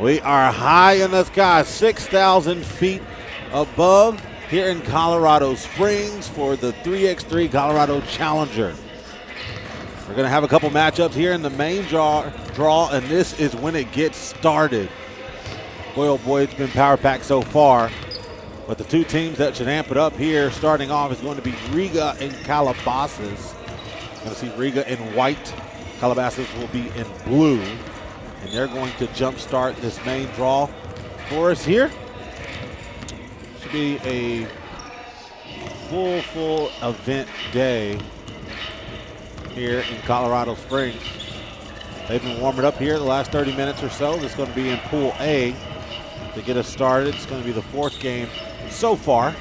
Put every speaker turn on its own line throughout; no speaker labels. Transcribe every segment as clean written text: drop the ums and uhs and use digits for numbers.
We are high in the sky, 6,000 feet above here in Colorado Springs for the 3x3 Colorado Challenger. We're going to have a couple matchups here in the main draw, and this is when it gets started. Boy, oh boy, it's been power-packed so far. But the two teams that should amp it up here starting off is going to be Riga and Calabasas. Going to see Riga in white. Calabasas will be in blue. And they're going to jumpstart this main draw for us here. Should be a full event day here in Colorado Springs. They've been warming up here the last 30 minutes or so. This is going to be in Pool A to get us started. It's going to be the fourth game so far.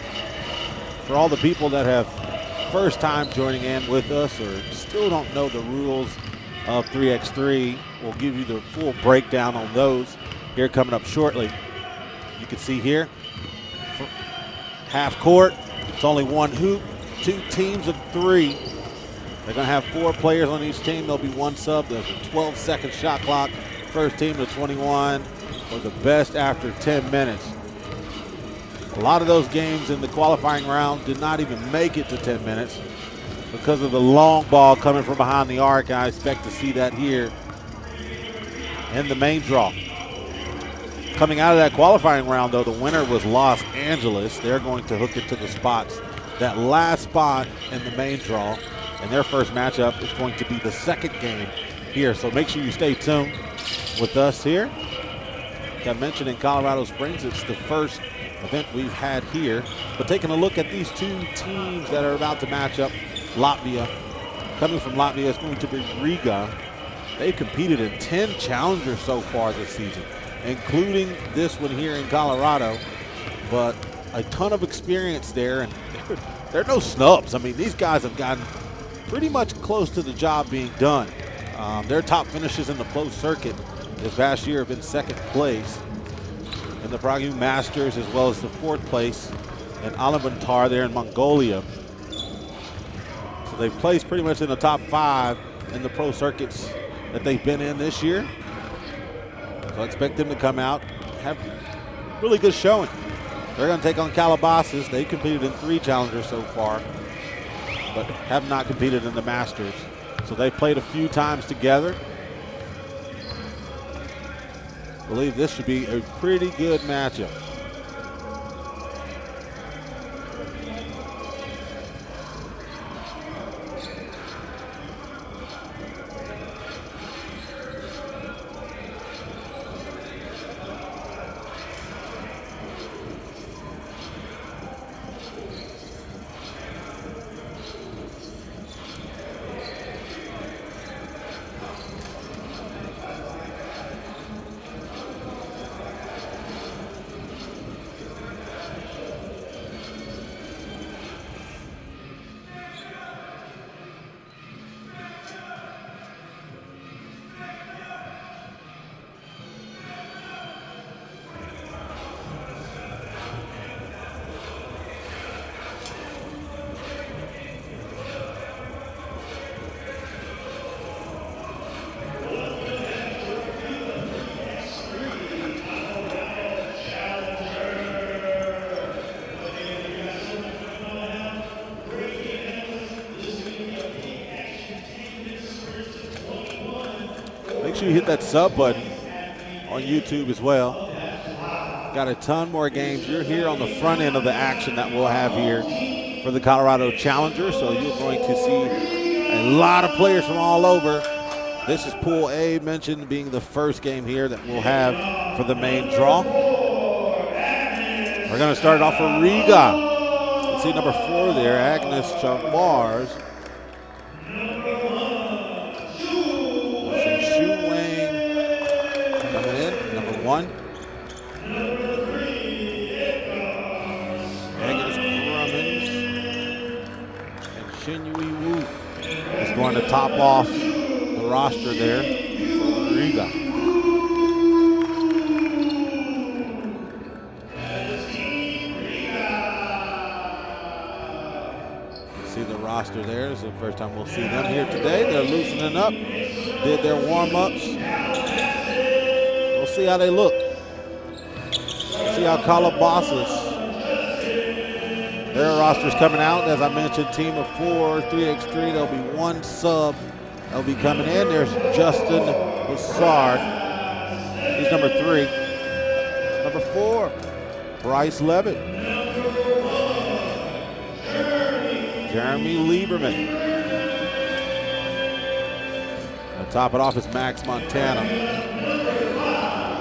For all the people that have first time joining in with us or still don't know the rules of 3x3, we'll give you the full breakdown on those here coming up shortly. You can see here, half court, it's only one hoop, two teams of three. They're going to have 4 players on each team. There'll be one sub. There's a 12-second shot clock. First team to 21 or the best after 10 minutes. A lot of those games in the qualifying round did not even make it to 10 minutes because of the long ball coming from behind the arc. I expect to see that here in the main draw. Coming out of that qualifying round, though, the winner was Los Angeles. They're going to hook into the spots. That last spot in the main draw, and their first matchup is going to be the second game here. So make sure you stay tuned with us here. Like I mentioned, in Colorado Springs, it's the first event we've had here. But taking a look at these two teams that are about to match up, Latvia. Coming from Latvia is going to be Riga. They've competed in 10 challengers so far this season, including this one here in Colorado. But a ton of experience there, and they're no snubs. I mean, these guys have gotten pretty much close to the job being done. Their top finishes in the closed circuit this past year have been second place in the Prague Masters, as well as the fourth place in Ulaanbaatar there in Mongolia. So they've placed pretty much in the top 5 in the pro circuits that they've been in this year. So I expect them to come out, have really good showing. They're going to take on Calabasas. They competed in 3 challengers so far, but have not competed in the Masters. So they've played a few times together. I believe this should be a pretty good matchup. Make sure you hit that sub button on YouTube as well. Got a ton more games. You're here on the front end of the action that we'll have here for the Colorado Challenger, so you're going to see a lot of players from all over. This is Pool A, mentioned being the first game here that we'll have for the main draw. We're going to start it off for Riga. Let's see number 4 there, Agnes Chamars. One. Agnes Crummins and Shinui Wu is going to top off the roster there for Riga. See the roster there. This is the first time we'll see them here today. They're loosening up, did their warm-ups. See how they look. see how Calabasas, their roster's coming out. As I mentioned, team of 4, 3x3. There'll be 1 sub that'll be coming in. There's Justin Broussard. He's number 3. Number 4, Bryce Levitt. Jeremy Lieberman. To top it off is Max Montana.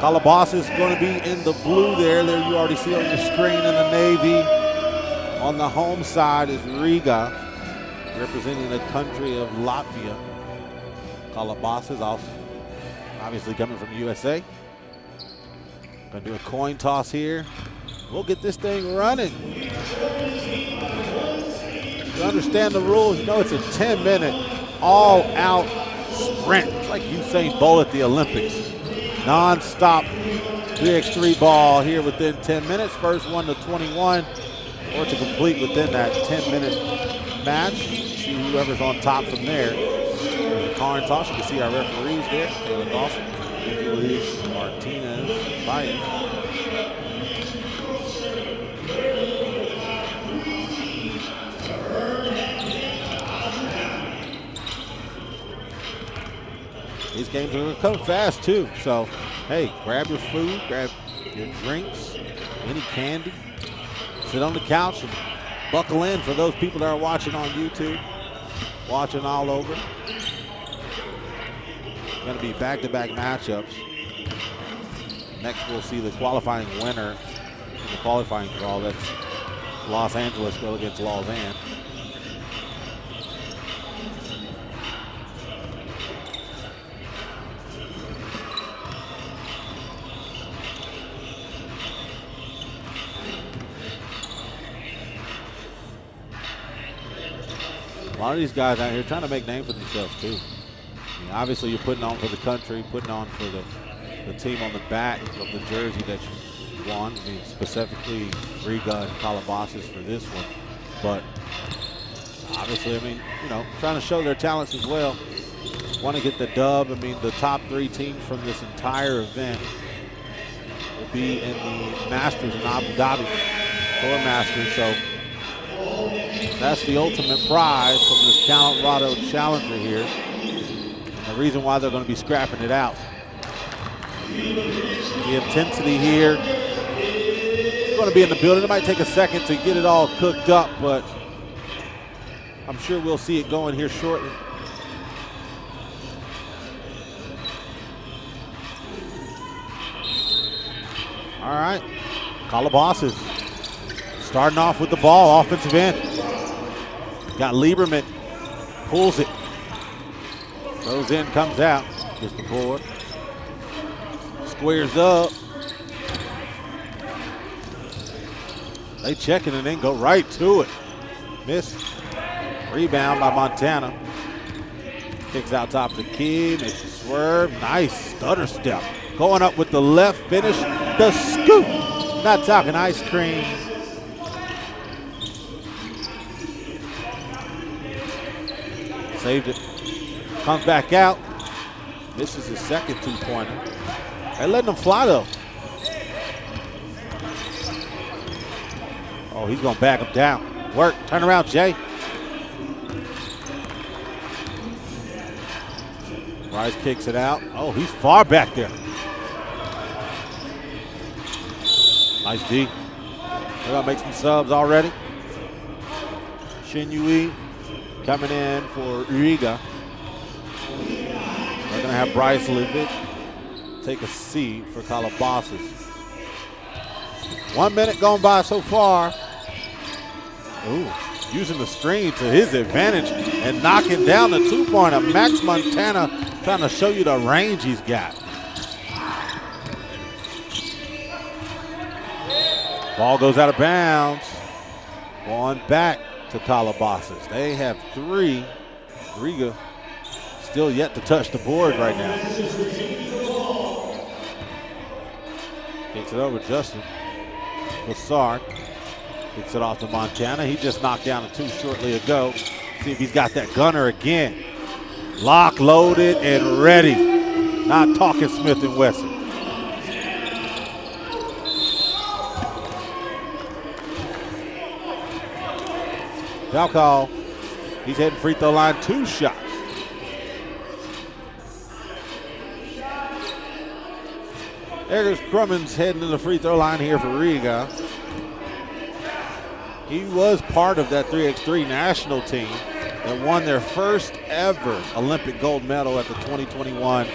Calabasas is going to be in the blue there. There you already see on your screen in the navy. On the home side is Riga, representing the country of Latvia. Calabasas also obviously coming from USA. Gonna do a coin toss here. We'll get this thing running. You understand the rules, you know it's a 10-minute all-out sprint. It's like Usain Bolt at the Olympics. Non-stop 3x3 ball here within 10 minutes. First one to 21, or to complete within that 10-minute match. See whoever's on top from there. There's a coin toss. You can see our referees there. Taylor Dawson, Luis Martinez, Baez. These games are going to come fast too. So, hey, grab your food, grab your drinks, any candy. Sit on the couch and buckle in for those people that are watching on YouTube, watching all over. Going to be back-to-back matchups. Next, we'll see the qualifying winner in the qualifying draw. That's Los Angeles go against Lausanne. A lot of these guys out here trying to make names for themselves too. I mean, obviously you're putting on for the country, putting on for the team on the back of the jersey that you won. I mean, specifically Riga and Calabasas for this one. But obviously, I mean, you know, trying to show their talents as well. Want to get the dub. I mean, the top 3 teams from this entire event will be in the Masters in Abu Dhabi, Tour Masters. So that's the ultimate prize from this Colorado Challenger here. And the reason why they're going to be scrapping it out. The intensity here is going to be in the building. It might take a second to get it all cooked up, but I'm sure we'll see it going here shortly. All right, Calabasas starting off with the ball, offensive end. Got Lieberman, pulls it, goes in, comes out, gets the board, squares up. They check it and then go right to it. Miss. Rebound by Montana. Kicks out top of the key, makes a swerve. Nice stutter step. Going up with the left finish, the scoop. Not talking ice cream. Saved it. Comes back out. Misses his second 2-pointer. They're letting him fly though. Oh, he's gonna back him down. Work, turn around, Jay. Rice kicks it out. Oh, he's far back there. Nice D. They're gonna make some subs already. Shinyui coming in for Riga. They're gonna have Bryce Levitt take a seat for Calabasas. 1 minute gone by so far. Ooh, using the screen to his advantage and knocking down the 2-pointer. Max Montana trying to show you the range he's got. Ball goes out of bounds. Going back to Calabasas. They have 3. Riga still yet to touch the board right now. Kicks it over, Justin. Broussard kicks it off to Montana. He just knocked down a 2 shortly ago. See if he's got that gunner again. Lock, loaded, and ready. Not talking Smith & Wesson. Foul call. He's heading free throw line, 2 shots. There's Crummins heading to the free throw line here for Riga. He was part of that 3x3 national team that won their first ever Olympic gold medal at the 2021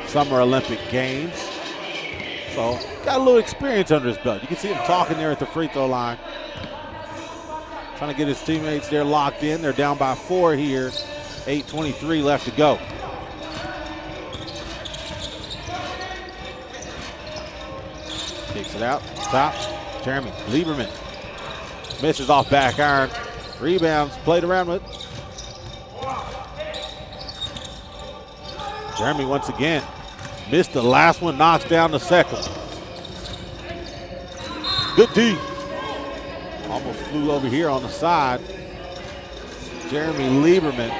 Summer Olympic Games. So got a little experience under his belt. You can see him talking there at the free throw line. Trying to get his teammates there locked in. They're down by 4 here. 8:23 left to go. Kicks it out, top. Jeremy Lieberman misses off back iron. Rebounds, played around with. Jeremy once again missed the last one, knocks down the second. Good D. Almost flew over here on the side. Jeremy Lieberman.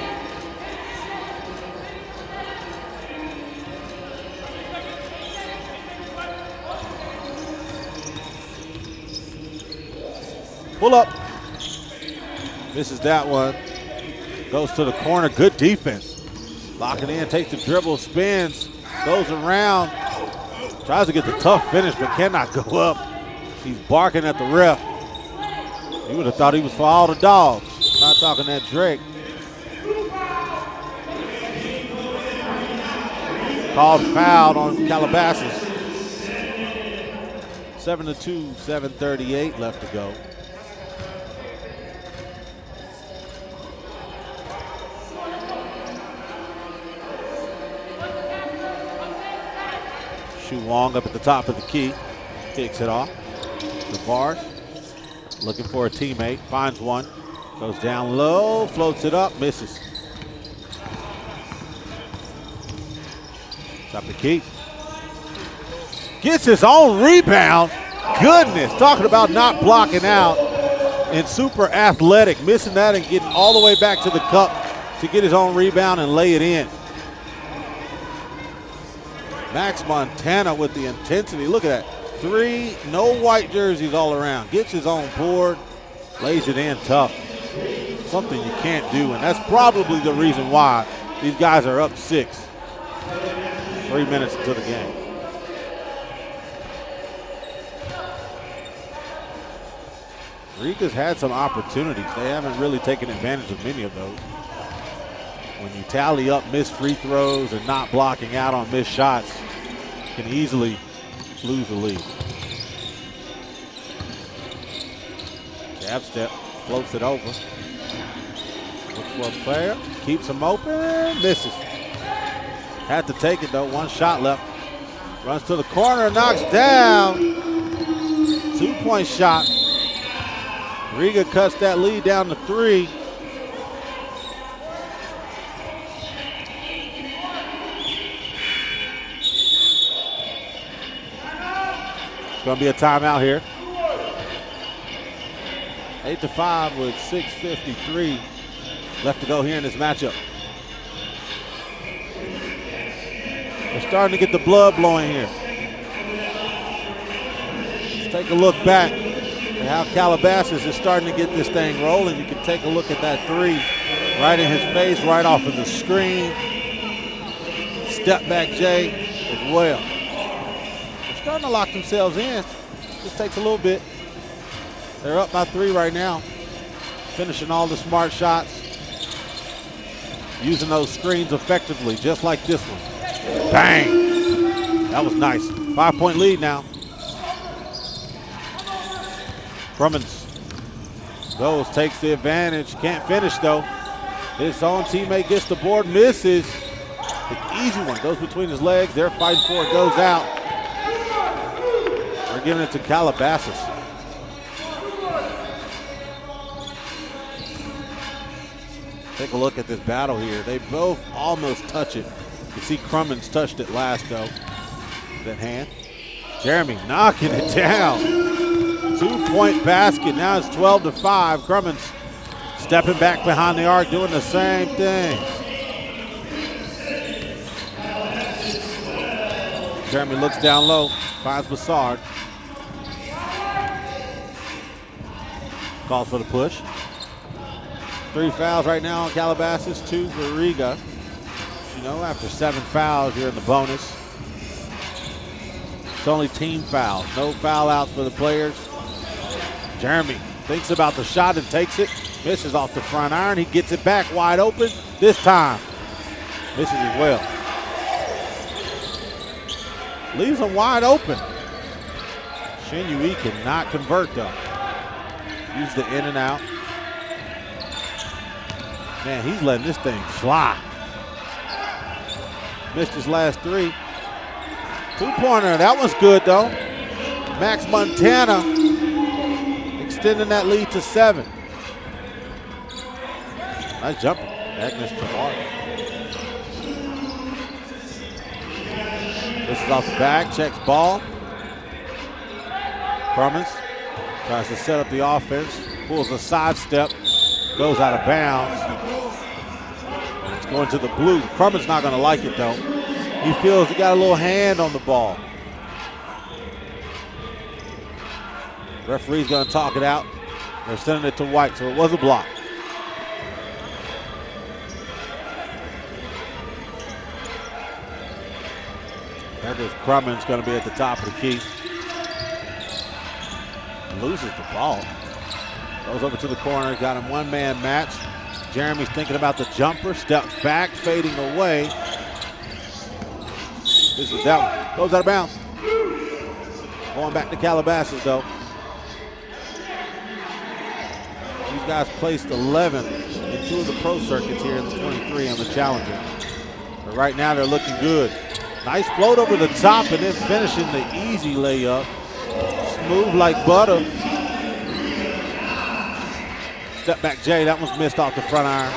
Pull up. Misses that one. Goes to the corner. Good defense. Locking in, takes the dribble, spins, goes around. Tries to get the tough finish, but cannot go up. He's barking at the ref. You would have thought he was for all the dogs. Not talking that Drake. Called foul on Calabasas. 7-2, 7:38 left to go. Juan up at the top of the key. Kicks it off. The bars. Looking for a teammate. Finds one. Goes down low. Floats it up. Misses. Top the key. Gets his own rebound. Goodness. Talking about not blocking out. And super athletic. Missing that and getting all the way back to the cup to get his own rebound and lay it in. Max Montana with the intensity. Look at that. 3, no white jerseys all around. Gets his own board, lays it in tough. Something you can't do, and that's probably the reason why these guys are up 6. 3 minutes into the game. Riga's had some opportunities. They haven't really taken advantage of many of those. When you tally up missed free throws and not blocking out on missed shots, you can easily lose the lead. Jab step, floats it over. Looks for a player, keeps him open, misses. Had to take it though, 1 shot left. Runs to the corner, knocks down. 2-point shot. Riga cuts that lead down to 3. It's going to be a timeout here. 8-5 with 6:53 left to go here in this matchup. They're starting to get the blood blowing here. Let's take a look back at how Calabasas is starting to get this thing rolling. You can take a look at that 3 right in his face, right off of the screen. Step back J as well. Starting to lock themselves in. Just takes a little bit. They're up by 3 right now. Finishing all the smart shots. Using those screens effectively, just like this one. Bang! That was nice. 5-point lead now. Crummins goes, takes the advantage. Can't finish though. His own teammate gets the board, misses. The easy one goes between his legs. They're fighting for it, goes out. We're giving it to Calabasas. Take a look at this battle here. They both almost touch it. You see Crummins touched it last though. That hand. Jeremy knocking it down. 2-point basket. Now it's 12-5. Crummins stepping back behind the arc, doing the same thing. Jeremy looks down low, finds Bassard. Calls for the push. 3 fouls right now on Calabasas, 2 for Riga. You know, after 7 fouls, you're in the bonus. It's only team fouls, no foul outs for the players. Jeremy thinks about the shot and takes it. Misses off the front iron. He gets it back wide open. This time, misses as well. Leaves him wide open. Shin-Yui cannot convert though. Use the in and out. Man, he's letting this thing fly. Missed his last 3. 2-pointer, that one's good though. Max Montana extending that lead to 7. Nice jumper. Agnes Tamar. This is off the back, checks ball. Crummins tries to set up the offense, pulls a sidestep, goes out of bounds. It's going to the blue. Crummins not going to like it though. He feels he got a little hand on the ball. Referee's going to talk it out. They're sending it to White, so it was a block. There's Crummins going to be at the top of the key. Loses the ball. Goes over to the corner, got him one-man match. Jeremy's thinking about the jumper, steps back, fading away. This is that one. Goes out of bounds. Going back to Calabasas though. These guys placed 11 in 2 of the pro circuits here in the 23 on the Challenger. But right now they're looking good. Nice float over the top and then finishing the easy layup. Smooth like butter. Step back Jay, that one's missed off the front iron.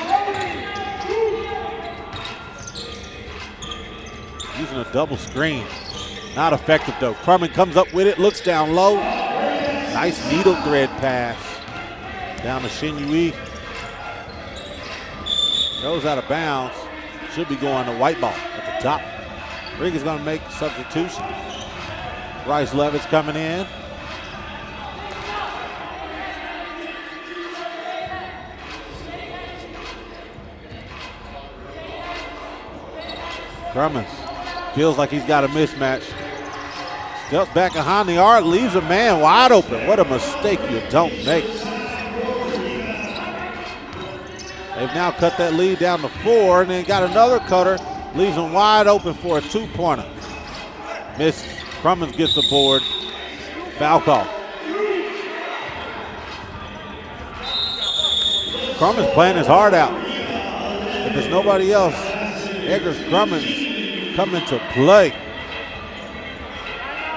Using a double screen. Not effective though. Crummins comes up with it, looks down low. Nice needle thread pass. Down to Shin-Yui. Goes out of bounds. Should be going to white ball at the top. Riga's going to make substitution. Bryce Levitt's coming in. Crummins feels like he's got a mismatch. Steps back behind the arc, leaves a man wide open. What a mistake you don't make. They've now cut that lead down to 4 and then got another cutter. Leaves him wide open for a 2-pointer. Misses. Crummins gets the board. Foul call. Crummins playing his heart out. If there's nobody else, Eggers Crummins coming to play.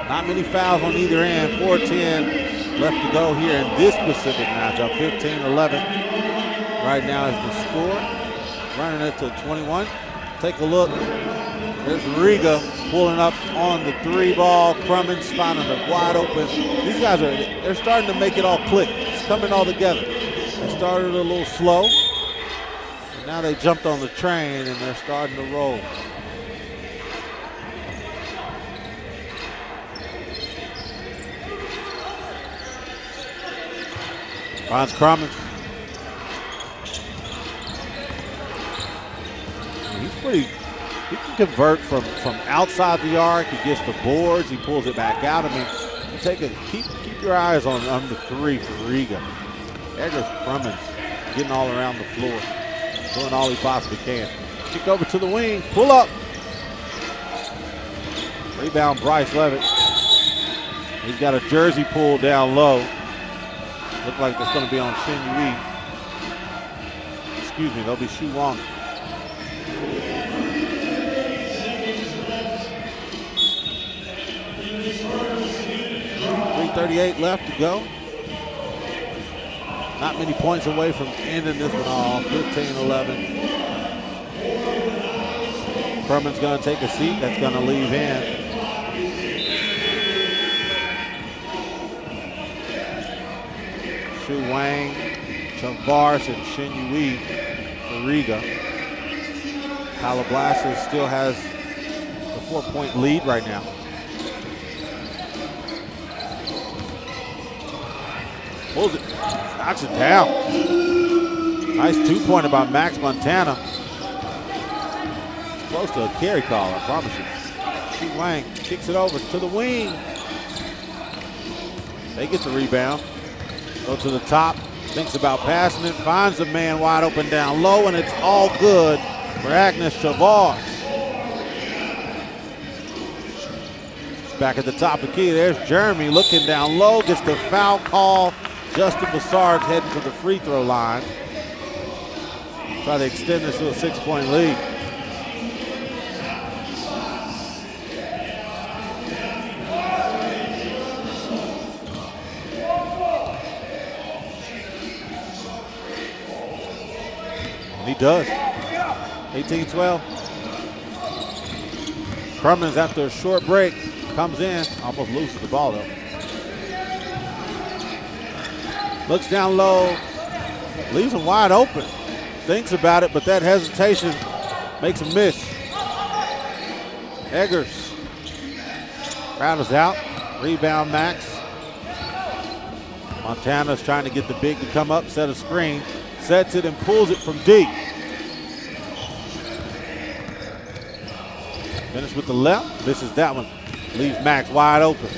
Not many fouls on either end. 4:10 left to go here in this specific matchup. 15-11 right now is the score. Running it to 21. Take a look. There's Riga pulling up on the 3 ball. Crummins finding it wide open. These guys they're starting to make it all click. It's coming all together. They started a little slow. And now they jumped on the train and they're starting to roll. Finds Crummins. He's pretty, he can convert from outside the arc. He gets the boards, he pulls it back out. I mean, keep your eyes on the 3 for Riga. Eggers Crummins getting all around the floor, doing all he possibly can. Kick over to the wing, pull up. Rebound Bryce Levitt. He's got a jersey pulled down low. Look like it's going to be on Shin-Yui. Excuse me, that'll be Juan. .38 left to go. Not many points away from ending this one off. 15-11. Crummins going to take a seat. That's going to leave in. Shu Wang, Chavars, and Shin-Yui for Riga. Calabasas still has a 4-point lead right now. Pulls it, knocks it down. Nice two-pointer by Max Montana. It's close to a carry call, I promise you. Juan kicks it over to the wing. They get the rebound. Go to the top. Thinks about passing it. Finds the man wide open down low, and it's all good for Agnes Chavard. Back at the top of the key, there's Jeremy looking down low. Gets the foul call. Justin Bessard's heading to the free throw line. Try to extend this to a 6-point lead. And he does. 18-12. Crummins, after a short break, comes in. Almost loses the ball, though. Looks down low. Leaves him wide open. Thinks about it, but that hesitation makes him miss. Eggers rattles out. Rebound Max. Montana's trying to get the big to come up, set a screen. Sets it and pulls it from deep. Finish with the left. Misses that one. Leaves Max wide open.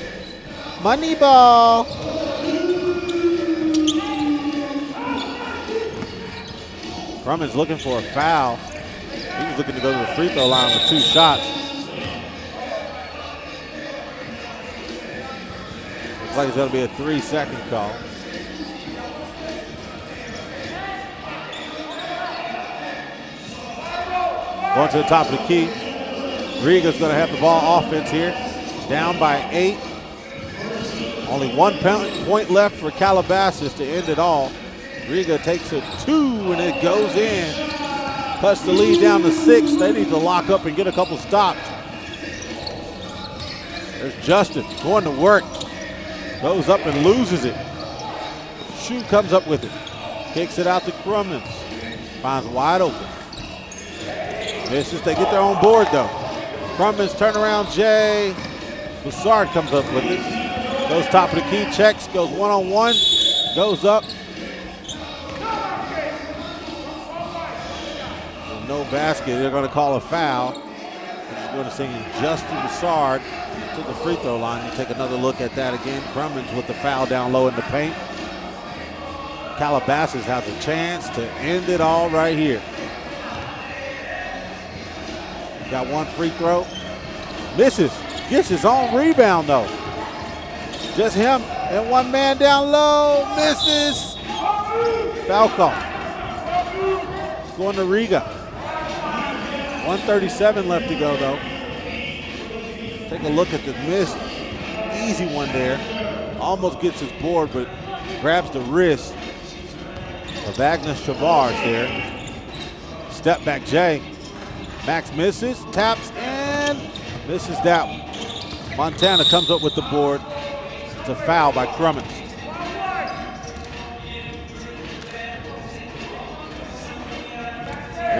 Money ball. Crummins looking for a foul. He was looking to go to the free throw line with 2 shots. Looks like it's going to be a 3-second call. Going to the top of the key. Riga's going to have the ball offense here. Down by 8. Only 1 point left for Calabasas to end it all. Riga takes a 2 and it goes in. Cuts the lead down to 6. They need to lock up and get a couple stops. There's Justin going to work. Goes up and loses it. Shoe comes up with it. Kicks it out to Crummins. Finds wide open. Misses. They get their own board though. Crummins turnaround Jay. Bessard comes up with it. Goes top of the key, checks, goes one-on-one, goes up. No basket, they're going to call a foul. They're going to send Justin Bessard to the free throw line. You take another look at that again. Crummins with the foul down low in the paint. Calabasas has a chance to end it all right here. Got 1 free throw. Misses. Gets his own rebound though. Just him and 1 man down low. Misses. Foul call. It's going to Riga. 1:37 left to go though. Take a look at the miss. Easy one there. Almost gets his board, but grabs the wrist of Agnes Chavard there. Step back Jay. Max misses, taps, and misses that one. Montana comes up with the board. It's a foul by Crummins.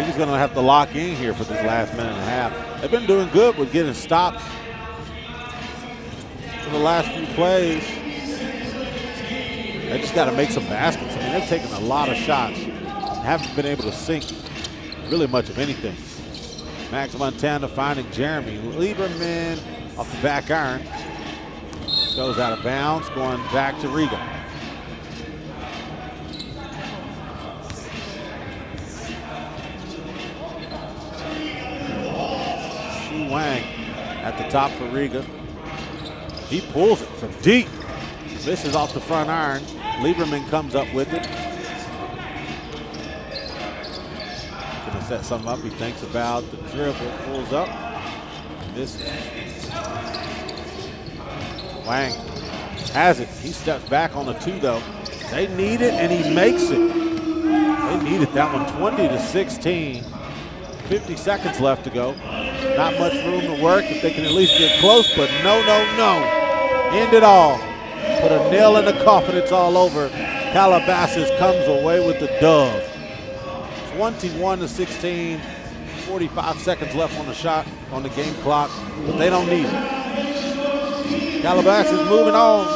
He's going to have to lock in here for this last minute and a half. They've been doing good with getting stops for the last few plays. They just got to make some baskets. I mean, they've taken a lot of shots. Haven't been able to sink really much of anything. Max Montana finding Jeremy. Lieberman off the back iron. Goes out of bounds, going back to Riga. Juan at the top for Riga. He pulls it from deep. This is off the front iron. Lieberman comes up with it. Gonna set something up. He thinks about the dribble, pulls up. This Wang has it. He steps back on the 2 though. They need it and he makes it. They needed that one. 20-16. 50 seconds left to go. Not much room to work if they can at least get close, but no. End it all. Put a nail in the coffin, it's all over. Calabasas comes away with the dub. 21-16, 45 seconds left on the shot, on the game clock, but they don't need it. Calabasas moving on.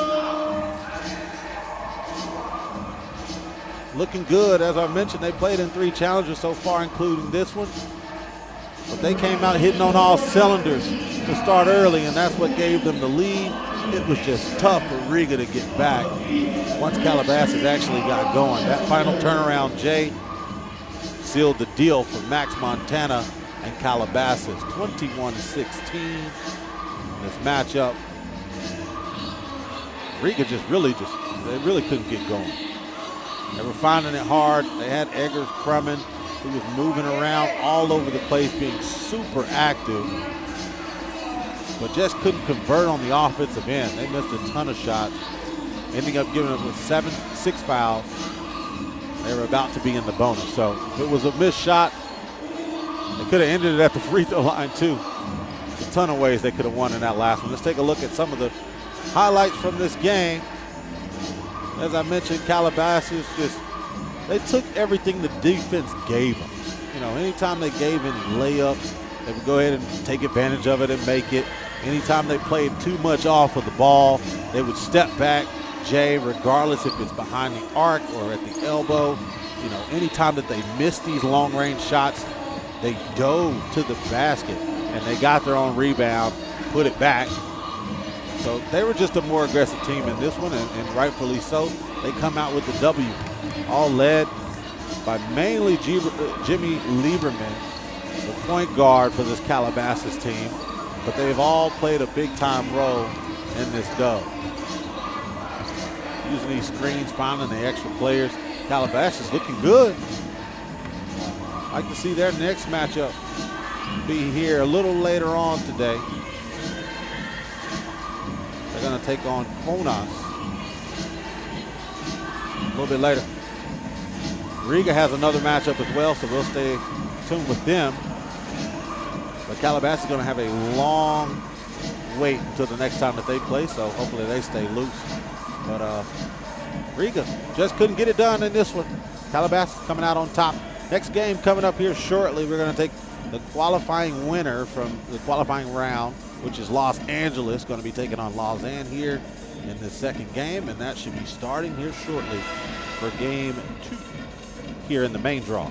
looking good. As I mentioned, they played in 3 challenges so far, including this one. But they came out hitting on all cylinders to start early, and that's what gave them the lead. It was just tough for Riga to get back once Calabasas actually got going. That final turnaround, Jay, sealed the deal for Max Montana and Calabasas, 21-16. This matchup, Riga they really couldn't get going. They were finding it hard. They had Eggers Crummin, who was moving around all over the place, being super active, but just couldn't convert on the offensive end. They missed a ton of shots, ending up giving up with 6 fouls. They were about to be in the bonus. So if it was a missed shot, they could have ended it at the free throw line too. A ton of ways they could have won in that last one. Let's take a look at some of the highlights from this game. As I mentioned, Calabasas they took everything the defense gave them. You know, anytime they gave any layups, they would go ahead and take advantage of it and make it. Anytime they played too much off of the ball, they would step back, Jay, regardless if it's behind the arc or at the elbow. You know, anytime that they missed these long-range shots, they dove to the basket and they got their own rebound, put it back. So they were just a more aggressive team in this one, and rightfully so. They come out with the W, all led by mainly Jimmy Lieberman, the point guard for this Calabasas team, but they've all played a big-time role in this dub. Using these screens, finding the extra players. Calabasas looking good. I'd like to see their next matchup be here a little later on today. They're going to take on Kaunas a little bit later. Riga has another matchup as well, so we'll stay tuned with them. But Calabasas is going to have a long wait until the next time that they play, so hopefully they stay loose. But Riga just couldn't get it done in this one. Calabasas coming out on top. Next game coming up here shortly. We're going to take the qualifying winner from the qualifying round, which is Los Angeles, going to be taking on Lausanne here in the second game, and that should be starting here shortly for game 2 here in the main draw.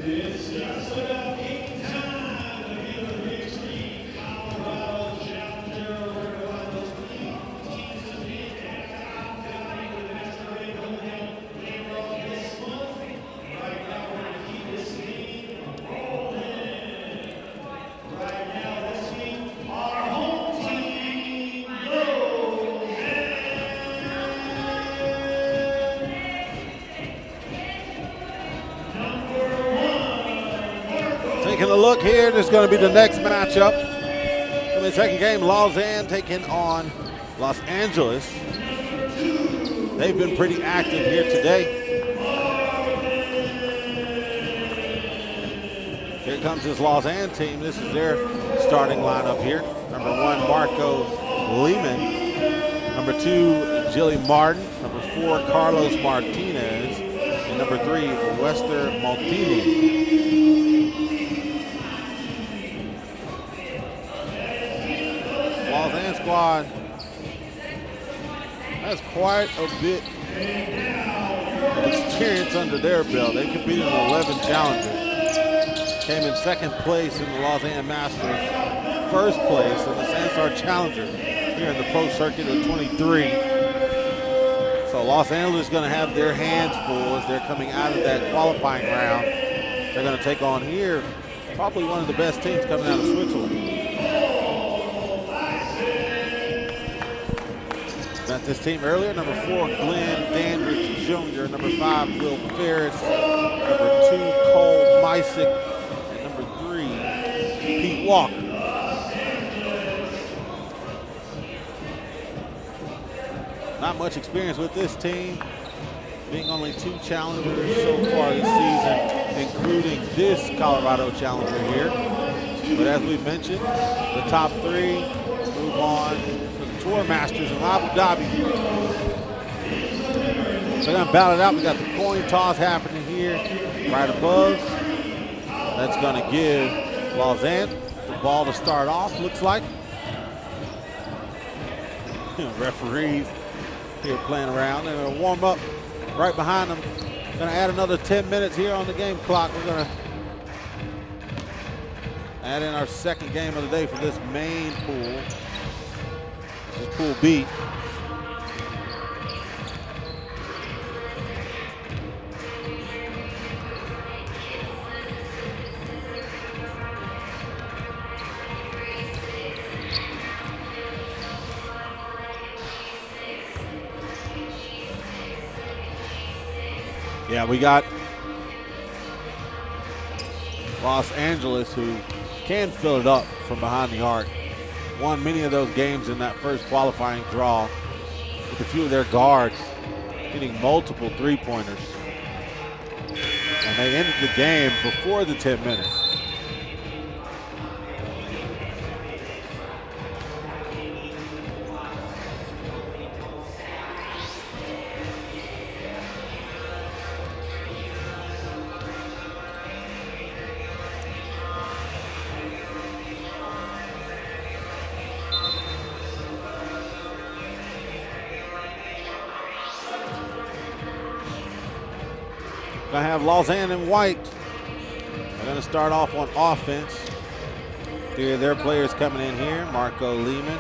It's just about game time. The FIBA 3x3 Colorado chapter. We're going to find those teams to beat and coming with the next tournament going down later on this month. Right now, we're going to keep this team rolling. Right now, this team, our home team,
Taking a look here, this is going to be the next matchup. In the second game, Lausanne taking on Los Angeles. They've been pretty active here today. Here comes this Lausanne team. This is their starting lineup here. Number 1, Marco Lehman. Number 2, Jilly Martin. Number 4, Carlos Martinez. And number 3, Wester Maltini. Lausanne squad has quite a bit of experience under their belt. They competed in 11 challenges. came in second place in the Lausanne Masters, first place in the Sansar Challenger here in the pro circuit at 23. So Los Angeles is going to have their hands full as they're coming out of that qualifying round. They're going to take on here probably one of the best teams coming out of Switzerland. Met this team earlier. Number 4, Glenn Dandridge Jr. Number 5, Will Ferris. Number 2, Cole Mysick. And number 3, Pete Walker. Not much experience with this team, being only 2 challengers so far this season, including this Colorado Challenger here. But as we mentioned, the top 3 move on to the Tour Masters in Abu Dhabi. So they're gonna battle it out. We got the coin toss happening here right above. That's gonna give Lausanne the ball to start off, looks like. Referees here playing around. They're gonna warm up right behind them. Gonna add another 10 minutes here on the game clock. We're gonna add in our second game of the day for this main pool. This is Pool B. Yeah, we got Los Angeles, who can fill it up from behind the arc. Won many of those games in that first qualifying draw with a few of their guards hitting multiple three-pointers. And they ended the game before the 10 minutes. Gonna have Lausanne in white. They're gonna start off on offense. 3 of their players coming in here: Marco Lehman,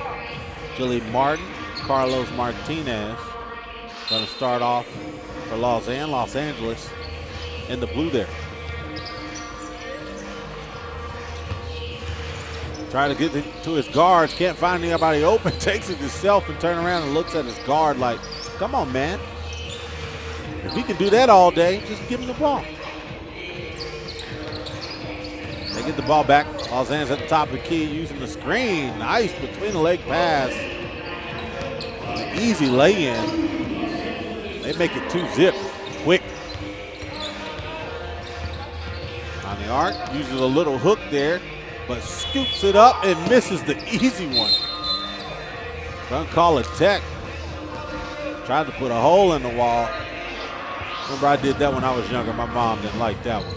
Julie Martin, Carlos Martinez. Gonna start off for Lausanne, Los Angeles in the blue there. Trying to get to his guards, can't find anybody open, takes it himself and turns around and looks at his guard like, come on, man. If he can do that all day, just give him the ball. They get the ball back. Lausanne's at the top of the key using the screen. Nice between the leg pass. An easy lay-in. They make it 2-zip quick. On the arc, uses a little hook there, but scoops it up and misses the easy one. Don't call it tech. Tried to put a hole in the wall. Remember, I did that when I was younger. My mom didn't like that one.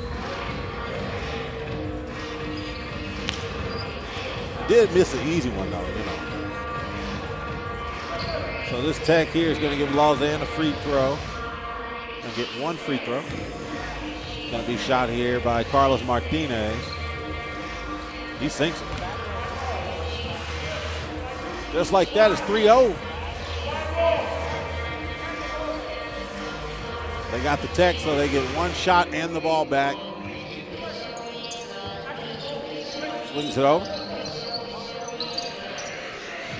Did miss an easy one, though, you know. So this tech here is going to give Lausanne a free throw. Going to get 1 free throw. It's going to be shot here by Carlos Martinez. He sinks it. Just like that, it's 3-0. They got the tech, so they get 1 shot and the ball back. Swings it over.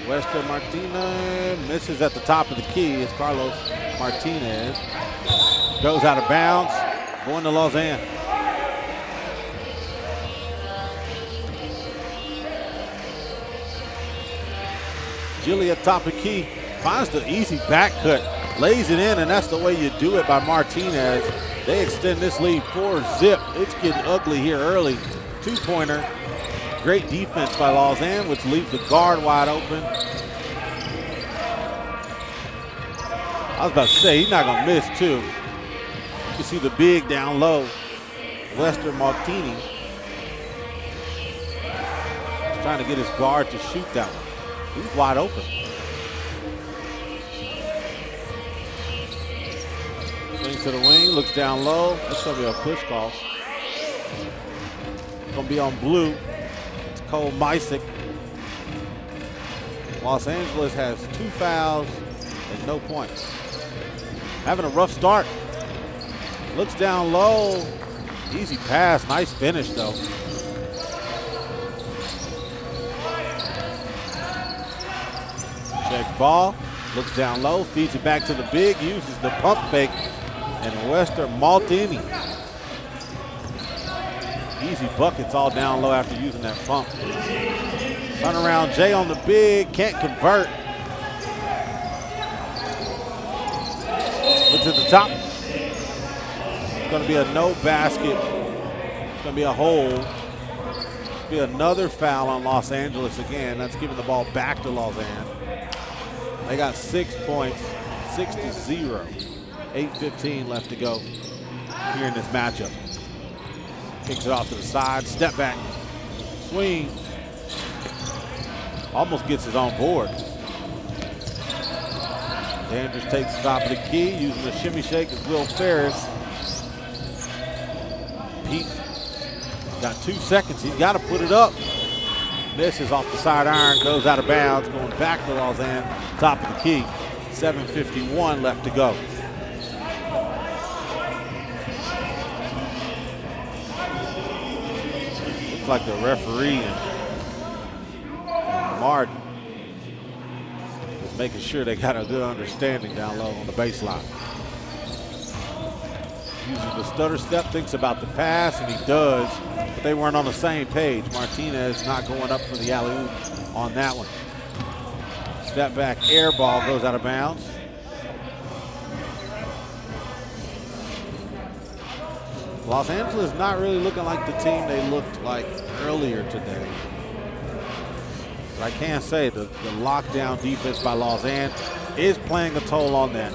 Wester Martinez misses at the top of the key. It's Carlos Martinez. Goes out of bounds, going to Lausanne. Gilly at top of key, finds the easy back cut. Lays it in, and that's the way you do it by Martinez. They extend this lead 4-zip. It's getting ugly here early. 2-pointer. Great defense by Lausanne, which leaves the guard wide open. I was about to say, he's not going to miss, too. You can see the big down low. Wester Martini. He's trying to get his guard to shoot that one. He's wide open. Swings to the wing, looks down low. That's going to be a push call. Gonna be on blue. It's Cole Mysick. Los Angeles has 2 fouls and no points. Having a rough start. Looks down low. Easy pass, nice finish though. Checks ball, looks down low, feeds it back to the big, uses the pump fake, and Wester Maltini. Easy buckets all down low after using that pump. Turn around, Jay on the big, can't convert. Looks at the top. It's gonna be a no basket. It's gonna be a hold. It'll be another foul on Los Angeles again. That's giving the ball back to Lausanne. They got 6 points, 6-0. 8:15 left to go here in this matchup. Kicks it off to the side, step back, swing. Almost gets his own board. Andrews takes the top of the key, using the shimmy shake as Will Ferris. Pete got 2 seconds, he's got to put it up. Misses off the side iron, goes out of bounds, going back to Lausanne, top of the key. 7:51 left to go. Looks like the referee and Martin is making sure they got a good understanding down low on the baseline. Uses the stutter step, thinks about the pass, and he does, but they weren't on the same page. Martinez not going up for the alley-oop on that one. Step back air ball goes out of bounds. Los Angeles not really looking like the team they looked like earlier today. But I can't say the lockdown defense by Lausanne is playing a toll on them.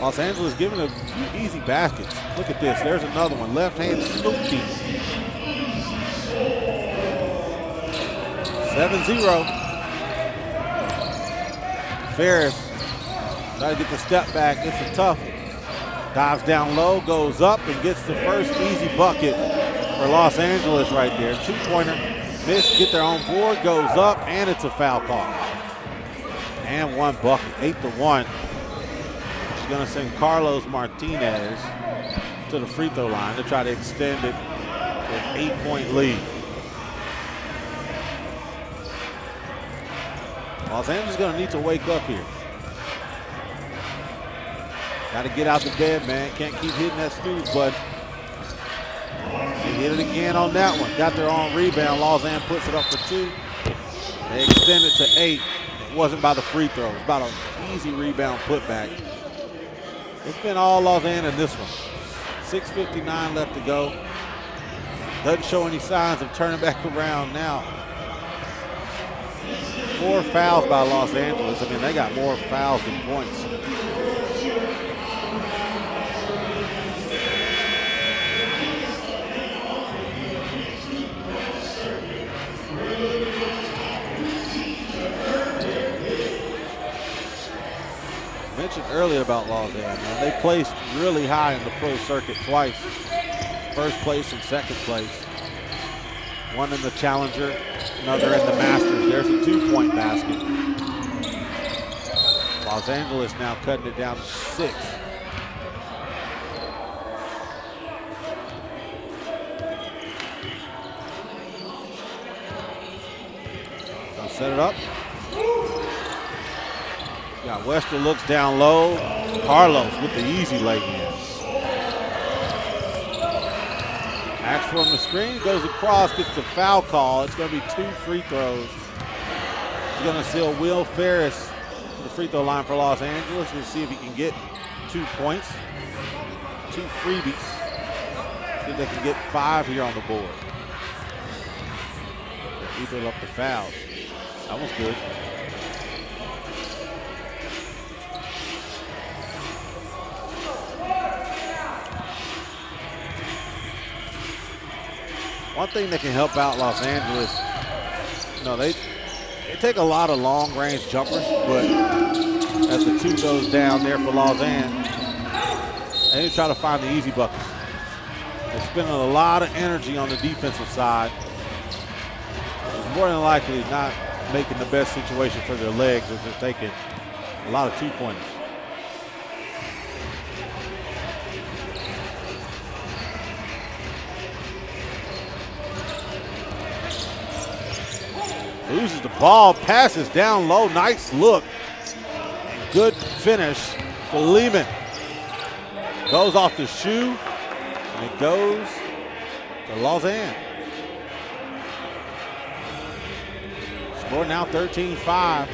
Los Angeles giving a few easy baskets. Look at this, there's another one. Left hand Snoopy. 7-0. Ferris try to get the step back, it's a tough one. Dives down low, goes up, and gets the first easy bucket for Los Angeles right there. 2-pointer, miss, get their own board, goes up, and it's a foul call. And 1 bucket, 8-1. She's gonna send Carlos Martinez to the free throw line to try to extend it to an 8-point lead. Los Angeles is gonna need to wake up here. Got to get out the bed, man. Can't keep hitting that snooze button. They hit it again on that one. Got their own rebound. Lausanne puts it up for 2. They extend it to 8. It wasn't by the free throw. It was about an easy rebound putback. It's been all Lausanne in this one. 6:59 left to go. Doesn't show any signs of turning back around now. 4 fouls by Los Angeles. I mean, they got more fouls than points. Mentioned earlier about Lausanne, man. They placed really high in the pro circuit twice. First place and second place. One in the Challenger, another in the Masters. There's a 2-point basket. Los Angeles now cutting it down to 6. Gonna set it up. Got Wester, looks down low. Carlos with the easy leg in. Acts from the screen, goes across, gets the foul call. It's going to be 2 free throws. He's going to seal Will Ferris to the free throw line for Los Angeles. We'll see if he can get 2 points. 2 freebies. See if they can get 5 here on the board. Equal up the fouls. That was good. One thing that can help out Los Angeles, you know, they take a lot of long-range jumpers, but as the 2 goes down there for Lausanne, they try to find the easy buckets. They're spending a lot of energy on the defensive side. It's more than likely not making the best situation for their legs as they're taking a lot of two-pointers. Loses the ball, passes down low, nice look. Good finish for Lehman. Goes off the shoe, and it goes to Lausanne. Score now 13-5.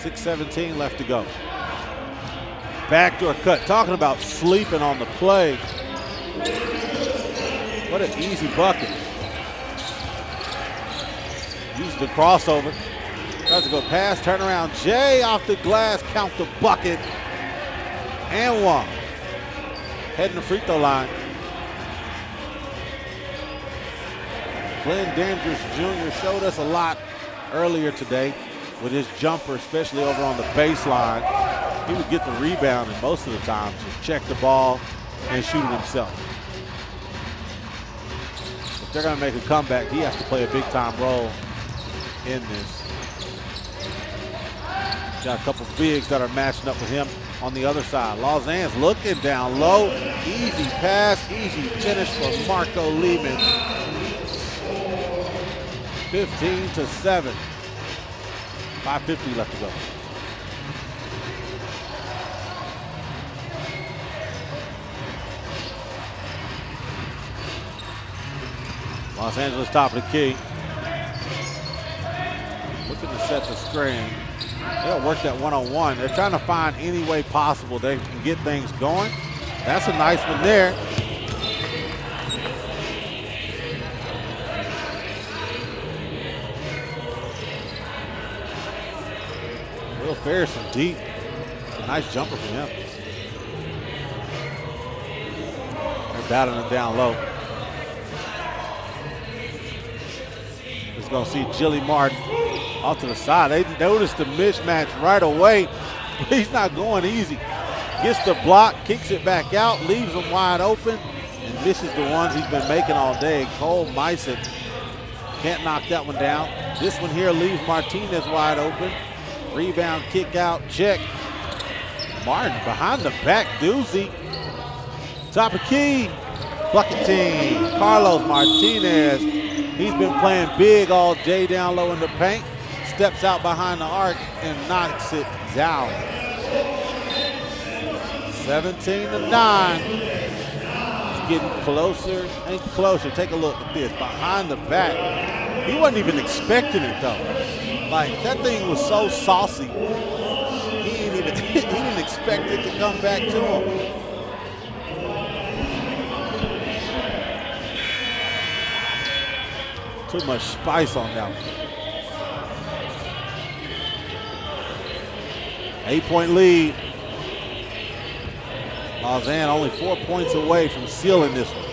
6:17 left to go. Backdoor cut, talking about sleeping on the play. What an easy bucket. Uses the crossover. Tries to go pass, turn around. Jay off the glass, count the bucket. And Juan. Heading the free throw line. Glenn Dandridge Jr. showed us a lot earlier today with his jumper, especially over on the baseline. He would get the rebound and most of the time just check the ball and shoot it himself. If they're gonna make a comeback, he has to play a big time role in this. Got a couple bigs that are matching up with him on the other side. Lausanne's looking down low. Easy pass, easy finish for Marco Lehman. 15-7. 5:50 left to go. Los Angeles top of the key. Looking to set the screen. They'll work that one-on-one. They're trying to find any way possible they can get things going. That's a nice one there. Will Ferris from deep. It's a nice jumper from him. They're battling it down low. Just gonna see Jilly Martin off to the side. They noticed the mismatch right away. He's not going easy. Gets the block, kicks it back out, leaves them wide open, and misses the ones he's been making all day. Cole Meissen can't knock that one down. This one here leaves Martinez wide open. Rebound, kick out, check. Martin behind the back doozy. Top of key, bucket team. Carlos Martinez. He's been playing big all day down low in the paint. Steps out behind the arc and knocks it down. 17-9. It's getting closer and closer. Take a look at this. Behind the back. He wasn't even expecting it though. Like, that thing was so saucy. He didn't expect it to come back to him. Too much spice on that one. 8-point lead. Lausanne only 4 points away from sealing this one.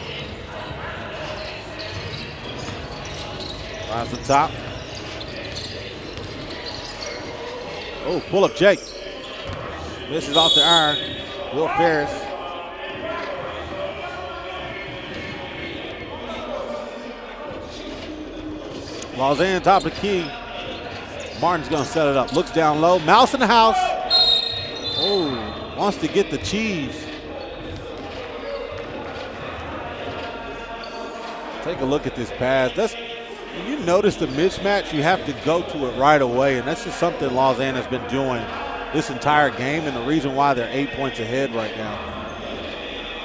Finds the top. Oh, pull up Jake. Misses off the iron. Will Ferris. Lausanne top of the key. Martin's gonna set it up. Looks down low. Mouse in the house. Oh, wants to get the cheese. Take a look at this pass. When you notice the mismatch, you have to go to it right away, and that's just something Lausanne has been doing this entire game, and the reason why they're 8 points ahead right now.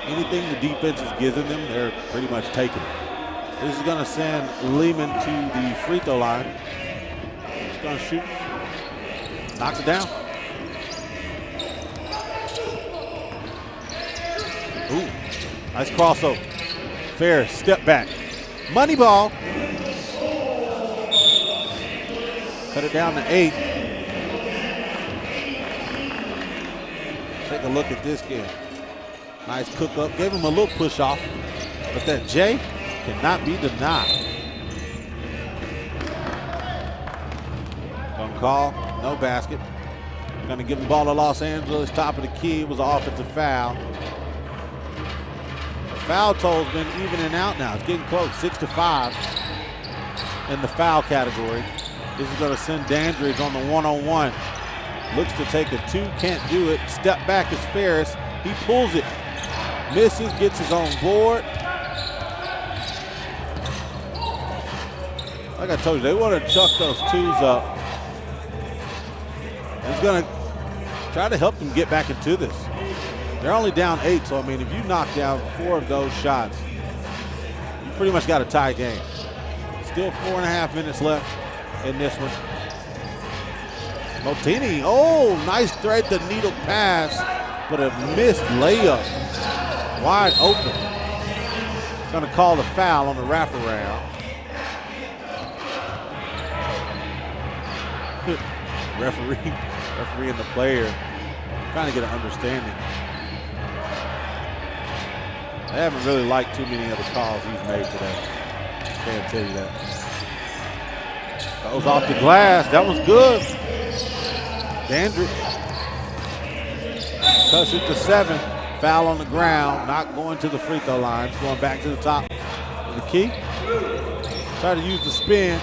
Anything the defense is giving them, they're pretty much taking it. This is going to send Lehman to the free throw line. He's going to shoot. Knocks it down. Ooh, nice crossover. Ferris, step back. Money ball. Cut it down to 8. Take a look at this game. Nice cook up. Gave him a little push off. But that J cannot be denied. Gonna call. No basket. Gonna give the ball to Los Angeles. Top of the key. It was an offensive foul. foul total's been evening out now. It's getting close, 6-5 in the foul category. This is going to send Dandridge on the one-on-one. Looks to take a two, can't do it. Step back is Ferris. He pulls it, misses, gets his own board. Like I told you, they want to chuck those twos up. He's going to try to help them get back into this. They're only down 8, so I mean, if you knock down 4 of those shots, you pretty much got a tie game. Still 4.5 minutes left in this one. Motini, oh, nice thread the needle pass, but a missed layup. Wide open. Gonna call the foul on the wraparound. Referee and the player trying to get an understanding. I haven't really liked too many of the calls he's made today. Can't tell you that. Goes off the glass. That was good. Dandridge cuts it to 7. Foul on the ground. Not going to the free throw line. It's going back to the top of the key. Tried to use the spin.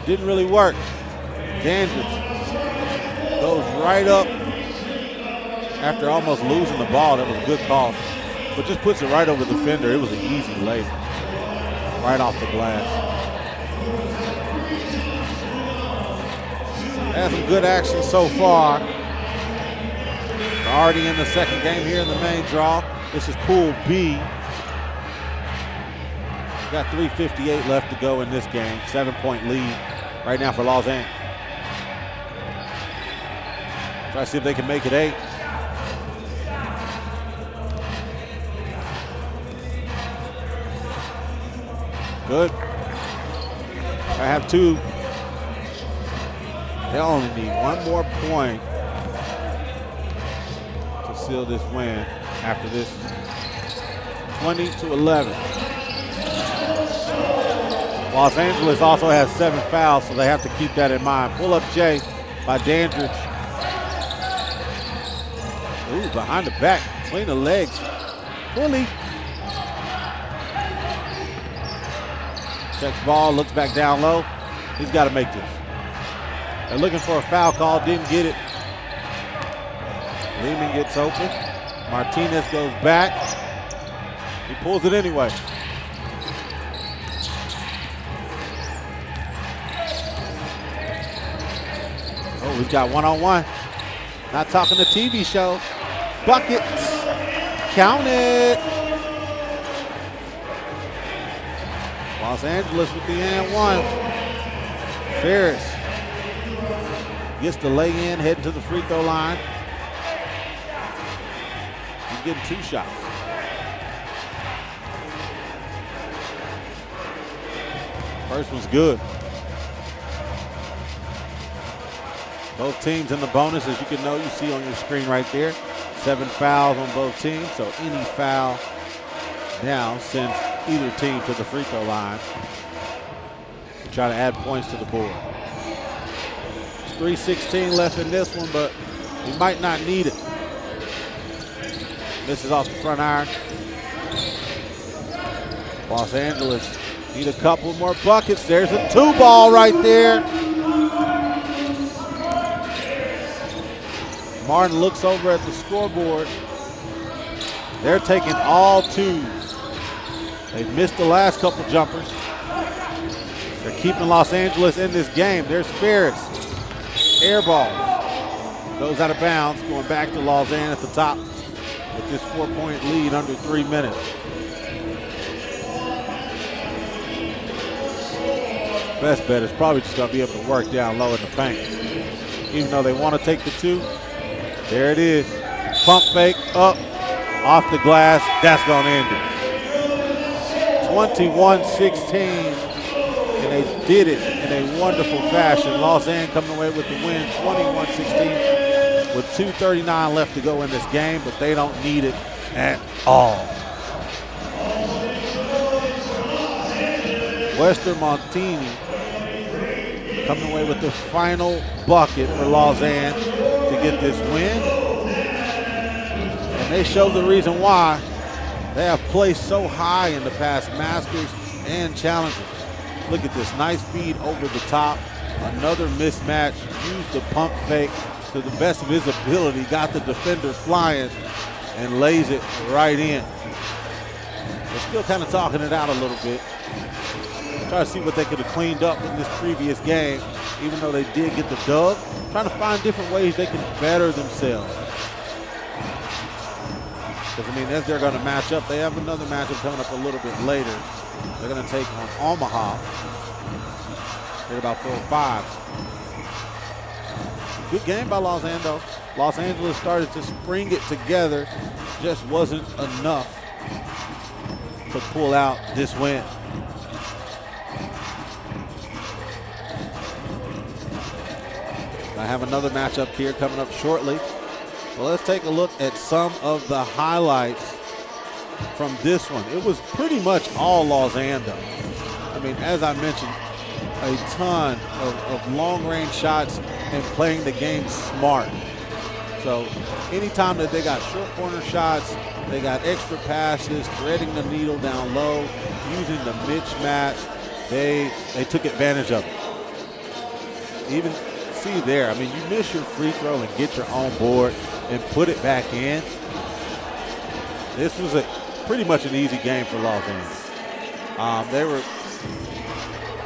Didn't really work. Dandridge goes right up after almost losing the ball. That was a good call. But just puts it right over the defender. It was an easy lay. Right off the glass. Had some good action so far. We're already in the second game here in the main draw. This is Pool B. Got 3:58 left to go in this game. 7-point lead right now for Lausanne. Try to see if they can make it 8. Good. I have 2. They only need 1 more point to seal this win after this. 20-11. Los Angeles also has 7 fouls, so they have to keep that in mind. Pull up J by Dandridge. Ooh, behind the back, between the legs. Pulley. Checks ball, looks back down low. He's got to make this. They're looking for a foul call, didn't get it. Lehman gets open. Martinez goes back. He pulls it anyway. Oh, we've got one-on-one. Not talking the TV show. Buckets. Count it. Los Angeles with the and 1. Ferris gets the lay in, heading to the free throw line. He's getting 2 shots. First one's good. Both teams in the bonus, as you can know, you see on your screen right there. 7 fouls on both teams, so any foul now sends either team to the free throw line to try to add points to the board. 3:16 left in this one, but he might not need it. Misses off the front iron. Los Angeles need a couple more buckets. There's a 2 ball right there. Martin looks over at the scoreboard. They're taking all 2s. They've missed the last couple jumpers. They're keeping Los Angeles in this game. There's Ferris. Air ball. Goes out of bounds, going back to Lausanne at the top with this 4-point lead under 3 minutes. Best bet is probably just going to be able to work down low in the paint. Even though they want to take the 2. There it is. Pump fake, up, off the glass. That's going to end it. 21-16. And they did it in a wonderful fashion. Lausanne coming away with the win, 21-16, with 2:39 left to go in this game, but they don't need it at all. Western Montini coming away with the final bucket for Lausanne to get this win. And they show the reason why. They have placed so high in the past Masters and Challengers. Look at this, nice feed over the top. Another mismatch, used the pump fake to the best of his ability, got the defender flying and lays it right in. They're still kind of talking it out a little bit. Try to see what they could have cleaned up in this previous game, even though they did get the dub. Trying to find different ways they can better themselves. Because, I mean, as they're going to match up, they have another matchup coming up a little bit later. They're going to take on Omaha. They're about 4 or 5. Good game by Los Angeles. Los Angeles started to spring it together, just wasn't enough to pull out this win. I have another matchup here coming up shortly. Well, let's take a look at some of the highlights from this one. It was pretty much all Los Angeles. I mean, as I mentioned, a ton of long-range shots and playing the game smart. So anytime that they got short corner shots, they got extra passes, threading the needle down low, using the mismatch, they took advantage of it. Even see there, I mean, you miss your free throw and get your own board and put it back in. This was pretty much an easy game for Los Angeles.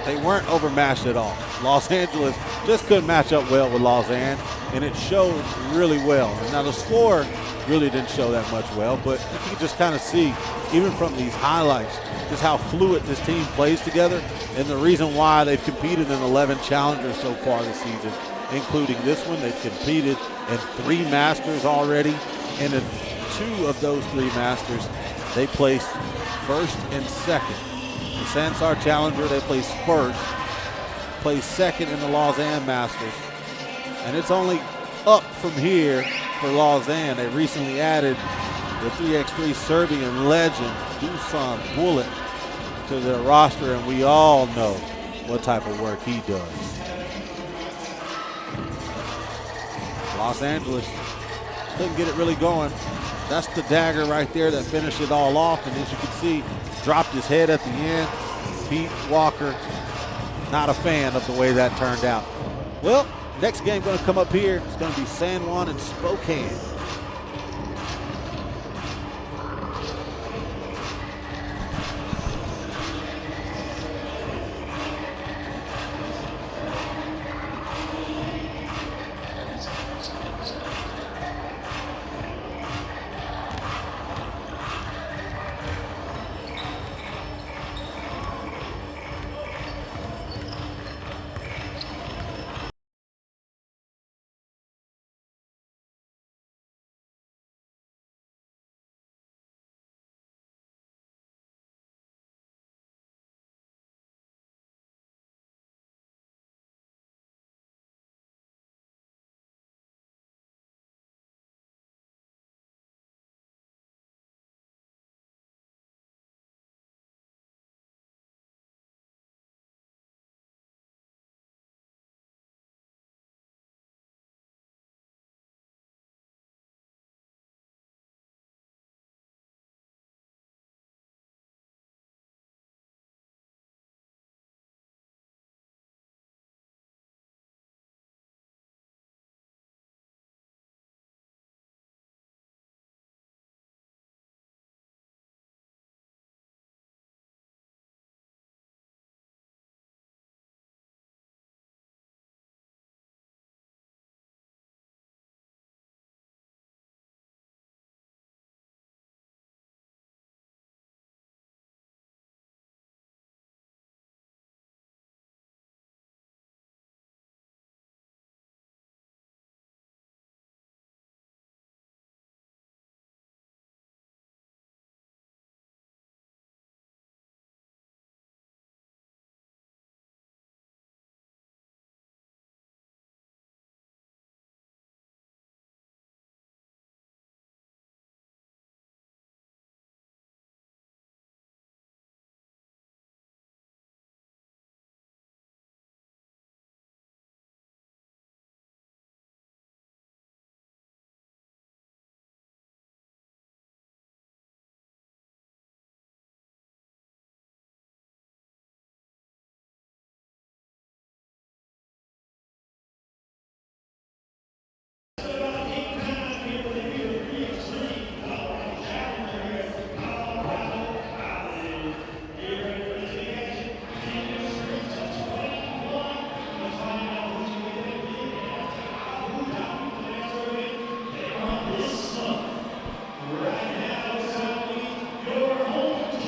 They weren't overmatched at all. Los Angeles just couldn't match up well with Lausanne, and it showed really well. Now the score really didn't show that much well, but you can just kind of see, even from these highlights, just how fluid this team plays together, and the reason why they've competed in 11 challengers so far this season, including this one. They've competed in 3 Masters already, and in 2 of those 3 Masters, they placed first and second. The Sansar Challenger, they placed first, placed second in the Lausanne Masters, and it's only up from here for Lausanne. They recently added the 3x3 Serbian legend, Dusan Bullet, to their roster, and we all know what type of work he does. Los Angeles couldn't get it really going. That's the dagger right there that finished it all off, and as you can see, dropped his head at the end. Pete Walker, not a fan of the way that turned out. Well, next game going to come up here. It's going to be San Juan and Spokane.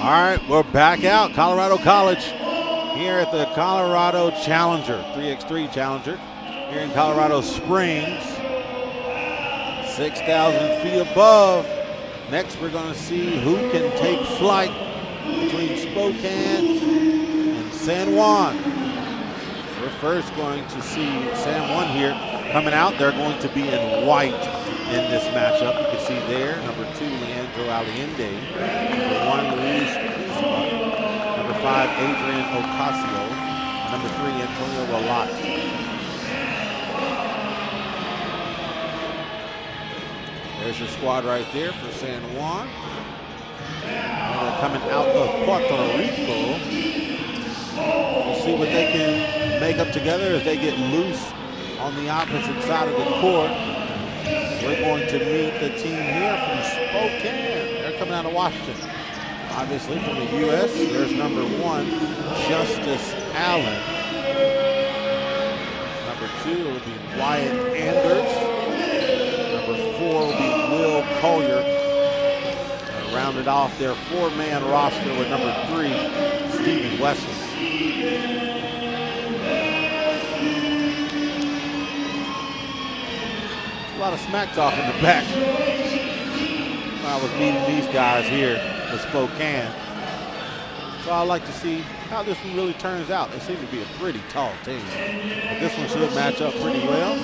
All right, we're back out. Colorado College here at the Colorado Challenger, 3x3 Challenger, here in Colorado Springs. 6,000 feet above. Next, we're going to see who can take flight between Spokane and San Juan. We're first going to see San Juan here coming out. They're going to be in white in this matchup. You can see there, number 2, Leandro Allende. Number 1, Luis Kuzma. Number 5, Adrian Ocasio. Number 3, Antonio Rollat. There's your squad right there for San Juan. And they're coming out of Puerto Rico. We'll see what they can make up together as they get loose on the opposite side of the court. We're going to meet the team here from Spokane. They're coming out of Washington. Obviously from the U.S., there's number 1, Justice Allen. Number 2 will be Wyatt Anders. Number 4 will be Will Collier. Rounded off their 4-man roster with number 3, Stephen Wesley. A lot of smack talk in the back. I was meeting these guys here in Spokane. So I'd like to see how this one really turns out. They seem to be a pretty tall team. But this one should match up pretty well.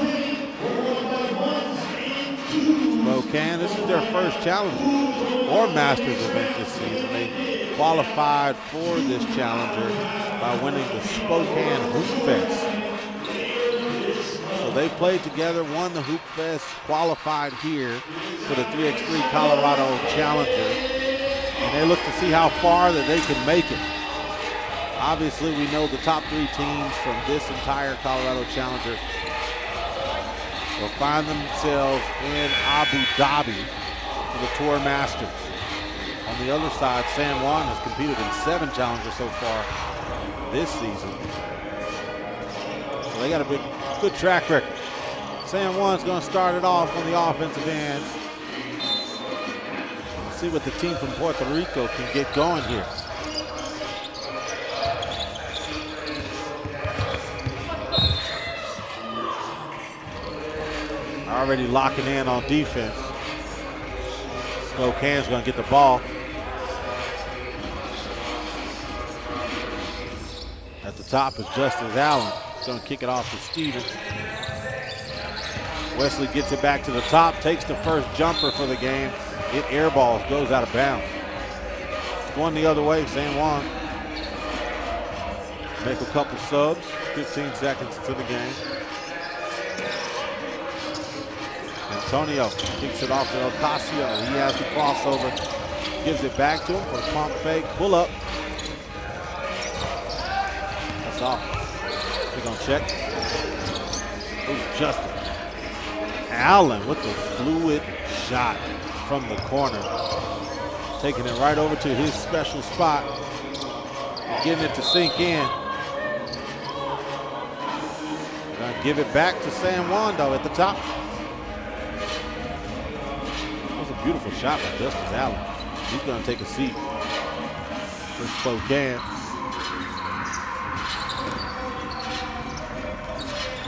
Spokane, this is their first Challenger or Masters event this season. They qualified for this Challenger by winning the Spokane Hoop Fest. So they played together, won the Hoop Fest, qualified here for the 3x3 Colorado Challenger, and they look to see how far that they can make it. Obviously, we know the top 3 teams from this entire Colorado Challenger will find themselves in Abu Dhabi for the Tour Masters. On the other side, San Juan has competed in 7 Challengers so far this season. So they got a good track record. San Juan's going to start it off on the offensive end. Let's see what the team from Puerto Rico can get going here. Already locking in on defense. Spokane's going to get the ball. At the top is Justice Allen. He's going to kick it off to Steven. Wesley gets it back to the top, takes the first jumper for the game. It airballs, goes out of bounds. It's going the other way, San Juan. Make a couple subs, 15 seconds into the game. Antonio kicks it off to Ocasio. He has the crossover, gives it back to him for a pump fake, pull up. That's off. They're gonna check. Ooh, Justin Allen with the fluid shot from the corner. Taking it right over to his special spot. Getting it to sink in. Gonna give it back to San Juan though at the top. Beautiful shot by Justice Allen. He's going to take a seat for Spokane.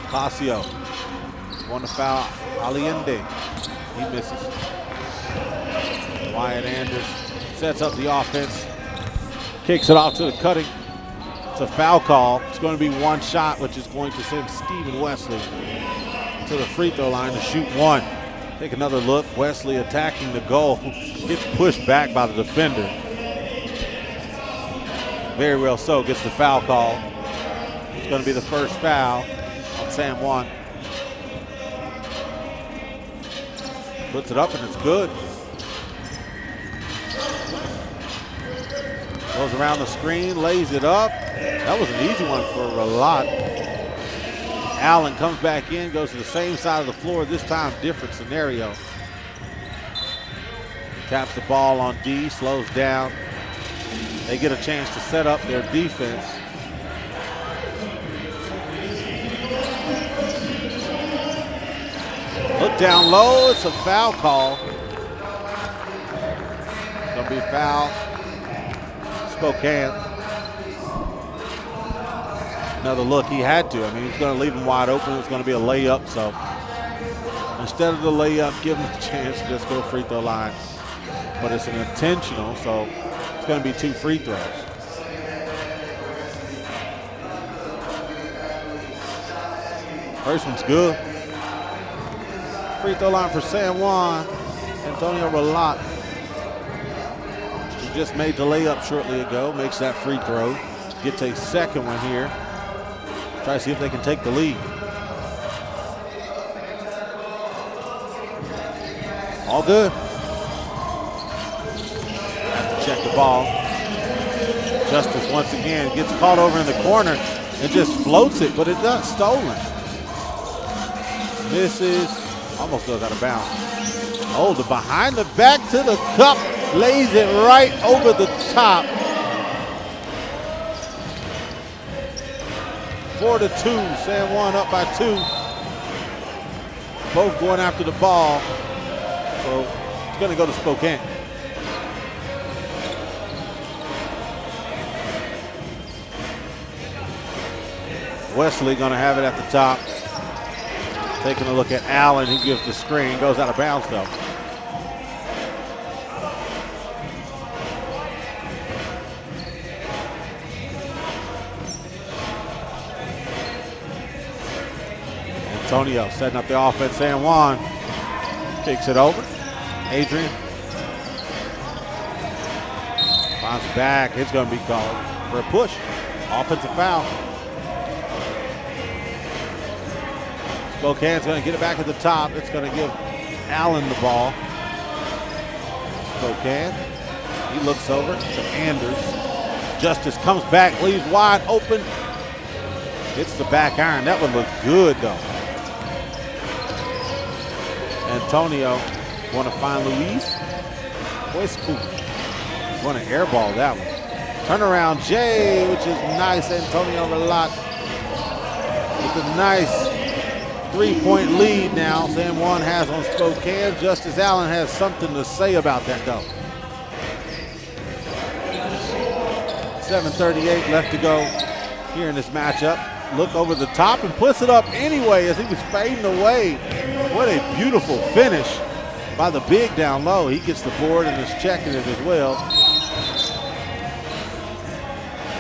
Ocasio want to foul Allende. He misses. Wyatt Anders sets up the offense. Kicks it off to the cutting. It's a foul call. It's going to be one shot, which is going to send Stephen Wesley to the free throw line to shoot 1. Take another look. Wesley attacking the goal. Gets pushed back by the defender. Very well so. Gets the foul call. It's going to be the first foul on San Juan. Puts it up and it's good. Goes around the screen, lays it up. That was an easy one for Rollat. Allen comes back in, goes to the same side of the floor, this time different scenario. Taps the ball on D, slows down. They get a chance to set up their defense. Look down low, it's a foul call. It's gonna be a foul Spokane. Another look, he had to. I mean, he's going to leave him wide open. It's going to be a layup, so instead of the layup, give him a chance to just go free throw line. But it's an intentional, so it's going to be 2 free throws. First one's good. Free throw line for San Juan. Antonio Relat, who just made the layup shortly ago, makes that free throw. Gets a second one here. Try to see if they can take the lead. All good. Have to check the ball. Justice once again gets caught over in the corner and just floats it, but it got stolen. Misses, almost goes out of bounds. Oh, the behind the back to the cup, lays it right over the top. 4-2, San Juan up by 2. Both going after the ball. So it's going to go to Spokane. Wesley going to have it at the top. Taking a look at Allen, who gives the screen. Goes out of bounds, though. Antonio setting up the offense. San Juan kicks it over. Adrian bounce back. It's going to be called for a push. Offensive foul. Spokane's going to get it back at the top. It's going to give Allen the ball. Spokane. He looks over to Anders. Justice comes back, leaves wide open. Hits the back iron. That one looked good, though. Antonio want to find Luis. Boy's cool. Want to airball that one. Turnaround J, which is nice. Antonio Relat with a nice 3-point lead now. San Juan has on Spokane. Justice Allen has something to say about that, though. 7:38 left to go here in this matchup. Look over the top and puts it up anyway as he was fading away. What a beautiful finish by the big down low. He gets the board and is checking it as well.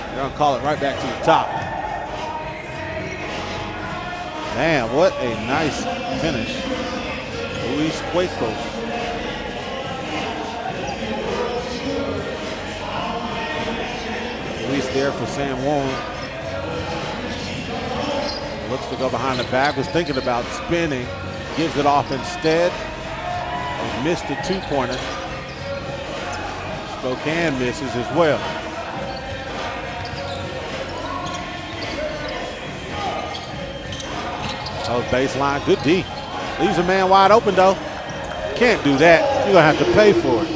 They're going to call it right back to the top. Man, what a nice finish. Luis Cuecos. Luis there for San Juan. Looks to go behind the back. Was thinking about spinning. Gives it off instead. And missed the 2-pointer. Spokane misses as well. Oh, baseline, good D. Leaves a man wide open though. Can't do that. You're gonna have to pay for it.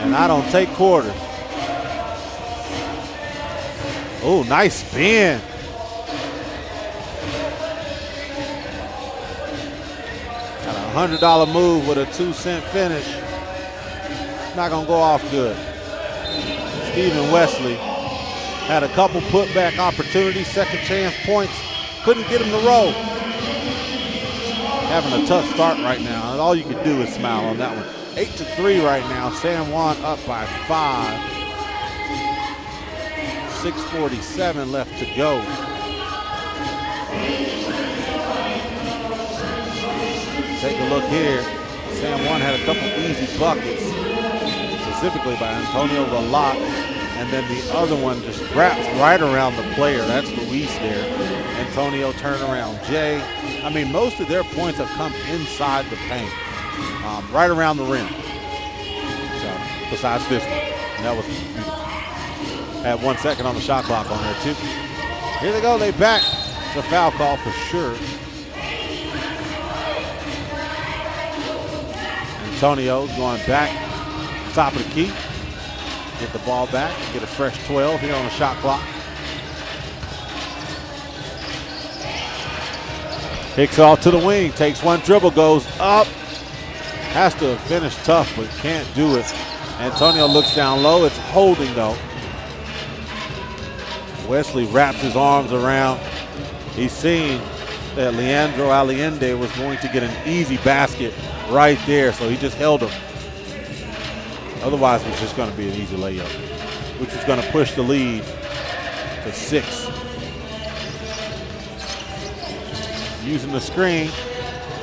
And I don't take quarters. Oh, nice spin. Got a $100 move with a 2-cent finish. Not gonna go off good. Stephen Wesley had a couple putback opportunities, second chance points. Couldn't get him to roll. Having a tough start right now. And all you can do is smile on that one. 8-3 right now. San Juan up by 5. 6:47 left to go. Take a look here. San Juan had a couple easy buckets, specifically by Antonio Relat. And then the other one just wraps right around the player. That's Luis there. Antonio turnaround Jay. I mean, most of their points have come inside the paint, right around the rim. So, besides this one, and that was beautiful. Had 1 second on the shot clock on there too. Here they go, they back. It's a foul call for sure. Antonio going back, top of the key. Get the ball back, get a fresh 12 here on the shot clock. Kicks off to the wing, takes one dribble, goes up. Has to finish tough, but can't do it. Antonio looks down low. It's holding though. Wesley wraps his arms around. He's seen that Leandro Allende was going to get an easy basket right there, so he just held him. Otherwise, it was just going to be an easy layup, which is going to push the lead to 6. Using the screen,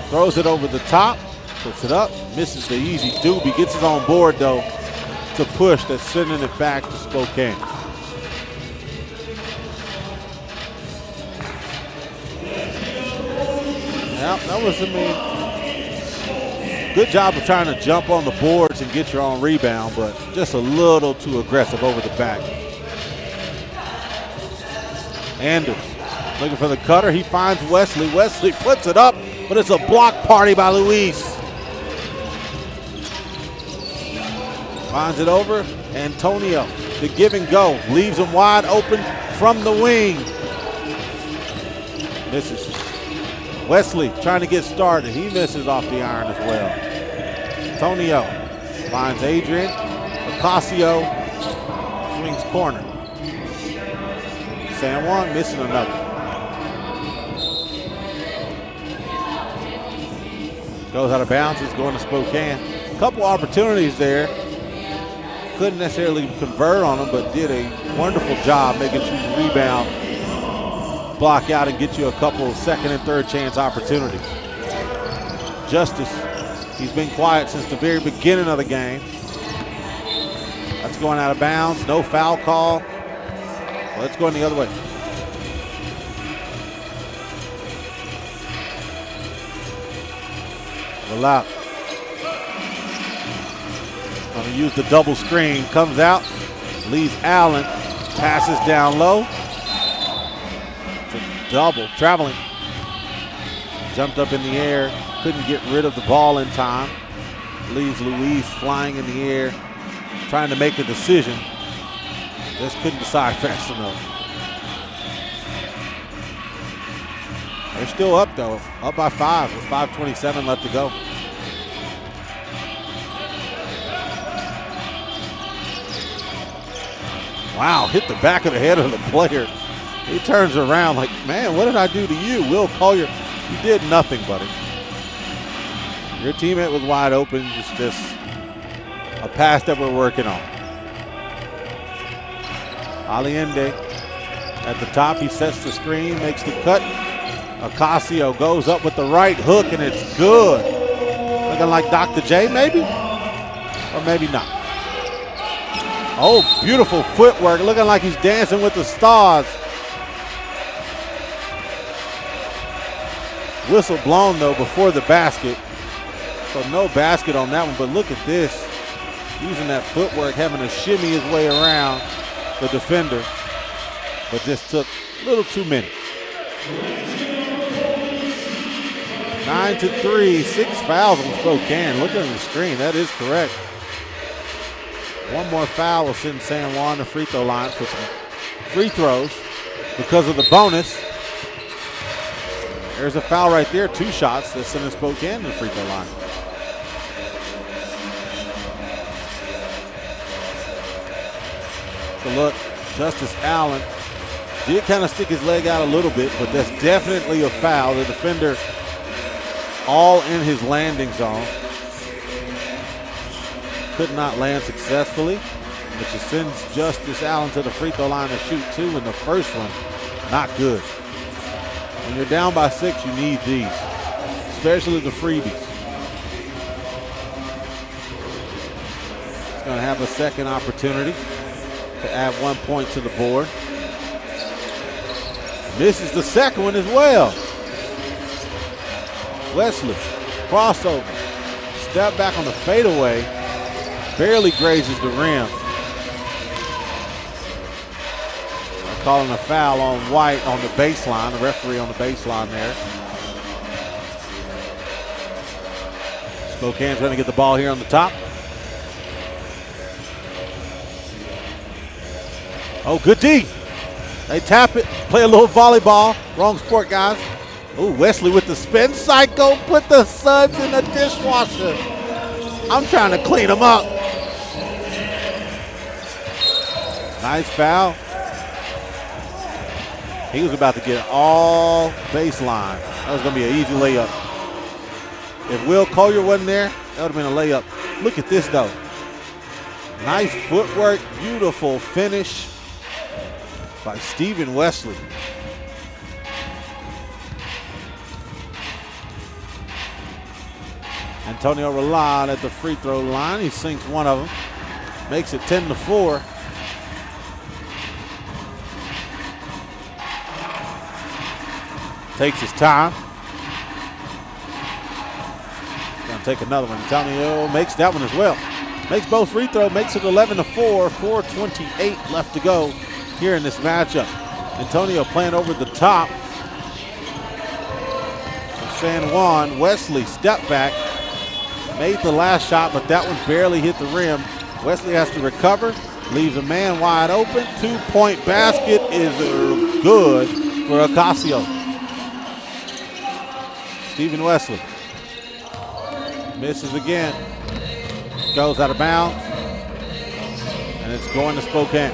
throws it over the top, puts it up, misses the easy doobie, gets it on board though to push. That's sending it back to Spokane. Yeah, that was, good job of trying to jump on the boards and get your own rebound, but just a little too aggressive over the back. Anders looking for the cutter. He finds Wesley. Wesley puts it up, but it's a block party by Luis. Finds it over. Antonio, the give and go. Leaves him wide open from the wing. Misses. Wesley trying to get started. He misses off the iron as well. Antonio finds Adrian. Ocasio swings corner. San Juan missing another. Goes out of bounds. It's going to Spokane. A couple opportunities there. Couldn't necessarily convert on them, but did a wonderful job making sure you rebound, block out, and get you a couple of second and third chance opportunities. Justice, he's been quiet since the very beginning of the game. That's going out of bounds. No foul call. So it's going the other way. Well, going to use the double screen. Comes out, leaves Allen, passes down low. It's a double, traveling. Jumped up in the air, couldn't get rid of the ball in time. Leaves Luis flying in the air, trying to make a decision. Just couldn't decide fast enough. They're still up though, up by 5 with 5:27 left to go. Wow, hit the back of the head of the player. He turns around like, man, what did I do to you? Will Collier, you did nothing, buddy. Your teammate was wide open. It's just a pass that we're working on. Allende at the top. He sets the screen, makes the cut. Ocasio goes up with the right hook, and it's good. Looking like Dr. J, maybe? Or maybe not. Oh, beautiful footwork. Looking like he's dancing with the stars. Whistle blown, though, before the basket. So no basket on that one, but look at this. Using that footwork, having to shimmy his way around the defender, but just took a little too many. 9-3, 6 fouls on Spokane. Look at the screen, that is correct. One more foul will send San Juan to free throw line for some free throws because of the bonus. There's a foul right there, 2 shots that send Spokane to the free throw line. So look, Justice Allen did kind of stick his leg out a little bit, but that's definitely a foul. The defender all in his landing zone. Could not land successfully, which sends Justice Allen to the free throw line to shoot 2, and the first one, not good. When you're down by 6, you need these, especially the freebies. He's going to have a second opportunity to add 1 point to the board. Misses the second one as well. Wesley, crossover, step back on the fadeaway, barely grazes the rim. They're calling a foul on White on the baseline, the referee on the baseline there. Spokane trying to get the ball here on the top. Oh, good D. They tap it, play a little volleyball. Wrong sport, guys. Oh, Wesley with the spin cycle. Put the suds in the dishwasher. I'm trying to clean them up. Nice foul. He was about to get all baseline. That was going to be an easy layup. If Will Collier wasn't there, that would have been a layup. Look at this, though. Nice footwork, beautiful finish by Stephen Wesley. Antonio Rolad at the free throw line. He sinks one of them. Makes it 10-4. Takes his time. Gonna take another one. Antonio makes that one as well. Makes both free throws, makes it 11-4, 4:28 left to go here in this matchup. Antonio playing over the top. San Juan, Wesley step back, made the last shot, but that one barely hit the rim. Wesley has to recover, leaves a man wide open. 2-point basket is good for Ocasio. Stephen Wesley misses again. Goes out of bounds, and it's going to Spokane.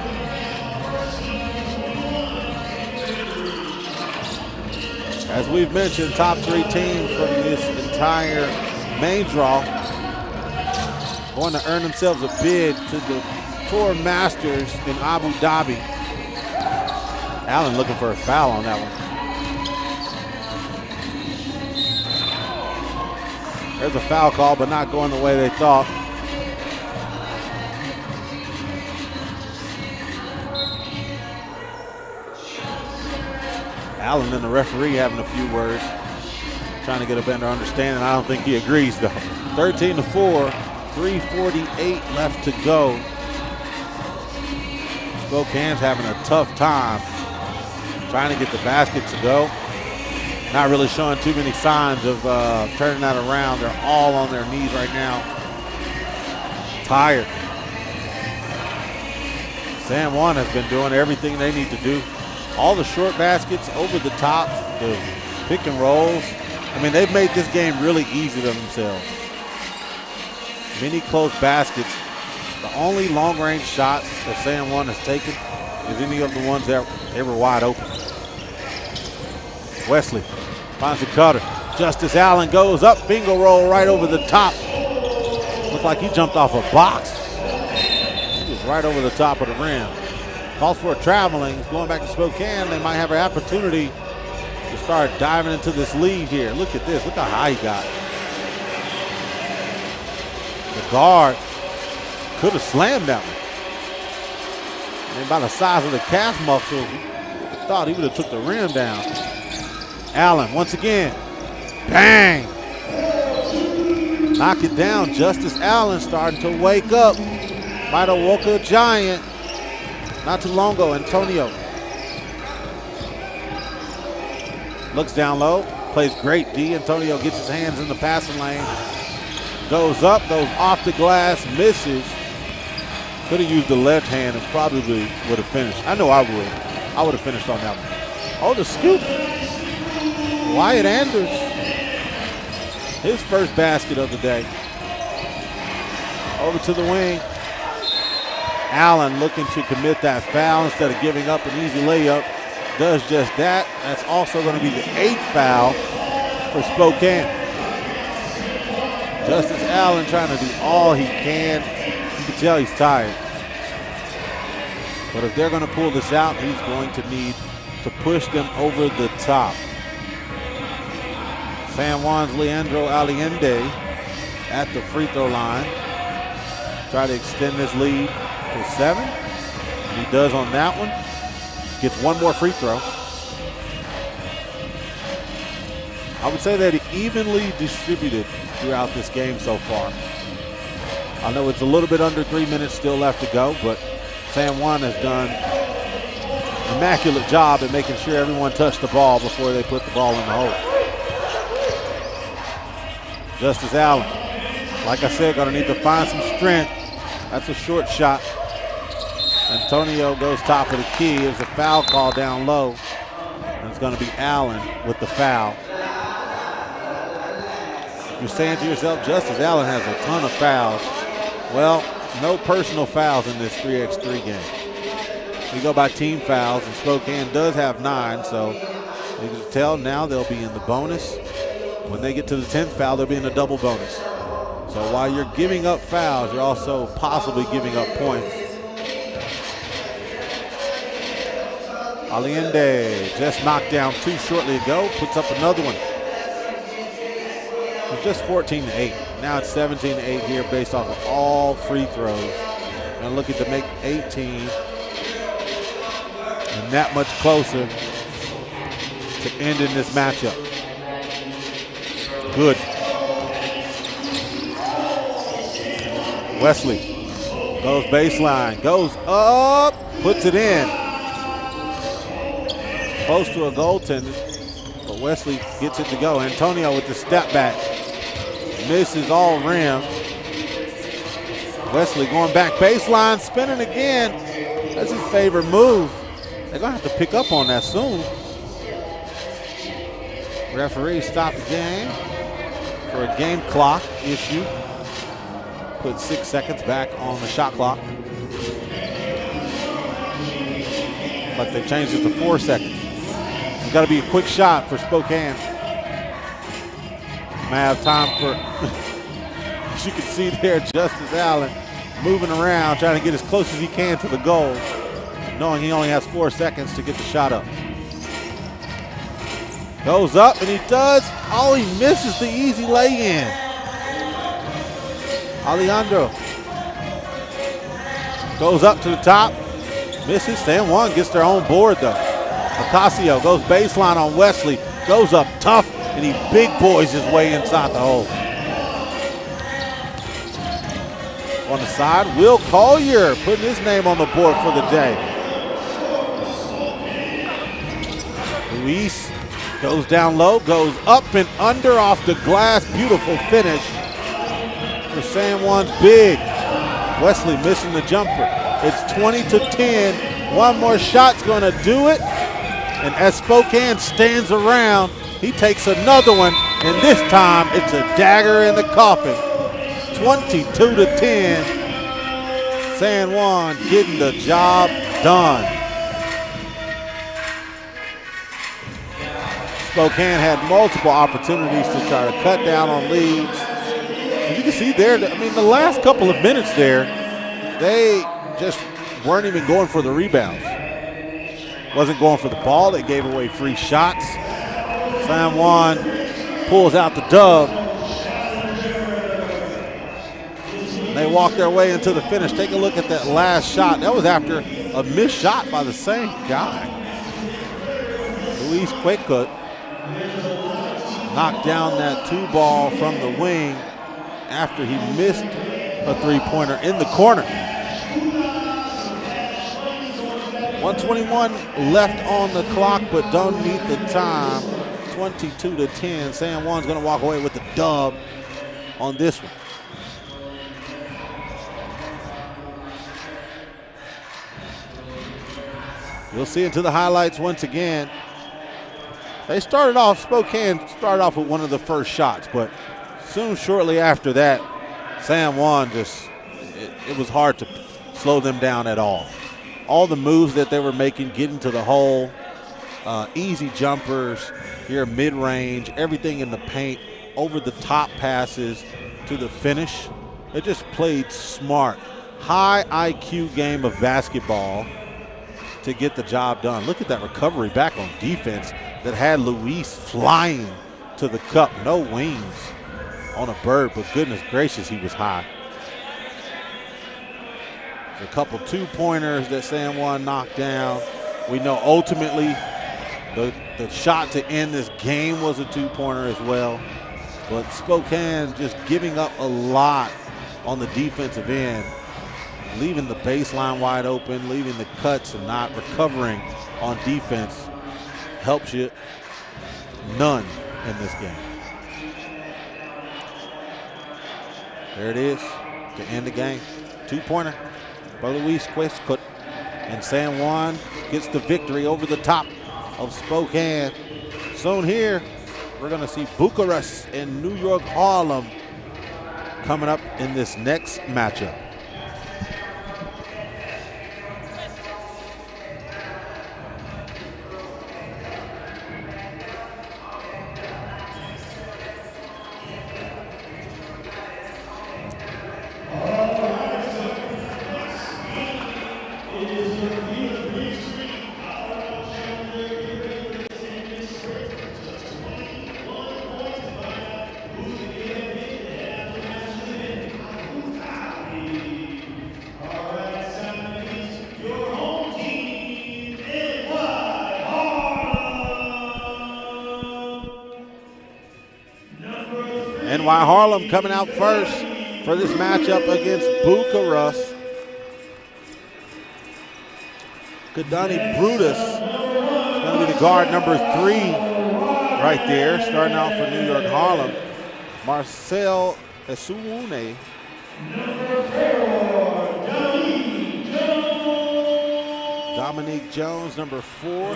As we've mentioned, top 3 teams from this entire main draw going to earn themselves a bid to the Tour Masters in Abu Dhabi. Allen looking for a foul on that one. There's a foul call, but not going the way they thought. Allen and the referee having a few words, trying to get a better understanding. I don't think he agrees, though. 13-4, 3:48 left to go. Spokane's having a tough time trying to get the basket to go. Not really showing too many signs of turning that around. They're all on their knees right now. Tired. San Juan has been doing everything they need to do. All the short baskets, over the top, the pick and rolls. I mean, they've made this game really easy to themselves. Many close baskets. The only long-range shots that San Juan has taken is any of the ones that they were wide open. Wesley finds the cutter. Justice Allen goes up, finger roll right over the top. Looked like he jumped off a box. He was right over the top of the rim. Calls for a traveling. Going back to Spokane, they might have an opportunity to start diving into this lead here. Look at this. Look how high he got. The guard could have slammed that one. And by the size of the calf muscles, I thought he would have took the rim down. Allen, once again, bang! Knock it down. Justice Allen starting to wake up. Might have woke a giant not too long ago. Antonio looks down low, plays great D. Antonio gets his hands in the passing lane. Goes up, goes off the glass, misses. Could have used the left hand and probably would have finished. I know I would. I would have finished on that one. Oh, the scoop. Wyatt Anders. His first basket of the day. Over to the wing. Allen looking to commit that foul instead of giving up an easy layup. Does just that. That's also going to be the 8th foul for Spokane. Justice Allen trying to do all he can. You can tell he's tired. But if they're going to pull this out, he's going to need to push them over the top. San Juan's Leandro Allende at the free throw line. Try to extend this lead to 7. He does on that one. Gets one more free throw. I would say that evenly distributed throughout this game so far. I know it's a little bit under 3 minutes still left to go, but San Juan has done an immaculate job at making sure everyone touched the ball before they put the ball in the hole. Justice Allen, like I said, going to need to find some strength. That's a short shot. Antonio goes top of the key. There's a foul call down low. And it's going to be Allen with the foul. You're saying to yourself, Justice Allen has a ton of fouls. Well, no personal fouls in this 3x3 game. We go by team fouls, and Spokane does have 9, so you can tell now they'll be in the bonus. When they get to the 10th foul, they'll be in the double bonus. So while you're giving up fouls, you're also possibly giving up points. Allende just knocked down 2 shortly ago, puts up another one. It was just 14-8. Now it's 17-8 here based off of all free throws. And looking to make 18. And that much closer to ending this matchup. Good. Wesley goes baseline, goes up, puts it in. Close to a goaltender, but Wesley gets it to go. Antonio with the step back. Misses all rim. Wesley going back baseline, spinning again. That's his favorite move. They're going to have to pick up on that soon. Referee stopped the game for a game clock issue. Put 6 seconds back on the shot clock. But they changed it to 4 seconds. It's got to be a quick shot for Spokane. May have time for, as you can see there, Justice Allen moving around, trying to get as close as he can to the goal, knowing he only has 4 seconds to get the shot up. Goes up, and he does. Oh, he misses the easy lay-in. Alejandro goes up to the top, misses. San Juan gets their own board, though. Ocasio goes baseline on Wesley, goes up tough, and he big boys his way inside the hole. On the side, Will Collier putting his name on the board for the day. Luis goes down low, goes up and under off the glass. Beautiful finish for San Juan's big. Wesley missing the jumper. It's 20-10. One more shot's going to do it. And as Spokane stands around, he takes another one, and this time it's a dagger in the coffin. 22-10. San Juan getting the job done. Spokane had multiple opportunities to try to cut down on leads. As you can see there, I mean, the last couple of minutes there, they just weren't even going for the rebounds. Wasn't going for the ball. They gave away free shots. San Juan pulls out the dub. They walk their way into the finish. Take a look at that last shot. That was after a missed shot by the same guy. Luis Cuecut knocked down that 2-ball from the wing after he missed a 3-pointer in the corner. 1:21 left on the clock, but don't need the time. 22-10. San Juan's going to walk away with the dub on this one. You'll see into the highlights once again. Spokane started off with one of the first shots, but soon, shortly after that, San Juan it was hard to slow them down at all. All the moves that they were making, getting to the hole, easy jumpers, here mid-range, everything in the paint, over the top passes to the finish. They just played smart. High IQ game of basketball to get the job done. Look at that recovery back on defense that had Luis flying to the cup. No wings on a bird, but goodness gracious, he was high. A couple 2-pointers that San Juan knocked down. We know ultimately the shot to end this game was a 2-pointer as well. But Spokane just giving up a lot on the defensive end, leaving the baseline wide open, leaving the cuts and not recovering on defense helps you none in this game. There it is to end the game. 2-pointer by Luis Cuecut, and San Juan gets the victory over the top of Spokane. Soon here, we're going to see Bucharest and New York Harlem coming up in this next matchup. NY Harlem coming out first for this matchup against Bucharest. Kadani Brutus is going to be the guard number 3 right there, starting out for New York Harlem. Marcel Esuune. Dominique Jones, number 4,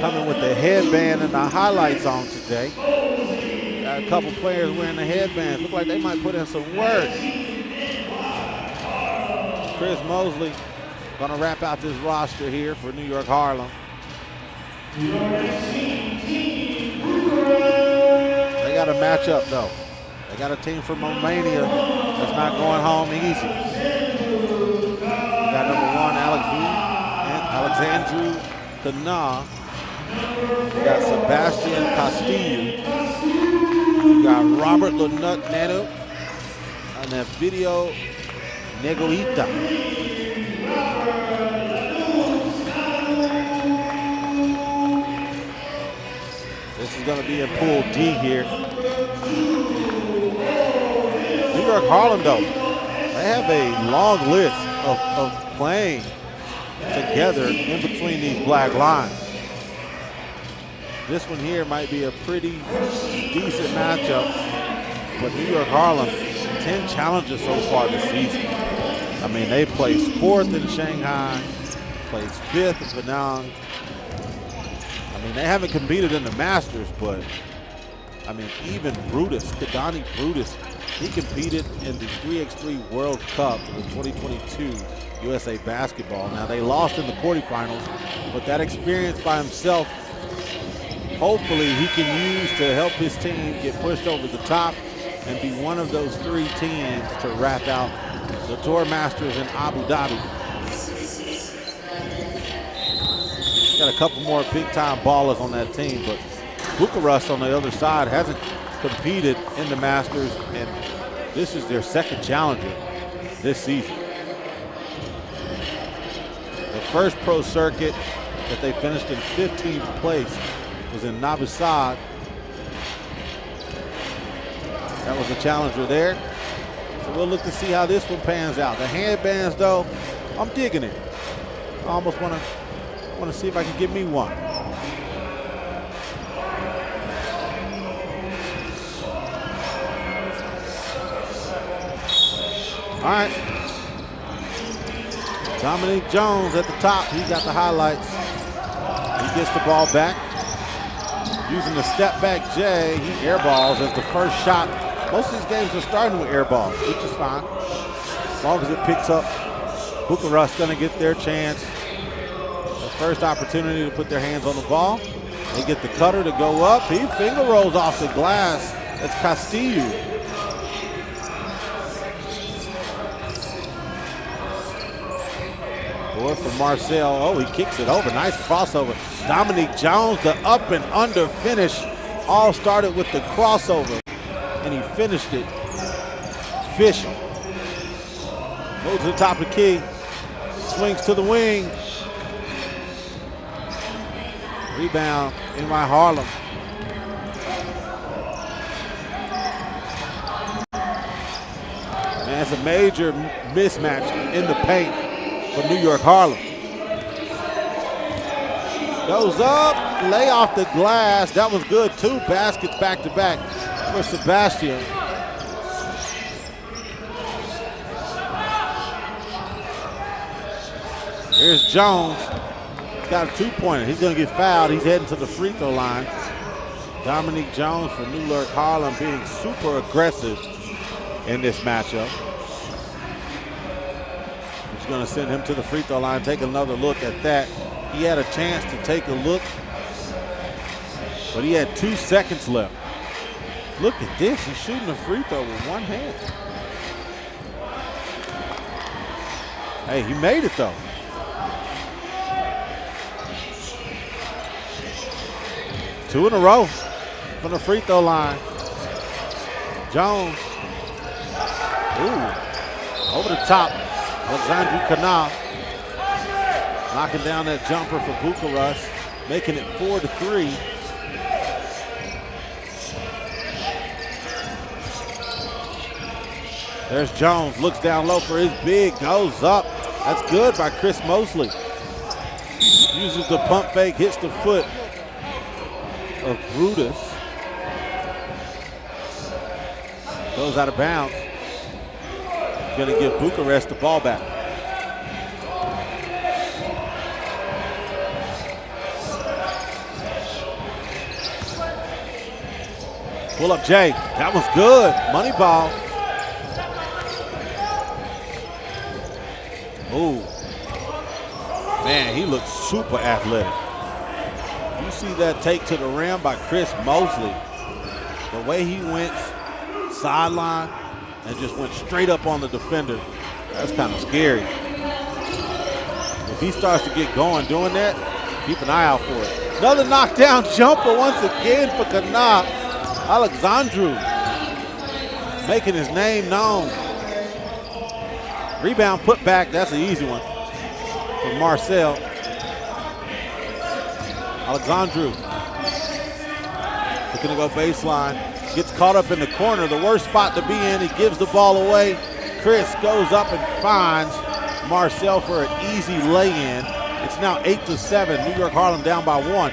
coming with the headband and the highlights on today. Got a couple players wearing the headbands. Look like they might put in some work. Chris Mosley gonna wrap out this roster here for New York Harlem. They got a matchup though. They got a team from Romania that's not going home easy. Got number 1, Alexandru Kana. We got Sebastian Castillo. We got Robert Lanut Nanu. And then Video Negoita. This is going to be in Pool D here. New York Harlem, though, they have a long list of playing together in between these black lines. This one here might be a pretty decent matchup, but New York Harlem, 10 challenges so far this season. I mean, they placed 4th in Shanghai, placed 5th in Penang. I mean, they haven't competed in the Masters, but I mean, even Brutus, Kadani Brutus, he competed in the 3x3 World Cup in the 2022 USA Basketball. Now, they lost in the quarterfinals, but that experience by himself, hopefully he can use to help his team get pushed over the top and be one of those 3 teams to wrap out the Tour Masters in Abu Dhabi. Got a couple more big-time ballers on that team, but Bucharest on the other side hasn't competed in the Masters, and this is their 2nd challenger this season. The first pro circuit that they finished in 15th place was in Novi Sad. That was a challenger there. So we'll look to see how this one pans out. The headbands, though, I'm digging it. I almost want to see if I can get me one. All right. Dominique Jones at the top. He got the highlights. He gets the ball back. Using the step back J, he airballs as the first shot. Most of these games are starting with airballs, which is fine. As long as it picks up, Bucharest gonna get their chance. The first opportunity to put their hands on the ball. They get the cutter to go up. He finger rolls off the glass. That's Castillo. Boy for Marcel. Oh, he kicks it over. Nice crossover. Dominique Jones, the up and under finish. All started with the crossover, and he finished it fishing. Goes to the top of the key. Swings to the wing. Rebound in my Harlem. Man, it's a major mismatch in the paint for New York Harlem. Goes up, lay off the glass. That was good. 2 baskets back to back for Sebastian. Here's Jones. He's got a 2-pointer. He's going to get fouled. He's heading to the free throw line. Dominique Jones for New York Harlem being super aggressive in this matchup. He's going to send him to the free throw line. Take another look at that. He had a chance to take a look, but he had 2 seconds left. Look at this. He's shooting a free throw with one hand. Hey, he made it though. Two in a row from the free throw line. Jones. Ooh. Over the top. Alexandru Kana. Knocking down that jumper for Bucharest. Making it 4-3. There's Jones, looks down low for his big, goes up. That's good by Chris Mosley. Uses the pump fake, hits the foot of Brutus. Goes out of bounds. Gonna give Bucharest the ball back. Pull up Jay, that was good, money ball. Ooh, man, he looks super athletic. You see that take to the rim by Chris Mosley. The way he went sideline and just went straight up on the defender, that's kind of scary. If he starts to get going doing that, keep an eye out for it. Another knockdown jumper once again for Kaunas. Alexandru making his name known. Rebound put back, that's an easy one for Marcel. Alexandru looking to go baseline. Gets caught up in the corner, the worst spot to be in. He gives the ball away. Chris goes up and finds Marcel for an easy lay-in. It's now 8-7. New York Harlem down by 1.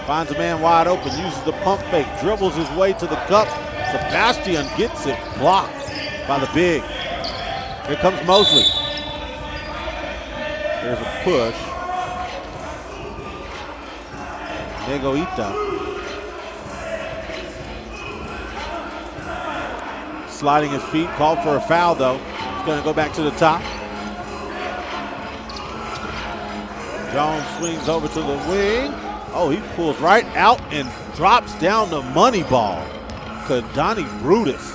Finds a man wide open, uses the pump fake, dribbles his way to the cup. Sebastian gets it blocked by the big. Here comes Mosley. There's a push. Negoita. Sliding his feet, called for a foul though. He's gonna go back to the top. Jones swings over to the wing. Oh, he pulls right out and drops down the money ball. Kadani Brutus.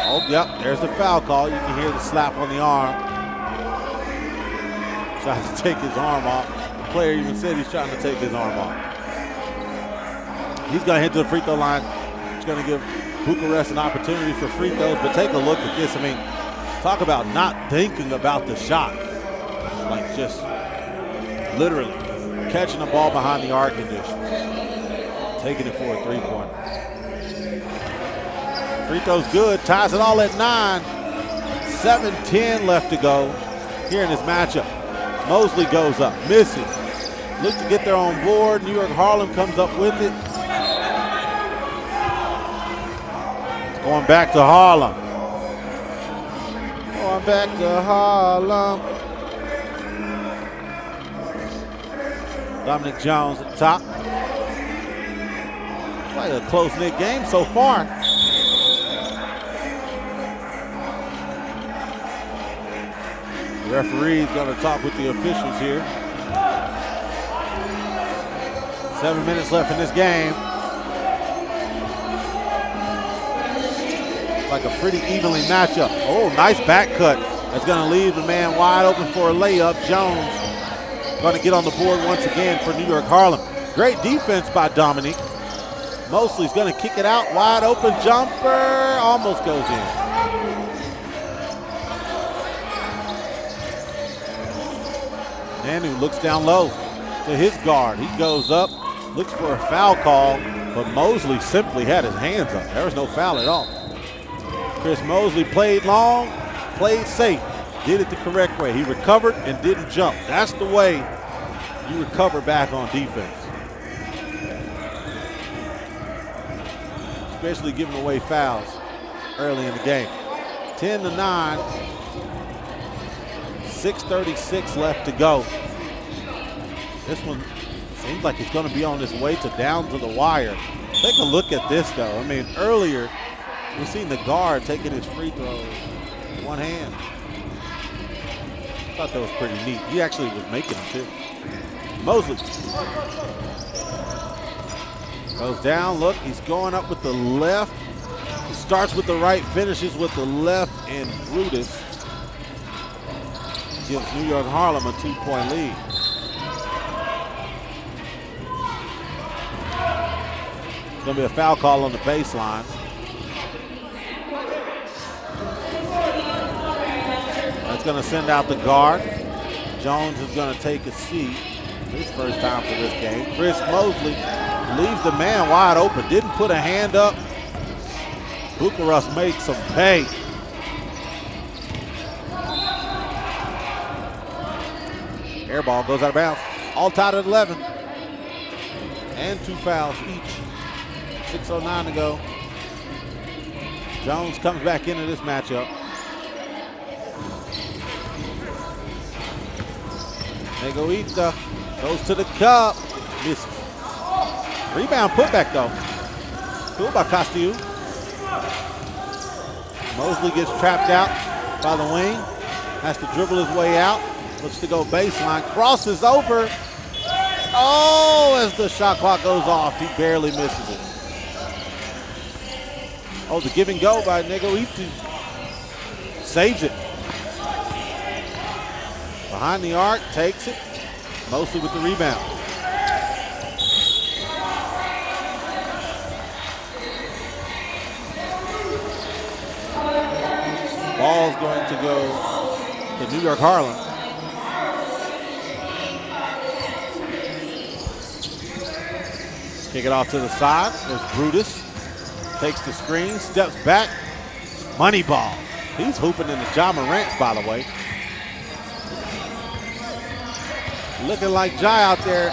Oh, yep, there's the foul call. You can hear the slap on the arm. Tries to take his arm off. The player even said he's trying to take his arm off. He's going to head to the free throw line. He's going to give Bucharest an opportunity for free throws, but take a look at this. I mean, talk about not thinking about the shot. Like just literally catching the ball behind the arc condition. Taking it for a three-pointer. Free throw's good, ties it all at 9. 7:10 left to go here in this matchup. Mosley goes up, misses. Look to get there on board. New York Harlem comes up with it. Going back to Harlem. Going back to Harlem. Dominic Jones at the top. Quite a close-knit game so far. The referee's going to talk with the officials here. 7 minutes left in this game. Like a pretty evenly matchup. Oh, nice back cut. That's going to leave the man wide open for a layup. Jones going to get on the board once again for New York Harlem. Great defense by Dominic. Mosley's going to kick it out. Wide open jumper. Almost goes in. Nanu looks down low to his guard. He goes up, looks for a foul call, but Mosley simply had his hands up. There was no foul at all. Chris Mosley played long, played safe, did it the correct way. He recovered and didn't jump. That's the way you recover back on defense. Especially giving away fouls early in the game. 10-9, 6:36 left to go. This one seems like it's going to be on its way to down to the wire. Take a look at this though. I mean, earlier, we've seen the guard taking his free throws with one hand. I thought that was pretty neat. He actually was making them too. Mosley goes down, look, he's going up with the left. He starts with the right, finishes with the left, and Brutus gives New York Harlem a 2-point lead. It's gonna be a foul call on the baseline. That's going to send out the guard. Jones is going to take a seat. His first time for this game. Chris Mosley Leaves the man wide open. Didn't put a hand up. Bucharest makes some pay. Air ball goes out of bounds. All tied at 11. And 2 fouls each. 6:09 to go. Jones comes back into this matchup. Negoita goes to the cup. Misses. Rebound putback though. Cool by Castillo. Mosley gets trapped out by the wing. Has to dribble his way out. Looks to go baseline. Crosses over. Oh, as the shot clock goes off, he barely misses it. Oh, the give and go by Negoita. Saves it. Behind the arc, takes it. Mosley with the rebound. Ball's going to go to New York Harlem. Kick it off to the side. There's Brutus. Takes the screen, steps back. Money ball. He's hooping in the Ja Morant's, by the way. Looking like Ja out there.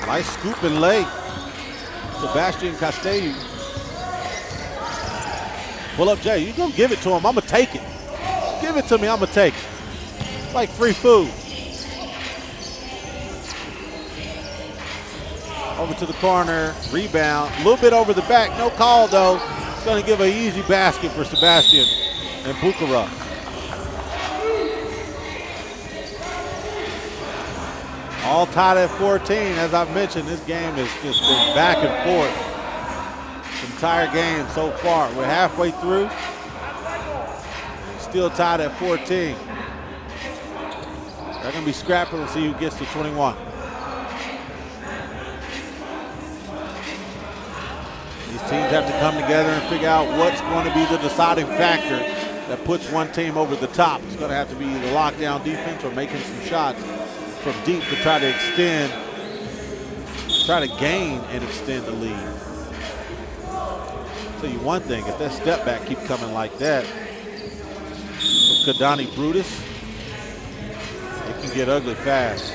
Nice scoop and lay. Sebastian Castello. Pull up Jay. You gonna give it to him. I'm gonna take it. Give it to me, I'm gonna take it. It's like free food. Over to the corner, rebound, a little bit over the back, no call though. It's gonna give an easy basket for Sebastian and Bucharest. All tied at 14. As I've mentioned, this game has just been back and forth. The entire game so far. We're halfway through. Still tied at 14. They're gonna be scrapping. We'll see who gets to 21. These teams have to come together and figure out what's going to be the deciding factor that puts one team over the top. It's going to have to be either lockdown defense or making some shots from deep to try to extend, try to gain and extend the lead. I'll tell you one thing, if that step back keep coming like that, from Kadani Brutus, it can get ugly fast.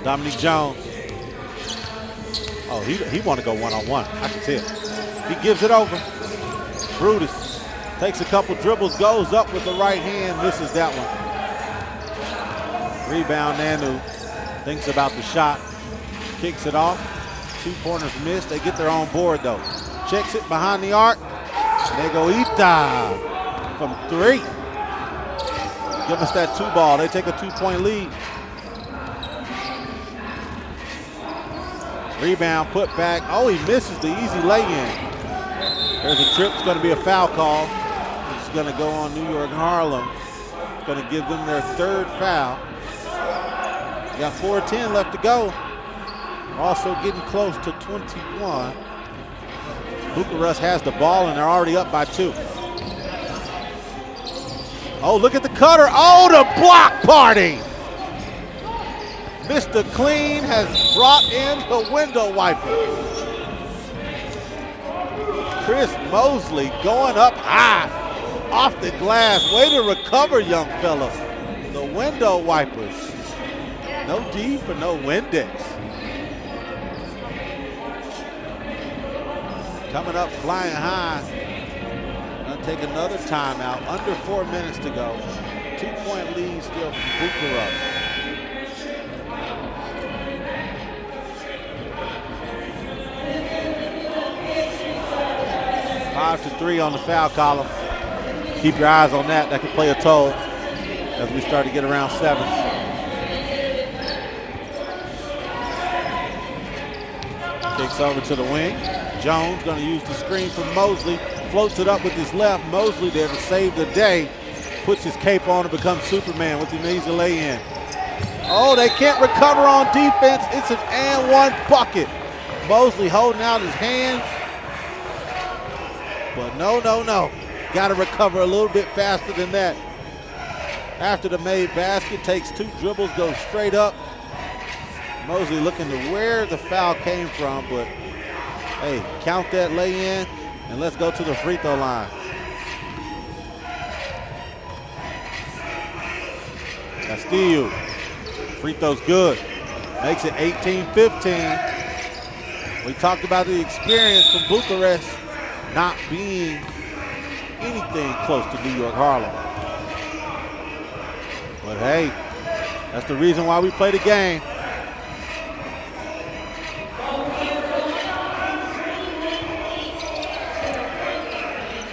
Dominique Jones. Oh, he want to go one-on-one. I can tell. He gives it over. Brutus takes a couple dribbles, goes up with the right hand, misses that one. Rebound, Nanu thinks about the shot, kicks it off. 2 pointers missed. They get their own board though. Checks it behind the arc. Negoita from 3. Give us that 2 ball. They take a 2-point lead. Rebound, put back. Oh, he misses the easy lay-in. There's a trip. It's going to be a foul call. It's going to go on New York Harlem. It's going to give them their 3rd foul. We got 4:10 left to go. We're also getting close to 21. Bucharest has the ball, and they're already up by 2. Oh, look at the cutter. Oh, the block party. Mr. Clean has brought in the window wiper. Chris Mosley going up high off the glass. Way to recover, young fella. The window wipers. No D for no Windex. Coming up flying high. Gonna take another timeout. Under 4 minutes to go. 2-point lead still from Bucharest. 5-3 on the foul column. Keep your eyes on that. That could play a toll as we start to get around 7. Kicks over to the wing. Jones going to use the screen from Mosley. Floats it up with his left. Mosley there to save the day. Puts his cape on and becomes Superman with the easy lay-in. Oh, they can't recover on defense. It's an and 1 bucket. Mosley holding out his hands. But no. Got to recover a little bit faster than that. After the made basket, takes 2 dribbles, goes straight up. Mosley looking to where the foul came from, but hey, count that lay in, and let's go to the free throw line. Castillo, free throw's good. Makes it 18-15. We talked about the experience from Bucharest not being anything close to New York Harlem. But hey, that's the reason why we play the game.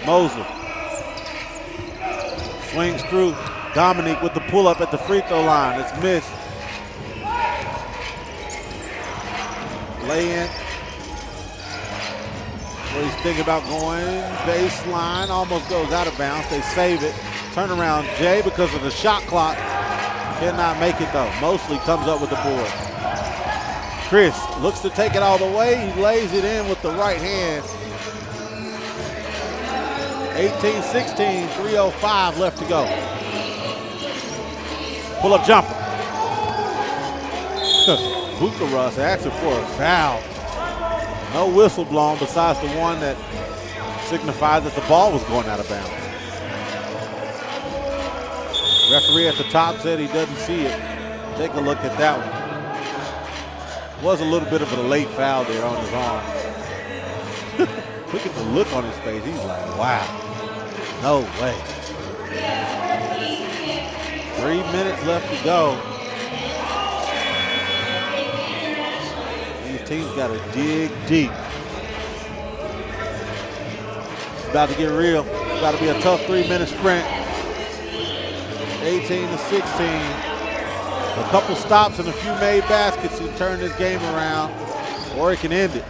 Mosley swings through. Dominique with the pull-up at the free throw line. It's missed. Lay in. Where he's thinking about going. Baseline. Almost goes out of bounds. They save it. Turnaround Jay because of the shot clock. Cannot make it though. Mosley comes up with the board. Chris looks to take it all the way. He lays it in with the right hand. 18-16, 3:05 left to go. Pull-up jumper. Bucharest asking for a foul. No whistle blown besides the one that signified that the ball was going out of bounds. Referee at the top said he doesn't see it. Take a look at that one. Was a little bit of a late foul there on his arm. Look at the look on his face. He's like, wow, no way. 3 minutes left to go. These teams got to dig deep. It's about to get real. It's about to be a tough 3-minute sprint. 18-16. A couple stops and a few made baskets can turn this game around, or it can end it.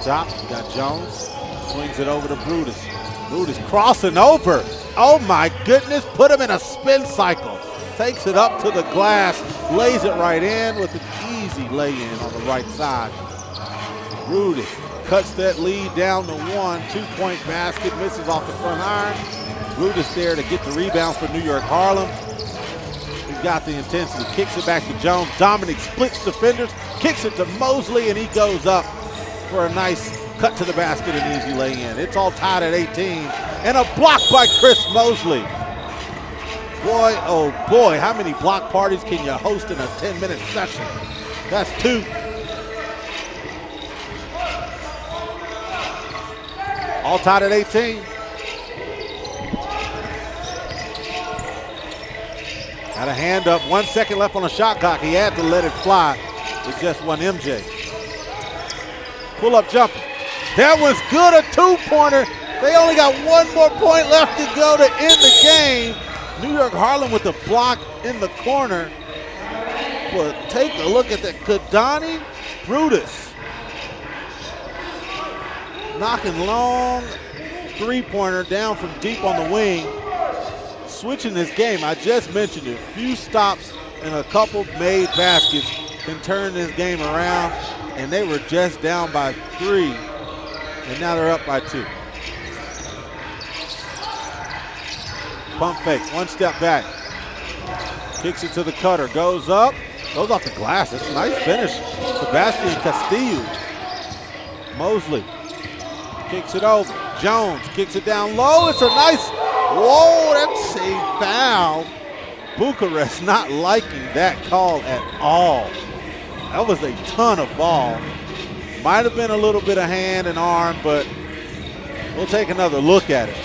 Top, you got Jones, swings it over to Brutus. Brutus crossing over. Oh my goodness, put him in a spin cycle. Takes it up to the glass, lays it right in with an easy lay-in on the right side. Brutus cuts that lead down to 1, 2-point basket, misses off the front iron. Brutus there to get the rebound for New York Harlem. He's got the intensity, kicks it back to Jones. Dominic splits defenders, kicks it to Mosley, and he goes up for a nice cut to the basket and easy lay-in. It's all tied at 18. And a block by Chris Mosley. Boy, oh boy, how many block parties can you host in a 10-minute session? That's 2. All tied at 18. Got a hand up, 1 second left on the shot clock. He had to let it fly with just one MJ. Pull-up jumper. That was good, a 2-pointer. They only got 1 more point left to go to end the game. New York Harlem with the block in the corner. But take a look at that. Kadani Brutus knocking long 3-pointer down from deep on the wing. Switching this game, I just mentioned it. Few stops and a couple made baskets can turn this game around. And they were just down by 3, and now they're up by 2. Pump fake, 1 step back. Kicks it to the cutter, goes up, goes off the glass. That's a nice finish. Sebastian Castillo. Mosley kicks it over. Jones kicks it down low. It's a nice, whoa, that's a foul. Bucharest not liking that call at all. That was a ton of ball. Might have been a little bit of hand and arm, but we'll take another look at it.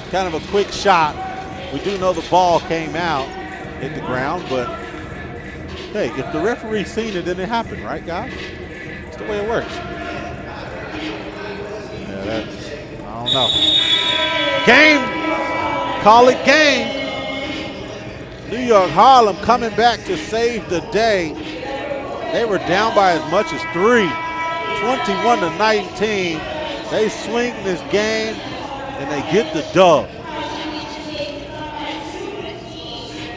Kind of a quick shot. We do know the ball came out, hit the ground, but hey, if the referee seen it, then it happened, right, guys? That's the way it works. Yeah, I don't know. Game, call it game. New York Harlem coming back to save the day. They were down by as much as 3, 21-19. They swing this game and they get the dub.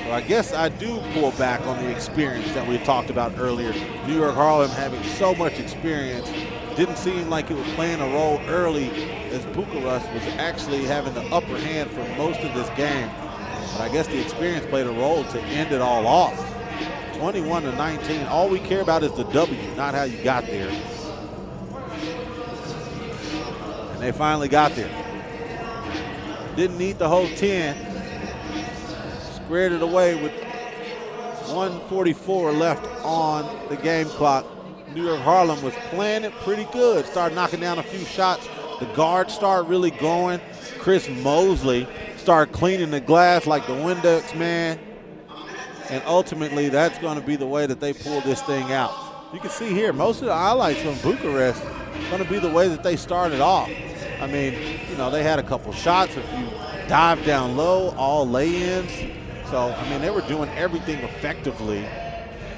So I guess I do pull back on the experience that we talked about earlier. New York Harlem having so much experience didn't seem like it was playing a role early, as Bucharest was actually having the upper hand for most of this game. But I guess the experience played a role to end it all off. 21-19. All we care about is the W, not how you got there. And they finally got there. Didn't need the whole 10. Squared it away with 1:44 left on the game clock. New York Harlem was playing it pretty good. Started knocking down a few shots. The guards started really going. Chris Mosley started cleaning the glass like the Windex man. And ultimately, that's going to be the way that they pull this thing out. You can see here, most of the highlights from Bucharest going to be the way that they started off. I mean, you know, they had a couple shots, a few dive down low, all lay-ins. So, I mean, they were doing everything effectively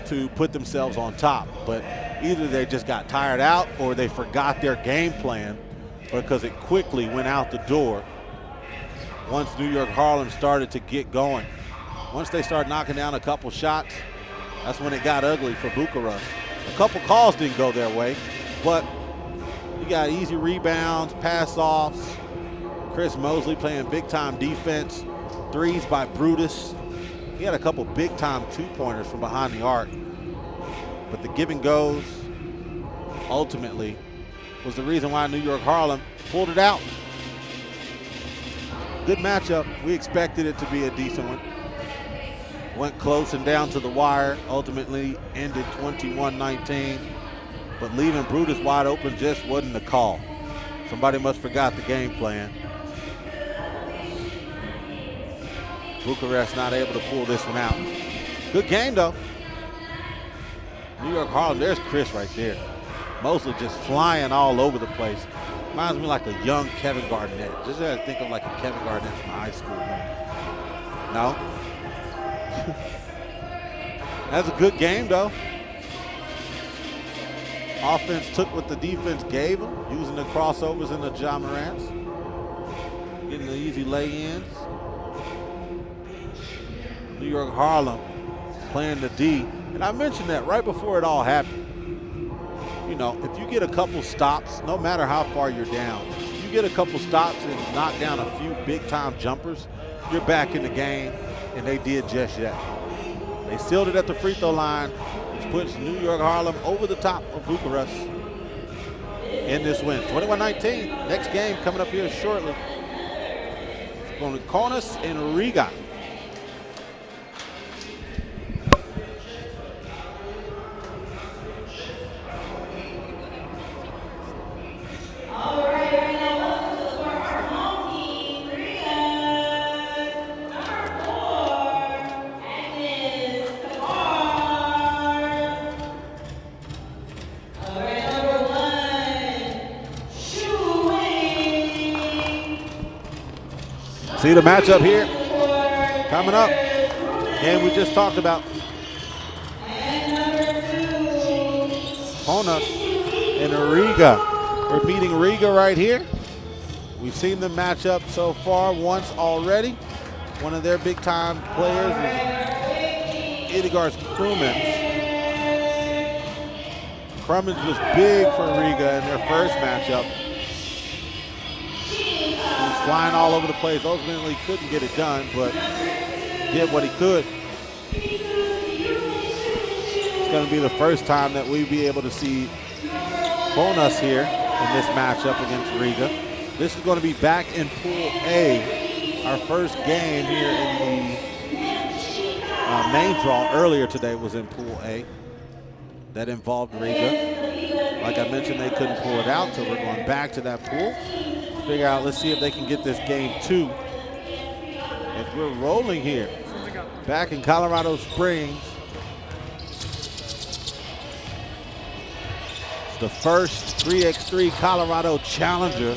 to put themselves on top. But either they just got tired out or they forgot their game plan because it quickly went out the door once New York Harlem started to get going. Once they started knocking down a couple shots, that's when it got ugly for Bucharest. A couple calls didn't go their way, but you got easy rebounds, pass-offs. Chris Mosley playing big-time defense. Threes by Brutus. He had a couple big-time two-pointers from behind the arc. But the give and goes ultimately was the reason why New York Harlem pulled it out. Good matchup. We expected it to be a decent one. Went close and down to the wire. Ultimately ended 21-19. But leaving Brutus wide open just wasn't the call. Somebody must have forgot the game plan. Bucharest not able to pull this one out. Good game, though. New York Harlem, there's Chris right there. Mostly just flying all over the place. Reminds me like a young Kevin Garnett. Just had to think of like a Kevin Garnett from high school. No? That's a good game, though. Offense took what the defense gave them, using the crossovers and the Ja Morants. Getting the easy lay-ins. New York Harlem playing the D. And I mentioned that right before it all happened. You know, if you get a couple stops, no matter how far you're down, you get a couple stops and knock down a few big-time jumpers, you're back in the game, and they did just that. They sealed it at the free throw line, which puts New York Harlem over the top of Bucharest in this win. 21-19. Next game coming up here shortly. It's going to Kaunas and Riga. See the matchup here coming up. Game we just talked about. Kaunas and Riga. We're meeting Riga right here. We've seen them match up so far once already. One of their big-time players is Edgar's Krumins. Krumins was big for Riga in their first matchup. Flying all over the place. Ultimately couldn't get it done, but did what he could. It's going to be the first time that we'll be able to see Kaunas here in this matchup against Riga. This is going to be back in Pool A. Our first game here in the main draw earlier today was in Pool A. That involved Riga. Like I mentioned, they couldn't pull it out, so we're going back to that pool. Figure out, let's see if they can get this game 2. As we're rolling here, back in Colorado Springs. It's the first 3x3 Colorado Challenger.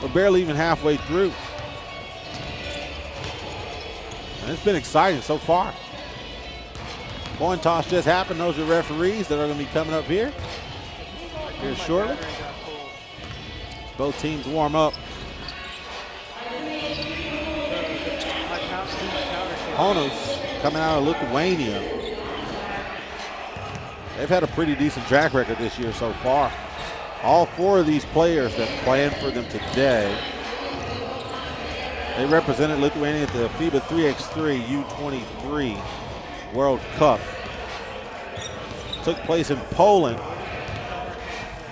We're barely even halfway through. And it's been exciting so far. Coin toss just happened. Those are referees that are going to be coming up here shortly. Both teams warm up. Kaunas coming out of Lithuania. they've had a pretty decent track record this year so far. All 4 of these players that playing for them today, they represented Lithuania at the FIBA 3x3 U23 World Cup. Took place in Poland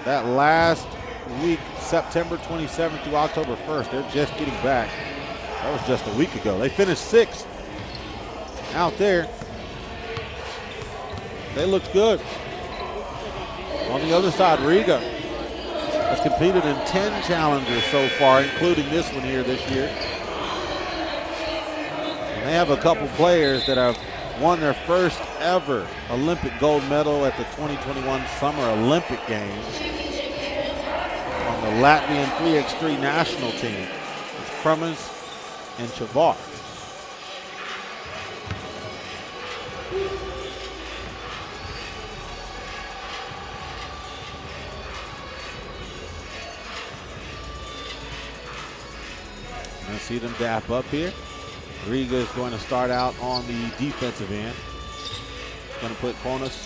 that last week, September 27th through October 1st. They're just getting back. That was just a week ago. They finished 6th out there. They looked good. On the other side, Riga has competed in 10 challengers so far, including this one here this year. And they have a couple players that have won their first ever Olympic gold medal at the 2021 Summer Olympic Games on the Latvian 3x3 national team. It's Kaunas and Chavar. I see them dap up here. Riga is going to start out on the defensive end. Going to put Kaunas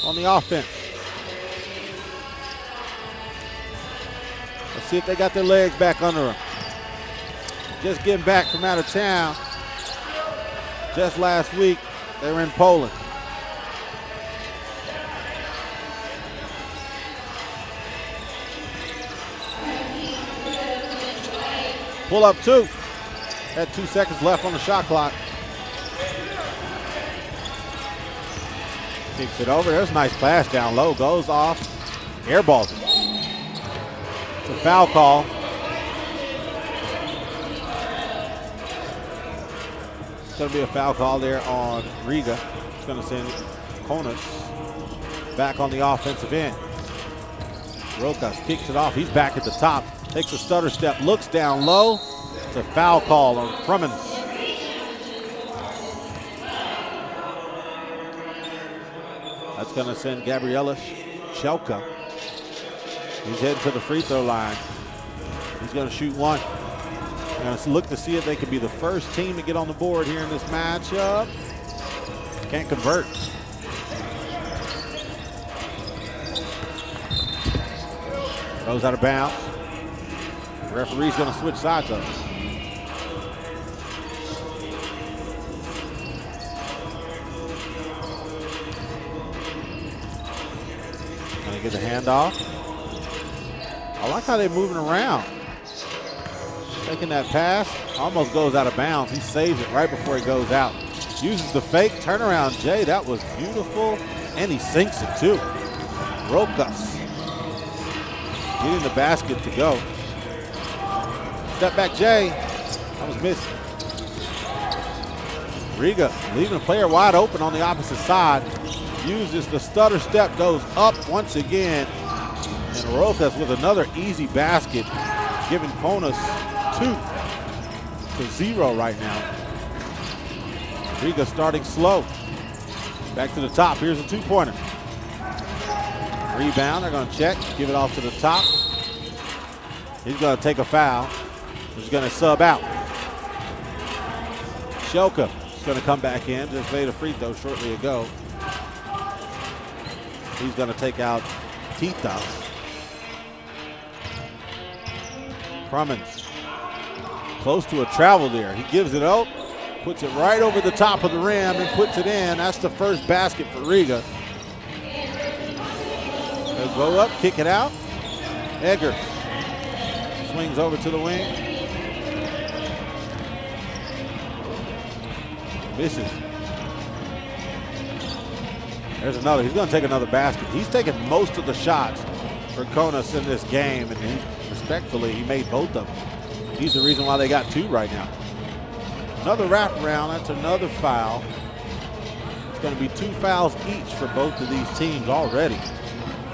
on the offense. Let's see if they got their legs back under them. Just getting back from out of town. Just last week, they were in Poland. Pull up 2. Had 2 seconds left on the shot clock. Kicks it over. There's a nice pass down low. Goes off. Airballs it. It's a foul call. It's going to be a foul call there on Riga. It's going to send Kaunas back on the offensive end. Rokas kicks it off. He's back at the top. Takes a stutter step. Looks down low. It's a foul call on Cremens. That's going to send Gabrielis Chelka. He's heading to the free throw line. He's going to shoot 1. Going to look to see if they could be the first team to get on the board here in this matchup. Can't convert. Goes out of bounds. The referee's going to switch sides up. Going to get the handoff. I like how they're moving around. Taking that pass, almost goes out of bounds. He saves it right before he goes out. Uses the fake turnaround, Jay. That was beautiful, and he sinks it too. Rokas getting the basket to go. Step back, Jay. That was missed. Riga leaving a player wide open on the opposite side. Uses the stutter step, goes up once again. And Rokas with another easy basket, giving Kaunas 2-0 right now. Riga starting slow. Back to the top. Here's a 2-pointer. Rebound. They're going to check. Give it off to the top. He's going to take a foul. He's going to sub out. Shelka is going to come back in. Just made a free throw shortly ago. He's going to take out Tita. Cremens. Close to a travel there. He gives it out. Puts it right over the top of the rim and puts it in. That's the first basket for Riga. They'll go up, kick it out. Eggers swings over to the wing. Misses. There's another. He's going to take another basket. He's taken most of the shots for Kaunas in this game, and respectfully, he made both of them. He's the reason why they got 2 right now. Another wraparound. That's another foul. It's going to be 2 fouls each for both of these teams already.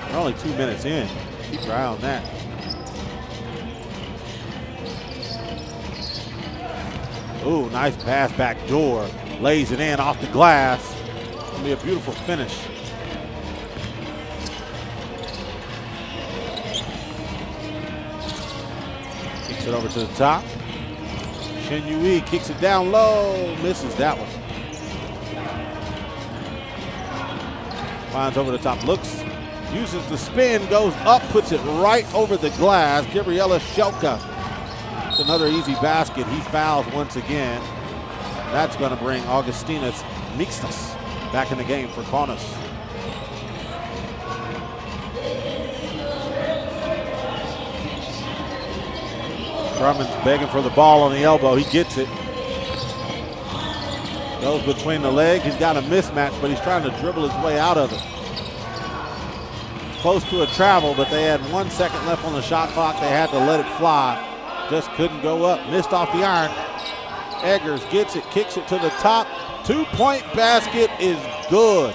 We're only 2 minutes in. Keep your eye on that. Ooh, nice pass back door. Lays it in off the glass. It'll be a beautiful finish. Kicks it over to the top. Shen Yui kicks it down low. Misses that one. Finds over the top, looks, uses the spin, goes up, puts it right over the glass. Gabriela Shelka. It's another easy basket. He fouls once again. That's going to bring Augustinas Mixtas back in the game for Kaunas. Drummond's begging for the ball on the elbow. He gets it. Goes between the legs. He's got a mismatch, but he's trying to dribble his way out of it. Close to a travel, but they had 1 second left on the shot clock. They had to let it fly. Just couldn't go up. Missed off the iron. Eggers gets it, kicks it to the top. 2-point basket is good.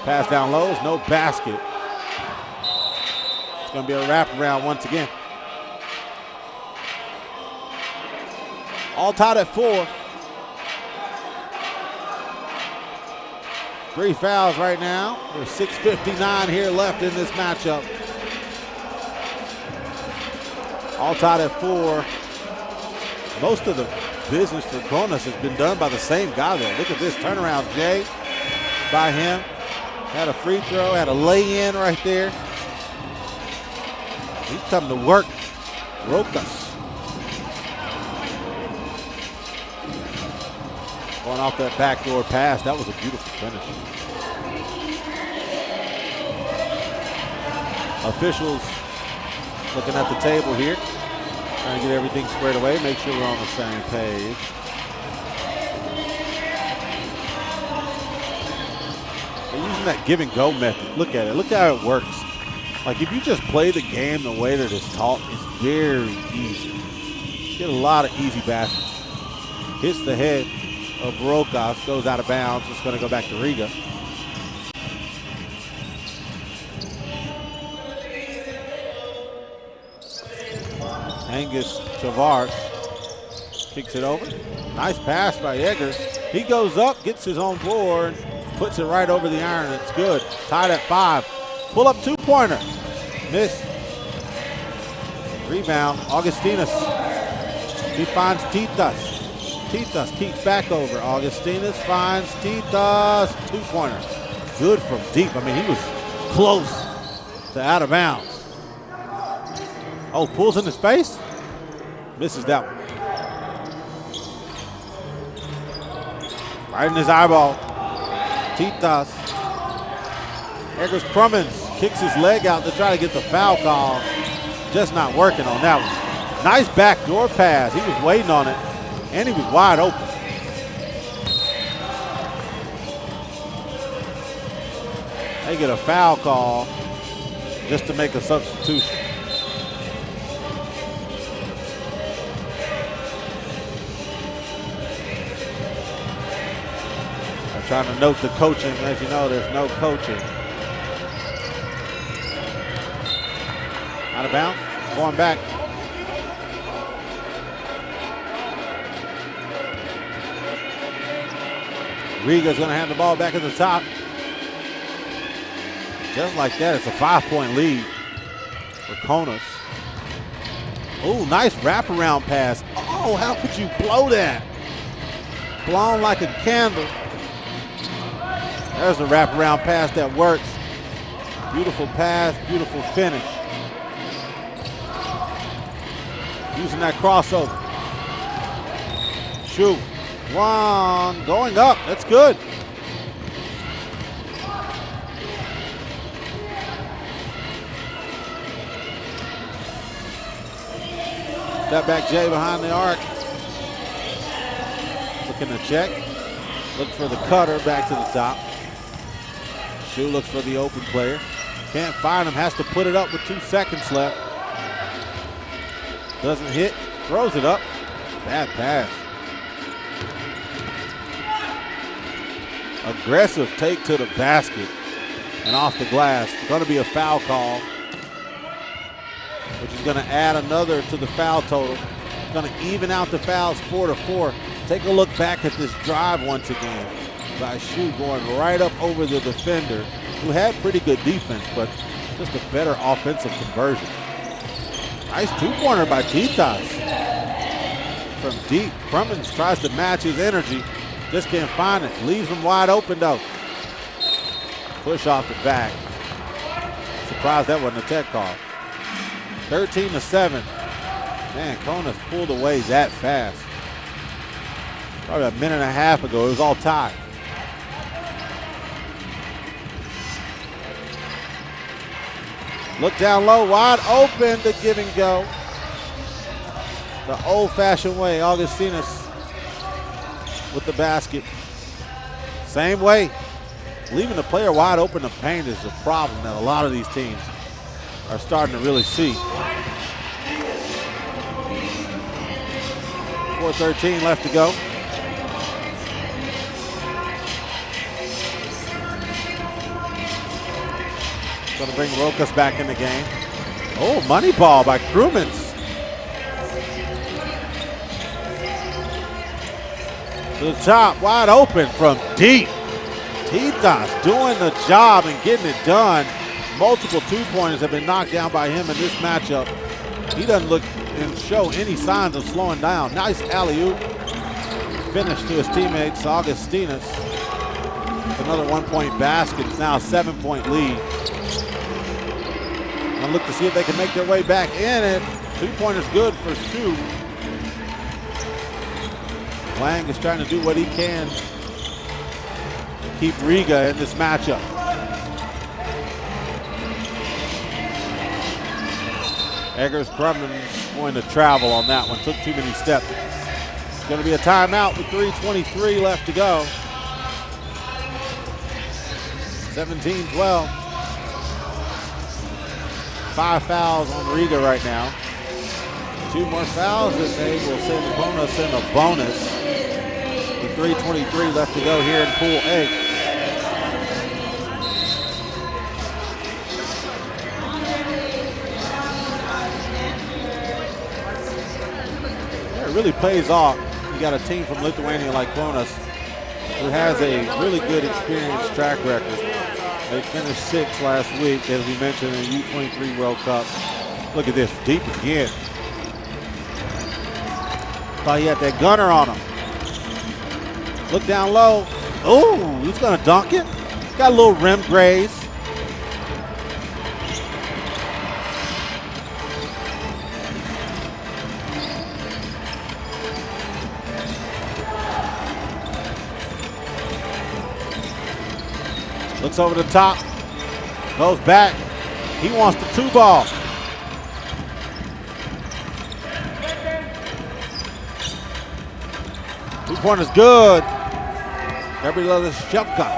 Pass down low, no basket. It's going to be a wraparound once again. All tied at 4. 3 fouls right now. There's 6:59 here left in this matchup. All tied at 4. Most of the business for Kaunas has been done by the same guy there. Look at this turnaround, Jay, by him. Had a free throw, had a lay-in right there. He's coming to work. Rokas. Going off that backdoor pass. That was a beautiful finish. Officials looking at the table here. Trying to get everything squared away. Make sure we're on the same page. They're using that give and go method. Look at it. Look how it works. Like if you just play the game the way that it's taught, it's very easy. Get a lot of easy baskets. Hits the head of Rokas, goes out of bounds. It's going to go back to Riga. Angus Tavares kicks it over. Nice pass by Eggers. He goes up, gets his own board, puts it right over the iron. It's good. Tied at 5. Pull up 2-pointer. Miss. Rebound. Augustinas. He finds Titas. Titas keeps back over. Augustinas finds Titas. 2-pointer. Good from deep. I mean, he was close to out of bounds. Oh, pulls in his face. Misses that one. Right in his eyeball. Titas. Eggers Crummins kicks his leg out to try to get the foul call. Just not working on that one. Nice backdoor pass. He was waiting on it, and he was wide open. They get a foul call just to make a substitution. I'm trying to note the coaching. As you know, there's no coaching. Out of bounds, going back. Riga's going to hand the ball back at the top. Just like that, it's a 5-point lead for Kaunas. Oh, nice wraparound pass. Oh, how could you blow that? Blown like a candle. There's a wraparound pass that works. Beautiful pass, beautiful finish. Using that crossover. Shoot. Juan going up. That's good. Step back Jay behind the arc. Looking to check. Look for the cutter back to the top. Shu looks for the open player. Can't find him. Has to put it up with 2 seconds left. Doesn't hit. Throws it up. Bad pass. Aggressive take to the basket and off the glass. Going to be a foul call, which is going to add another to the foul total. It's going to even out the fouls 4-4. Take a look back at this drive once again by Shu, going right up over the defender, who had pretty good defense, but just a better offensive conversion. Nice 2-pointer by Titas from deep. Crummins tries to match his energy. Just can't find it. Leaves him wide open though. Push off the back. Surprised that wasn't a tech call. 13-7. Man, Kaunas pulled away that fast. Probably a minute and a half ago, it was all tied. Look down low, wide open to give and go. The old-fashioned way, Augustinus with the basket. Same way. Leaving the player wide open to paint is a problem that a lot of these teams are starting to really see. 4:13 left to go. Going to bring Rokas back in the game. Oh, money ball by Krumens. To the top, wide open from deep. Stiinta's doing the job and getting it done. Multiple two-pointers have been knocked down by him in this matchup. He doesn't look and show any signs of slowing down. Nice alley-oop. Finish to his teammates, Augustinus. Another one-point basket. It's now a 7-point lead. And look to see if they can make their way back in it. Two-pointer's good for Shu. Wang is trying to do what he can to keep Riga in this matchup. Eggers Krumens going to travel on that one. Took too many steps. It's going to be a timeout with 3:23 left to go. 17-12. 5 fouls on Riga right now. 2 more fouls and they will send Kaunas in a bonus. With 3:23 left to go here in Pool A. It really pays off. You got a team from Lithuania like Kaunas who has a really good experienced track record. They finished 6th last week, as we mentioned, in the U23 World Cup. Look at this, deep again. Thought he had that gunner on him. Look down low. Oh, he's gonna dunk it. Got a little rim graze. Looks over the top, goes back. He wants the 2-ball. Two-pointer's good. Gabriela Shelka.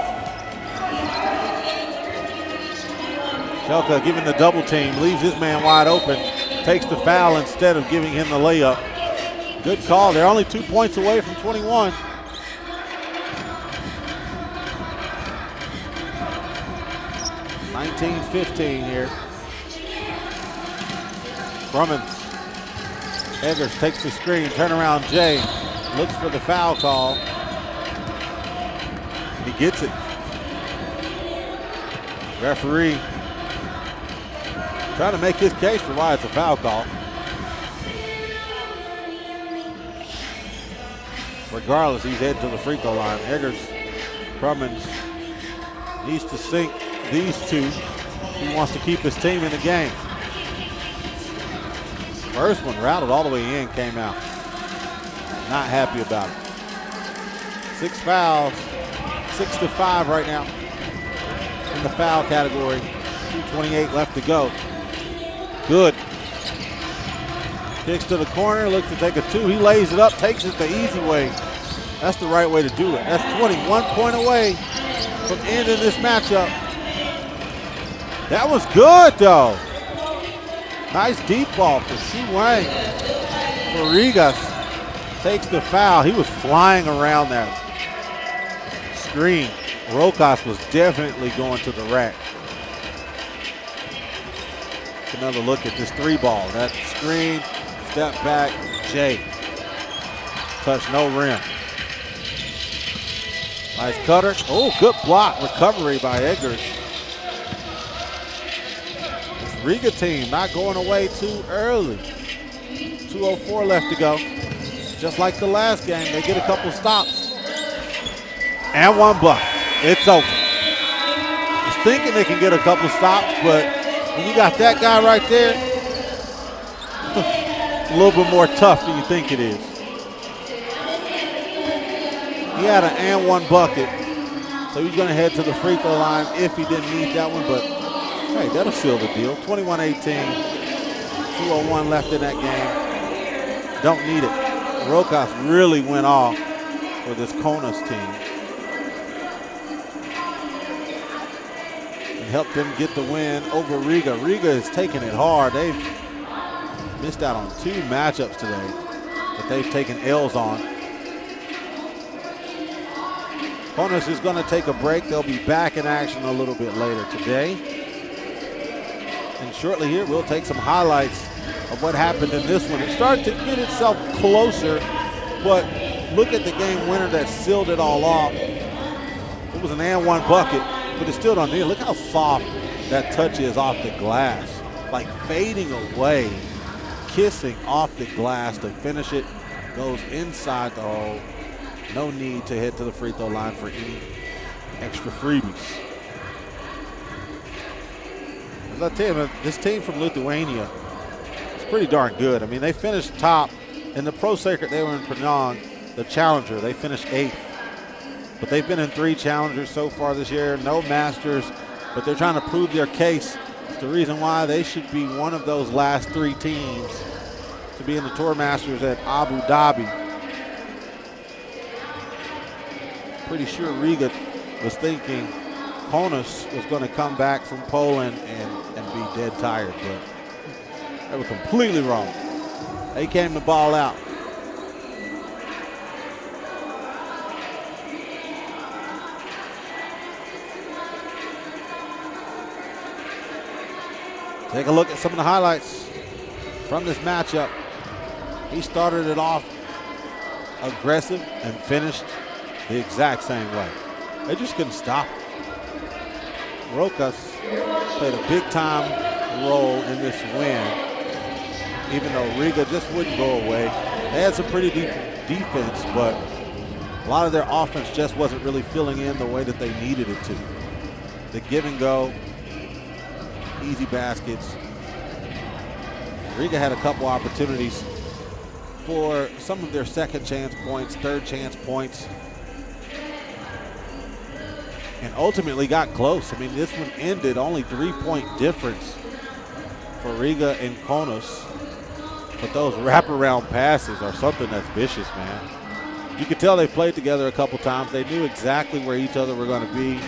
Shelka giving the double team, leaves his man wide open, takes the foul instead of giving him the layup. Good call. They're only 2 points away from 21. (19-15) here. Krumens. Eggers takes the screen. Turnaround Jay. Looks for the foul call. He gets it. Referee trying to make his case for why it's a foul call. Regardless, he's headed to the free throw line. Eggers, Krumens needs to sink these two. He wants to keep his team in the game. First one routed all the way in, came out. Not happy about it. 6 fouls, 6-5 right now in the foul category. 2:28 left to go. Good. Kicks to the corner, looks to take a 2. He lays it up, takes it the easy way. That's the right way to do it. That's 21 point away from ending this matchup. That was good though. Nice deep ball for Xu Wang. For Riga. Takes the foul. He was flying around that screen. Rokas was definitely going to the rack. Another look at this 3-ball. That screen, step back, Jay. Touch, no rim. Nice cutter. Oh, good block. Recovery by Eggers. This Riga team not going away too early. 2:04 left to go. Just like the last game, they get a couple stops. And one block. It's over. I was thinking they can get a couple stops, but when you got that guy right there, it's a little bit more tough than you think it is. He had an and one bucket, so he's going to head to the free throw line if he didn't need that one, but hey, that'll seal the deal. 21-18, 2:01 left in that game. Don't need it. Rokas really went off for this Kaunas team and helped them get the win over Riga. Riga is taking it hard. They've missed out on 2 matchups today that they've taken L's on. Kaunas is going to take a break. They'll be back in action a little bit later today. And shortly here, we'll take some highlights of what happened in this one. It started to get itself closer, but look at the game winner that sealed it all off. It was an and one bucket, but it still don't need it. Look how soft that touch is off the glass. Like fading away, kissing off the glass to finish it. Goes inside the hole. No need to head to the free throw line for any extra freebies. As I tell you, this team from Lithuania is pretty darn good. I mean, they finished top in the pro circuit. They were in Penang, the challenger. They finished 8th. But they've been in 3 challengers so far this year, no masters, but they're trying to prove their case. It's the reason why they should be one of those last 3 teams to be in the Tour Masters at Abu Dhabi. Pretty sure Riga was thinking Kaunas was going to come back from Poland and be dead tired, but they were completely wrong. They came to ball out. Take a look at some of the highlights from this matchup. He started it off aggressive and finished the exact same way. They just couldn't stop it. Rokas played a big-time role in this win, even though Riga just wouldn't go away. They had some pretty deep defense, but a lot of their offense just wasn't really filling in the way that they needed it to. The give and go, easy baskets. Riga had a couple opportunities for some of their second chance points, third chance points, and ultimately got close. I mean, this one ended only 3-point difference for Riga and Kaunas. But those wraparound passes are something that's vicious, man. You could tell they played together a couple times. They knew exactly where each other were going to be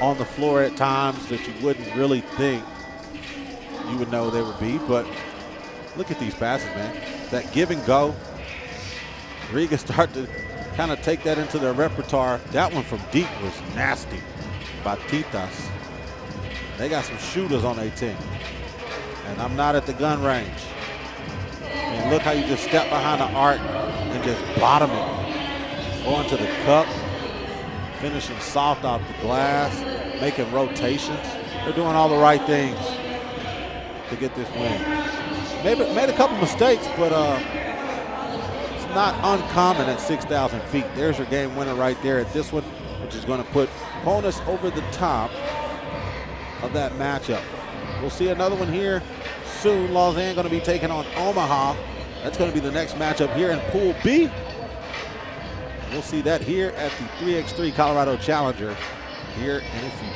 on the floor at times that you wouldn't really think you would know they would be. But look at these passes, man. That give and go. Riga start to kind of take that into their repertoire. That one from deep was nasty by Titas. They got some shooters on their team. And I'm not at the gun range. And look how you just step behind the arc and just bottom it. Going to the cup, finishing soft off the glass, making rotations. They're doing all the right things to get this win. Maybe made a couple mistakes, but it's not uncommon at 6,000 feet. There's your game winner right there at this one, which is going to put Kaunas over the top of that matchup. We'll see another one here soon. Lausanne going to be taking on Omaha. That's going to be the next matchup here in Pool B. We'll see that here at the 3x3 Colorado Challenger here in a few.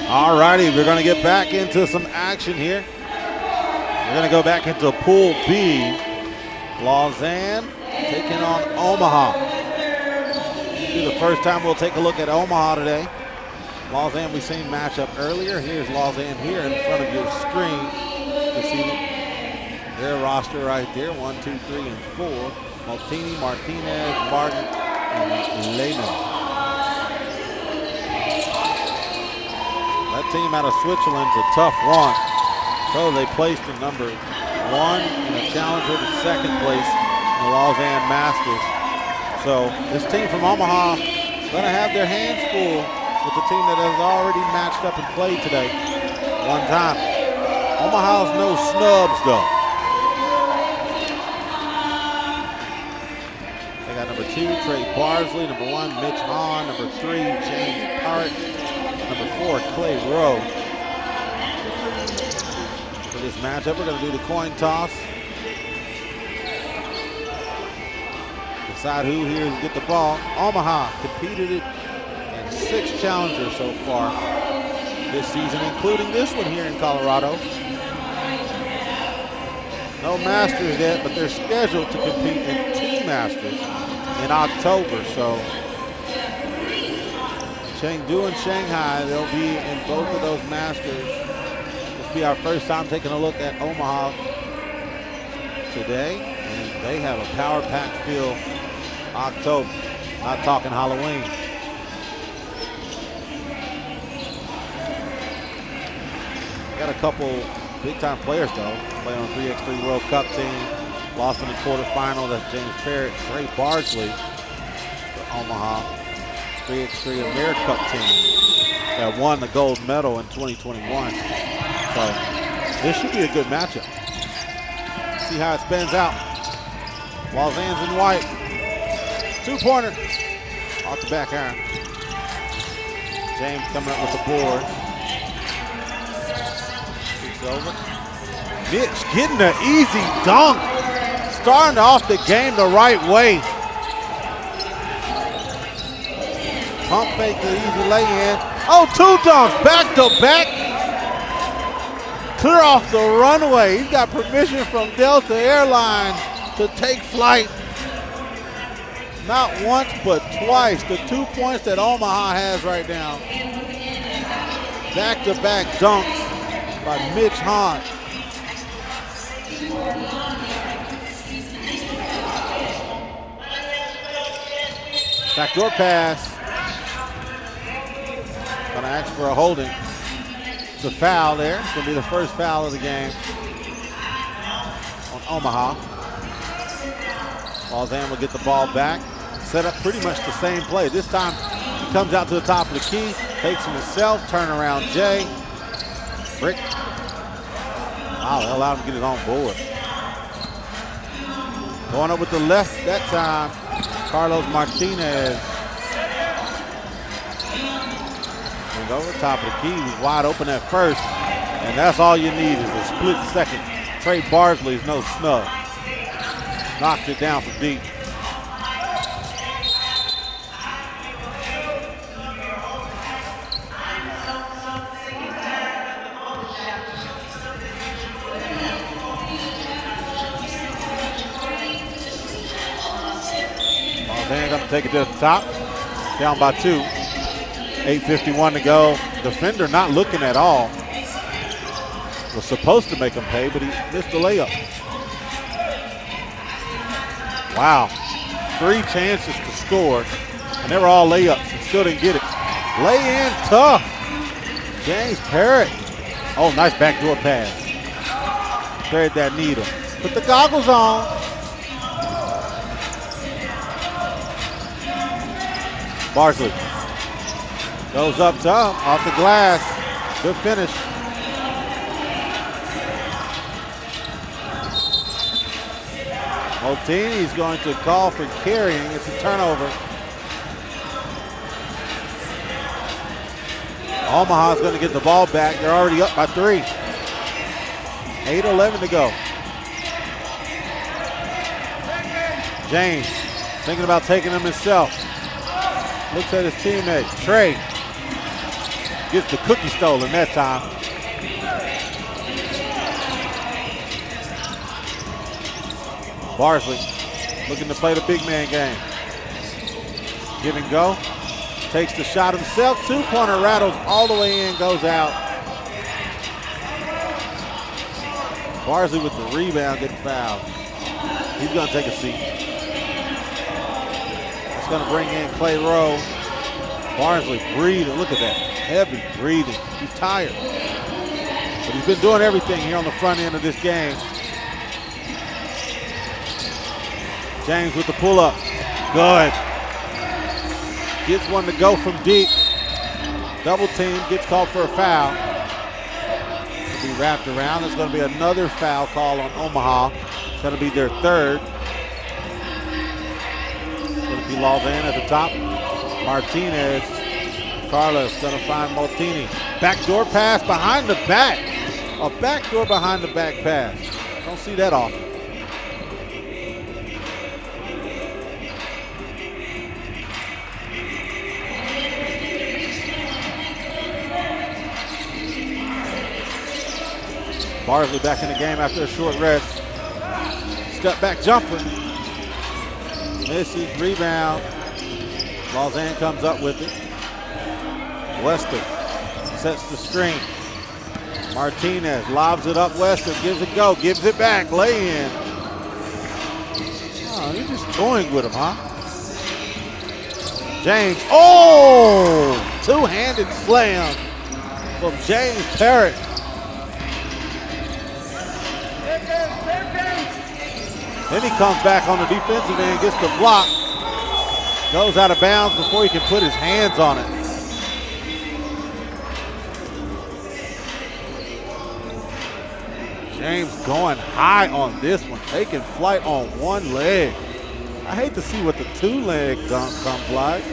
All righty, we're going to get back into some action here. We're going to go back into Pool B. Lausanne taking on Omaha. This will be the first time we'll take a look at Omaha today. Lausanne, we've seen matchup earlier. Here's Lausanne here in front of your screen. You see their roster right there, 1, 2, 3, and 4. Maltini, Martinez, Martin, and Lehman. That team out of Switzerland's a tough one. So they placed in number 1 and a challenger to second place in the Lausanne Masters. So this team from Omaha is going to have their hands full with the team that has already matched up and played today one time. Omaha's no snubs though. They got number 2, Trey Barsley, number 1, Mitch Hahn, number 3, James Parrott, number 4, Clay Rowe. For this matchup, we're going to do the coin toss. Decide who here is get the ball. Omaha competed in 6 challengers so far this season, including this one here in Colorado. No Masters yet, but they're scheduled to compete in 2 Masters in October. So Chengdu and Shanghai, they'll be in both of those Masters. This will be our first time taking a look at Omaha today. And they have a power-packed field October, not talking Halloween. Got a couple big-time players, though. Playing on 3x3 World Cup team. Lost in the quarterfinal. That's James Parrott, Trey Barsley for Omaha. 3x3 AmeriCup team that won the gold medal in 2021. So this should be a good matchup. See how it spins out. Lausanne's in white. 2-pointer. Off the back iron. James coming up with the board. It's over. Mitch getting an easy dunk. Starting off the game the right way. Pump fake the easy lay-in. Oh, 2 dunks, back to back. Clear off the runway. He's got permission from Delta Airlines to take flight. Not once, but twice. The 2 points that Omaha has right now. Back-to-back dunks by Mitch Hahn. Backdoor pass. Gonna ask for a holding. It's a foul there. It's gonna be the first foul of the game on Omaha. Lausanne will get the ball back. Set up pretty much the same play. This time he comes out to the top of the key, takes him himself, turnaround Jay. Brick. Wow, they allowed him to get it on board. Going up with the left that time, Carlos Martinez. Goes over the top of the key. He's wide open at first, and that's all you need is a split second. Trey Barsley's no snub. Knocked it down from deep. Lausanne going to take it to the top. Down by 2. 8:51 to go. Defender not looking at all. Was supposed to make him pay, but he missed the layup. Wow. 3 chances to score, and they were all layups and still didn't get it. Lay in tough. James Parrott. Oh, nice backdoor pass. Thread that needle. Put the goggles on. Barsley. Goes up top, off the glass. Good finish. Maltini's going to call for carrying. It's a turnover. Omaha's going to get the ball back. They're already up by 3. 8:11 to go. James thinking about taking them himself. Looks at his teammate, Trey. Gets the cookie stolen that time. Barsley looking to play the big man game. Give and go. Takes the shot himself. Two-pointer rattles all the way in, goes out. Barsley with the rebound, getting fouled. He's going to take a seat. That's going to bring in Clay Rowe. Barsley breathing. Look at that. Heavy breathing. He's tired. But he's been doing everything here on the front end of this game. James with the pull-up. Good. Gets one to go from deep. Double team, gets called for a foul. It'll be wrapped around. There's going to be another foul call on Omaha. It's going to be their third. It's going to be Lausanne at the top. Martinez. Carlos going to find Maltini. Backdoor pass behind the back. A backdoor behind the back pass. Don't see that often. Barsley back in the game after a short rest. Step back jumper. Misses, rebound. Lausanne comes up with it. Wester sets the screen. Martinez lobs it up. Wester gives it go, gives it back, lay in. Oh, you're just toying with him, huh? James, oh! Two-handed slam from James Parrott. Then he comes back on the defensive end, gets the block, goes out of bounds before he can put his hands on it. James going high on this one, taking flight on one leg. I hate to see what the two-leg dunk comes like.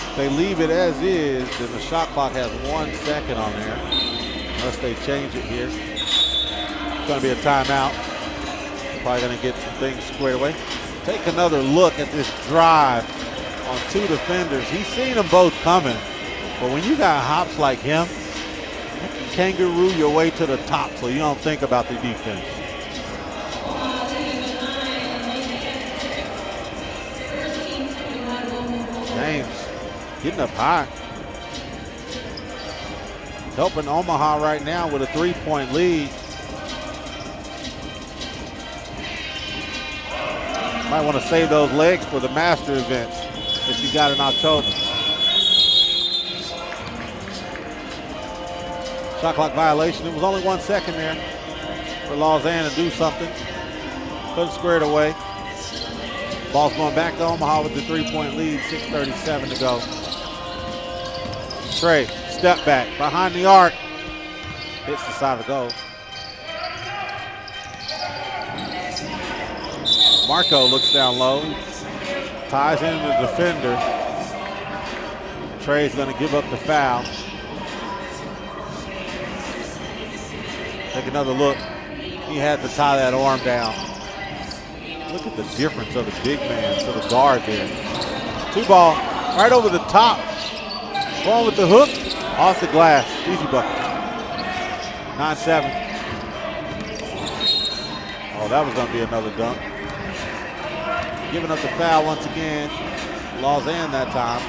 If they leave it as is, then the shot clock has 1 second on there. Unless they change it here. It's going to be a timeout. Probably going to get some things squared away. Take another look at this drive on two defenders. He's seen them both coming. But when you got hops like him, you can kangaroo your way to the top so you don't think about the defense. James getting up high. Helping Omaha right now with a 3-point lead. Might want to save those legs for the master events that you got in October. Shot clock violation. It was only 1 second there for Lausanne to do something. Couldn't square it away. Ball's going back to Omaha with the 3-point lead. 6:37 to go. Trey. Step back behind the arc. Hits the side of the goal. Marco looks down low. Ties in the defender. Trey's going to give up the foul. Take another look. He had to tie that arm down. Look at the difference of the big man to the guard there. Two ball right over the top. Going with the hook. Off the glass, easy bucket. 9-7. Oh, that was going to be another dunk. Giving up the foul once again. Lausanne that time.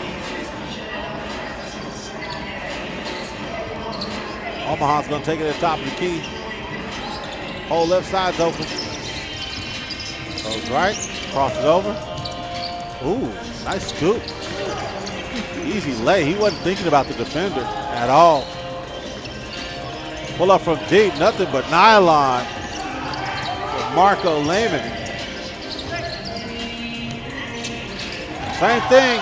Omaha's going to take it at the top of the key. Whole left side's open. Goes right, crosses over. Ooh, nice scoop. Easy lay. He wasn't thinking about the defender at all. Pull up from deep, nothing but nylon for Marco Lehman. Same thing.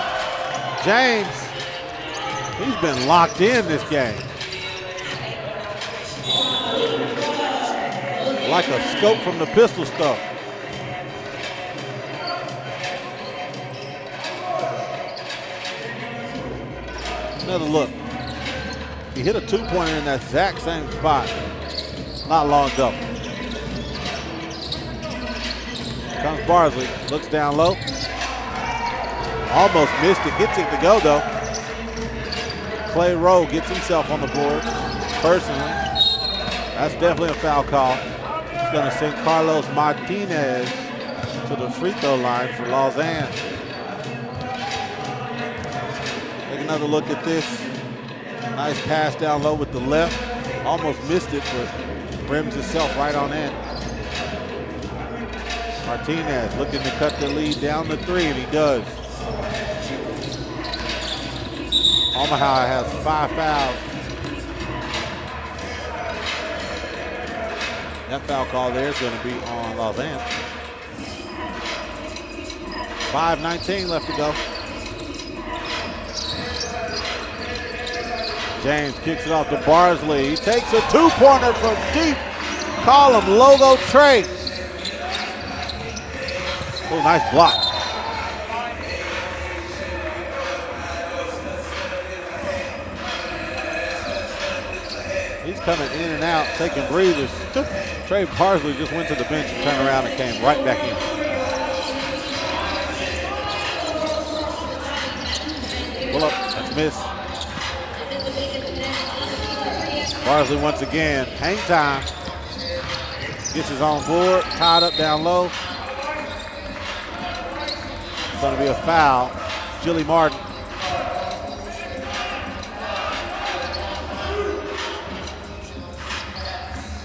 James, he's been locked in this game. Like a scope from the pistol stuff. Another look. He hit a two-pointer in that exact same spot not long ago. Comes Barsley, looks down low. Almost missed it. Gets it to go, though. Clay Rowe gets himself on the board. Personally, that's definitely a foul call. He's going to send Carlos Martinez to the free throw line for Lausanne. Take another look at this. Nice pass down low with the left. Almost missed it, but rims itself right on in. Martinez looking to cut the lead down to 3, and he does. Omaha has 5 fouls. That foul call there is going to be on Lausanne. 5:19 left to go. James kicks it off to Barsley. He takes a 2-pointer from deep. Call him Logo Trey. Oh, nice block. He's coming in and out, taking breathers. Trey Barsley just went to the bench and turned around and came right back in. Pull up, that's missed. Barsley once again, hang time. Gets his own board, tied up down low. It's going to be a foul. Jilly Martin.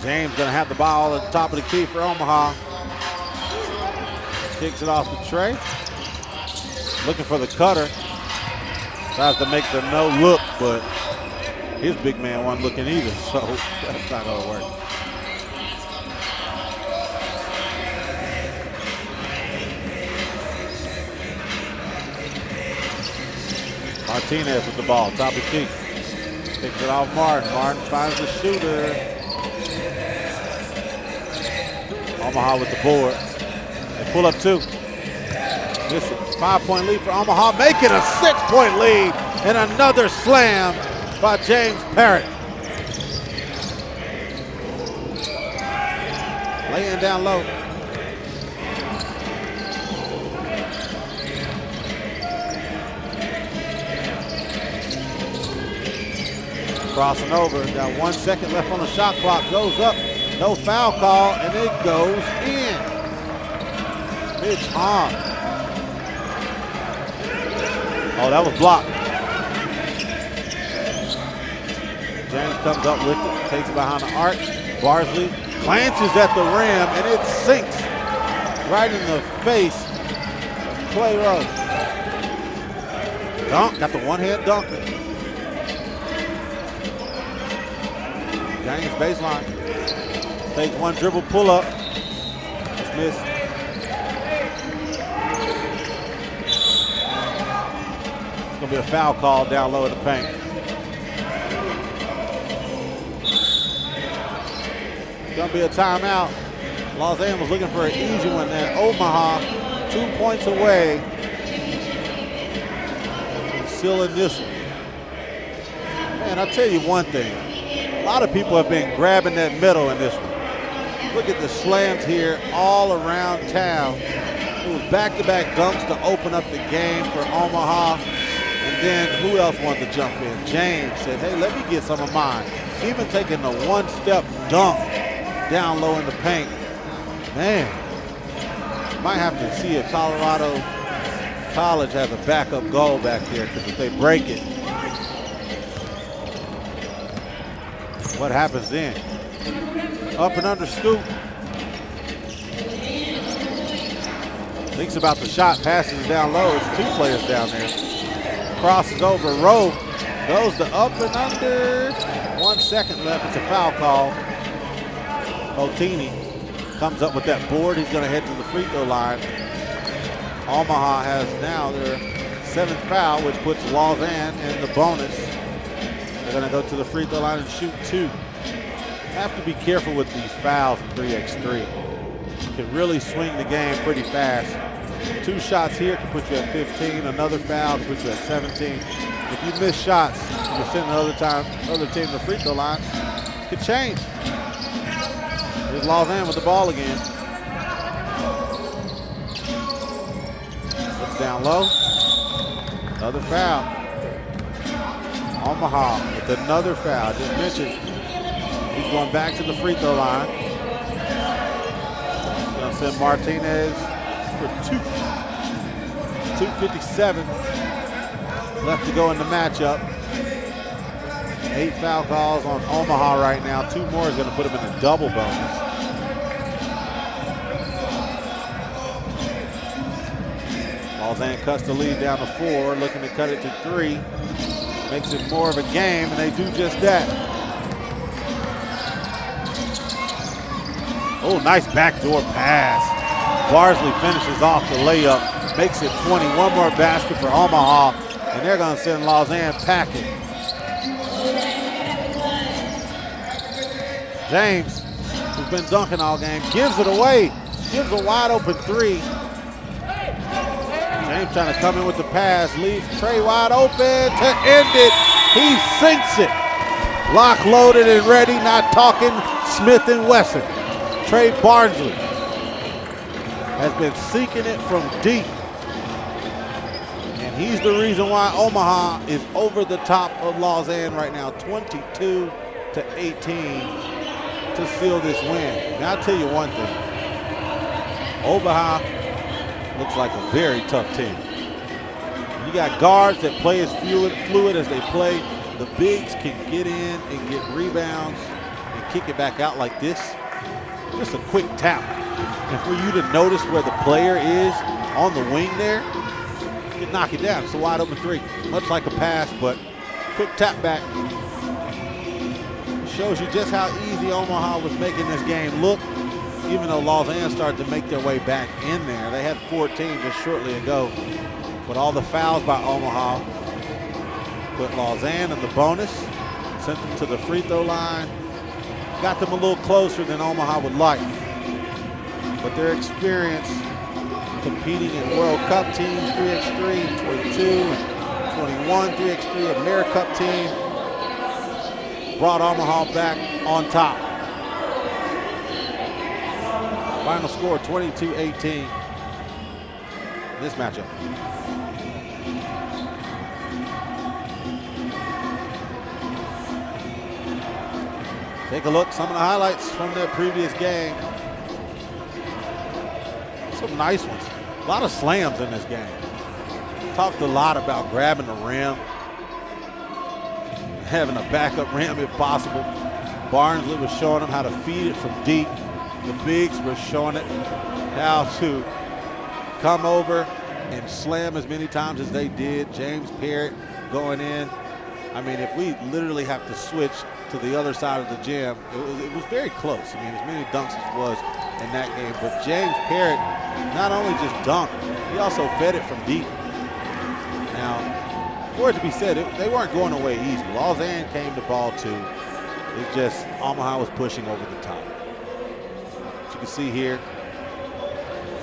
James going to have the ball at the top of the key for Omaha. Kicks it off to Trey. Looking for the cutter. Tries to make the no look, but his big man wasn't looking either, so that's not going to work. Martinez with the ball, top of the key. Takes it off Martin. Martin finds the shooter. Omaha with the board. They pull up 2. This is a 5-point lead for Omaha, making a 6-point lead, and another slam by James Parrott. Laying down low. Crossing over, got 1 second left on the shot clock, goes up, no foul call, and it goes in. It's on. Oh, that was blocked. James comes up with it, takes it behind the arc. Barsley glances at the rim, and it sinks right in the face of Clay Rowe. Dunk, got the one-hand dunker. James baseline. Takes 1 dribble pull-up. It's missed. It's going to be a foul call down low in the paint. Gonna be a timeout. Lausanne was looking for an easy one there. Omaha 2 points away from sealing this one. Man, I'll tell you one thing. A lot of people have been grabbing that middle in this one. Look at the slams here all around town. It was back-to-back dunks to open up the game for Omaha. And then who else wanted to jump in? James said, hey, let me get some of mine. Even taking the one-step dunk down low in the paint. Man, might have to see if Colorado College has a backup goal back there, because if they break it, what happens then? Up and under scoop. Thinks about the shot, passes it down low. It's 2 players down there. Crosses over, Rowe goes to up and under. 1 second left, it's a foul call. Otini comes up with that board. He's going to head to the free throw line. Omaha has now their 7th foul, which puts Lausanne in the bonus. They're going to go to the free throw line and shoot 2. Have to be careful with these fouls in 3x3. You can really swing the game pretty fast. 2 shots here can put you at 15. Another foul can put you at 17. If you miss shots, you're sending the other team to the free throw line. It could change. Here's Lausanne with the ball again. Looks down low. Another foul. Omaha with another foul. Just mentioned he's going back to the free throw line. He's going to send Martinez for 2:57 left to go in the matchup. 8 foul calls on Omaha right now. 2 more is going to put him in a double bonus. Lausanne cuts the lead down to 4, looking to cut it to 3. Makes it more of a game, and they do just that. Oh, nice backdoor pass. Barsley finishes off the layup, makes it 20. One more basket for Omaha, and they're going to send Lausanne packing. James, who's been dunking all game, gives it away. Gives a wide open 3. James trying to come in with the pass, leaves Trey wide open to end it. He sinks it. Lock loaded and ready, not talking Smith and Wesson. Trey Barnsley has been seeking it from deep. And he's the reason why Omaha is over the top of Lausanne right now, 22-18 to seal this win. Now I'll tell you one thing. Omaha looks like a very tough team. You got guards that play as fluid as they play. The bigs can get in and get rebounds and kick it back out like this. Just a quick tap. And for you to notice where the player is on the wing there, you can knock it down. It's a wide open 3. Much like a pass, but quick tap back. Shows you just how easy Omaha was making this game look. Even though Lausanne started to make their way back in there. They had 14 just shortly ago. But all the fouls by Omaha put Lausanne in the bonus, sent them to the free throw line, got them a little closer than Omaha would like. But their experience competing in World Cup teams, 3x3, 22, and 21, 3x3 AmeriCup team, brought Omaha back on top. Final score 22-18 this matchup. Take a look, some of the highlights from their previous game. Some nice ones. A lot of slams in this game. Talked a lot about grabbing the rim, having a backup rim if possible. Barnsley was showing them how to feed it from deep. The bigs were showing it how to come over and slam as many times as they did. James Parrott going in. I mean, if we literally have to switch to the other side of the gym, it was very close. I mean, as many dunks as was in that game. But James Parrott not only just dunked, he also fed it from deep. Now, for it to be said, they weren't going away easy. Lausanne came to ball too. It's just Omaha was pushing over the top. You can see here,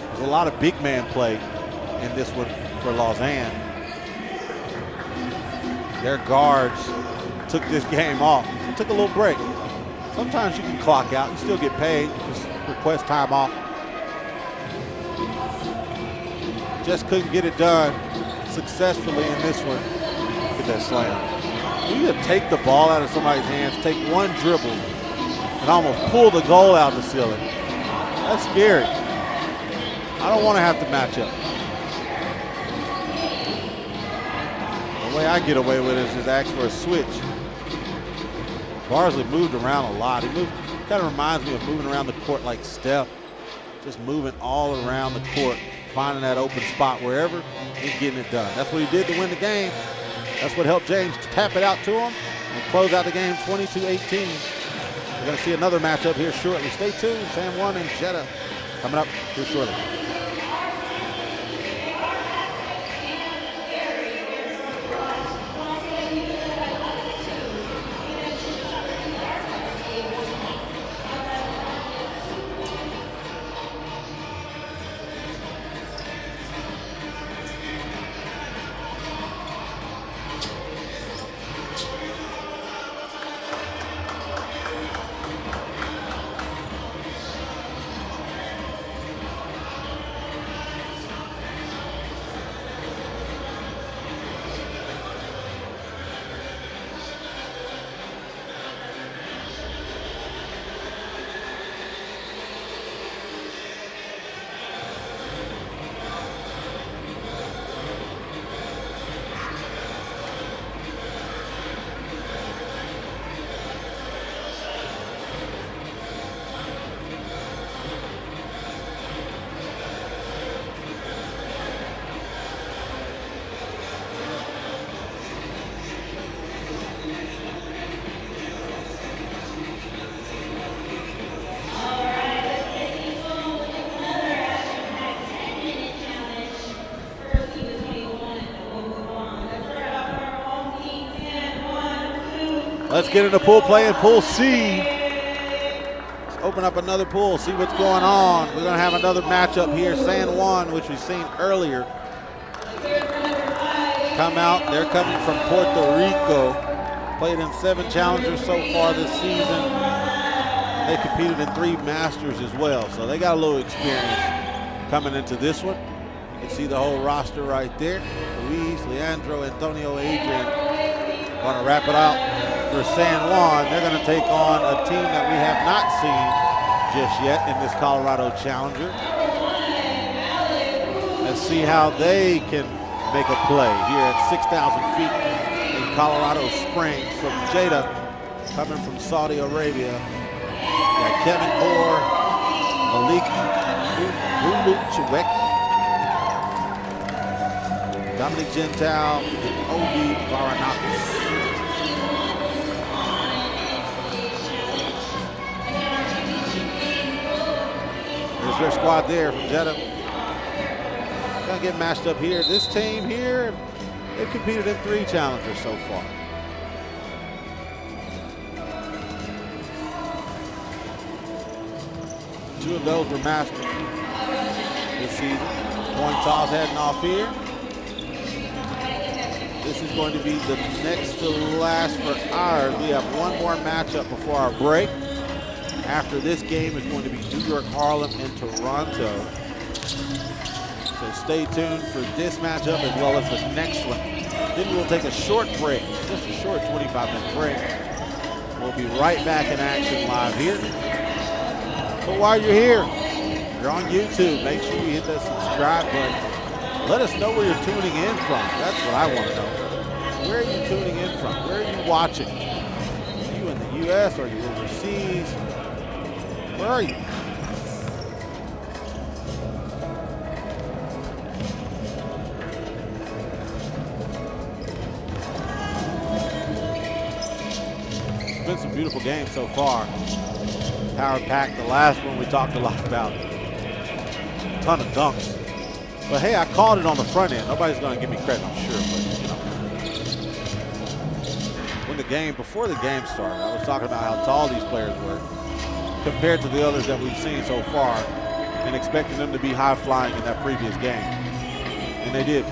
there's a lot of big man play in this one for Lausanne. Their guards took this game off. Took a little break. Sometimes you can clock out and still get paid. Just request time off. Just couldn't get it done successfully in this one. Look at that slam. You either take the ball out of somebody's hands, take one dribble, and almost pull the goal out the ceiling. That's scary. I don't want to have to match up. The way I get away with it is just ask for a switch. Barsley moved around a lot. He moved, kind of reminds me of moving around the court like Steph. Just moving all around the court, finding that open spot wherever and getting it done. That's what he did to win the game. That's what helped James tap it out to him and close out the game 22-18. We're going to see another matchup here shortly. Stay tuned. Sam Juan and Jeddah coming up here shortly. Let's get into pool play in Pool C. Let's open up another pool, see what's going on. We're going to have another matchup here. San Juan, which we've seen earlier, come out. They're coming from Puerto Rico. Played in 7 challengers so far this season. They competed in 3 Masters as well, so they got a little experience coming into this one. You can see the whole roster right there. Luis, Leandro, Antonio, Adrian. Going to wrap it out for San Juan. They're going to take on a team that we have not seen just yet in this Colorado Challenger. Let's see how they can make a play here at 6,000 feet in Colorado Springs from Jeddah, coming from Saudi Arabia. Got Kevin Core, Malik Buluchewek, Dominic Gentile, Ovi Varanakis. There's their squad there from Jeddah. Gonna get matched up here. This team here, they've competed in 3 challengers so far. Two of those were masters this season. Point toss heading off here. This is going to be the next to last for ours. We have one more matchup before our break. After this game is going to be New York, Harlem, and Toronto. So stay tuned for this matchup as well as the next one. Then we'll take a short break, just a short 25-minute break. We'll be right back in action live here. But while you're here, if you're on YouTube, make sure you hit that subscribe button. Let us know where you're tuning in from. That's what I want to know. Where are you tuning in from? Where are you watching? Are you in the U.S.? Are you overseas? Where are you? It's been some beautiful games so far. Power pack, the last one we talked a lot about. A ton of dunks. But hey, I called it on the front end. Nobody's going to give me credit, I'm sure. But, you know, before the game started, I was talking about how tall these players were compared to the others that we've seen so far, and expecting them to be high flying in that previous game. And they did.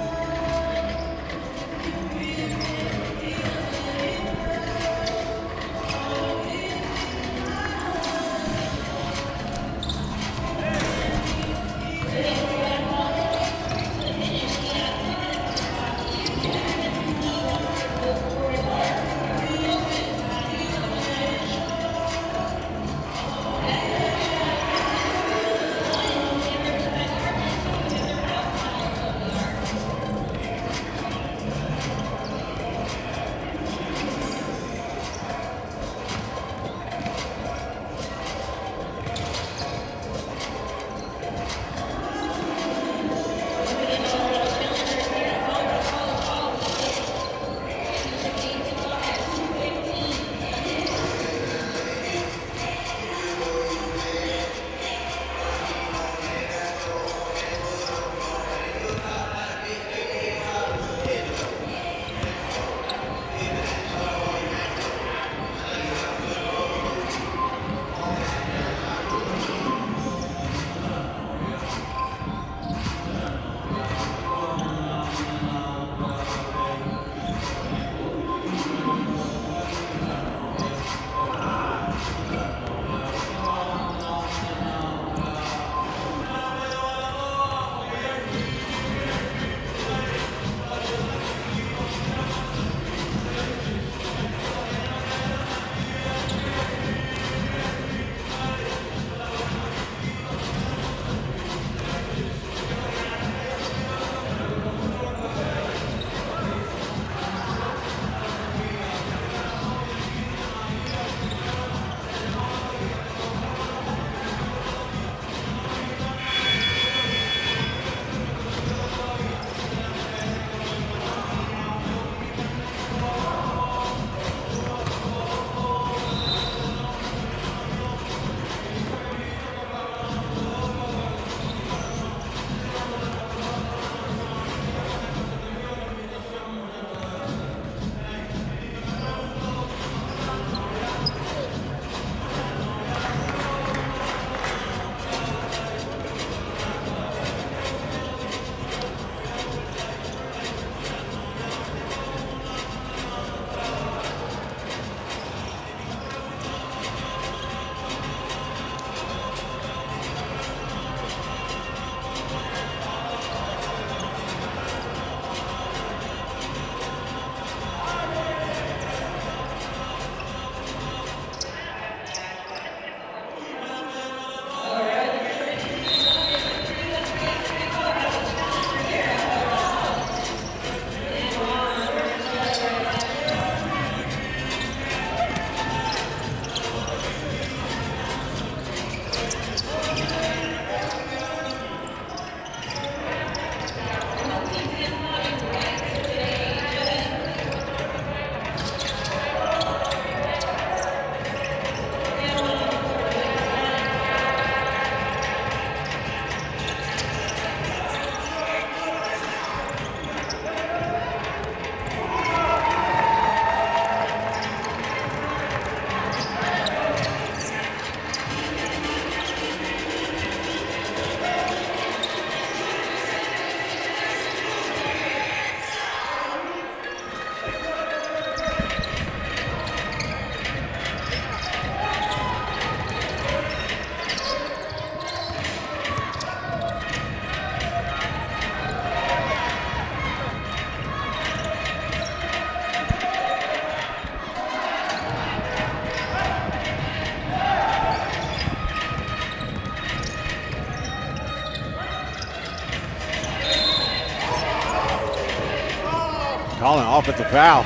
Calling offensive foul.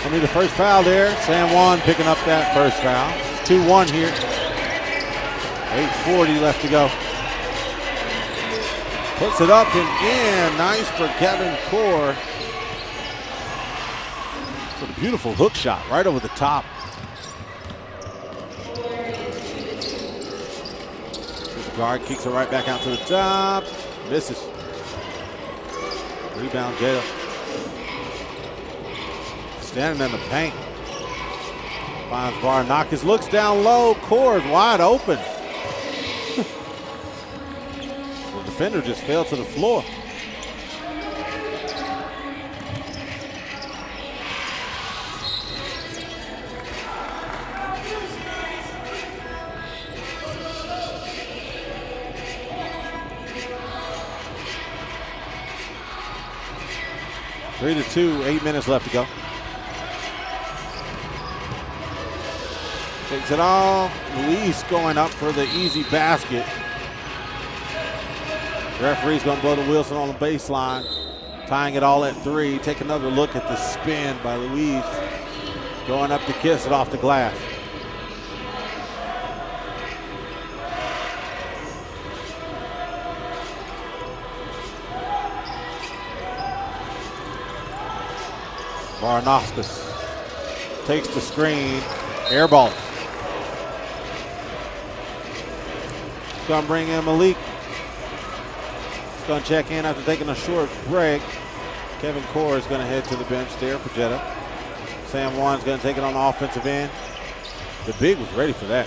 I mean, the first foul there. Juan picking up that first foul. It's 2-1 here. 8:40 left to go. Puts it up and in. Nice for Kevin Core. It's a beautiful hook shot right over the top. The guard kicks it right back out to the top. Misses. Rebound, Jeddah. Standing in the paint. Finds Varanakis. Looks down low. Core is wide open. The defender just fell to the floor. Three to 2, 8 minutes left to go. Takes it off. Luis going up for the easy basket. Referee's gonna blow the whistle on the baseline. Tying it all at 3. Take another look at the spin by Luis. Going up to kiss it off the glass. Varanakis takes the screen, air ball. Gonna bring in Malik. Gonna check in after taking a short break. Kevin Core is gonna head to the bench there for Jeddah. Juan's gonna take it on the offensive end. The big was ready for that.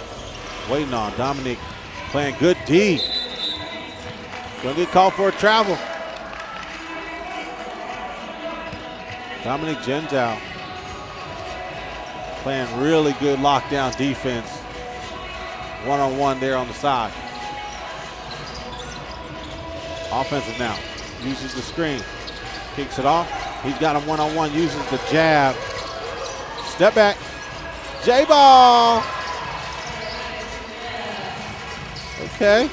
Waiting on Dominic, playing good D. Gonna get called for a travel. Dominic Gentile playing really good lockdown defense. One-on-one there on the side. Offensive now. Uses the screen. Kicks it off. He's got him one-on-one. Uses the jab. Step back. J-ball. Okay.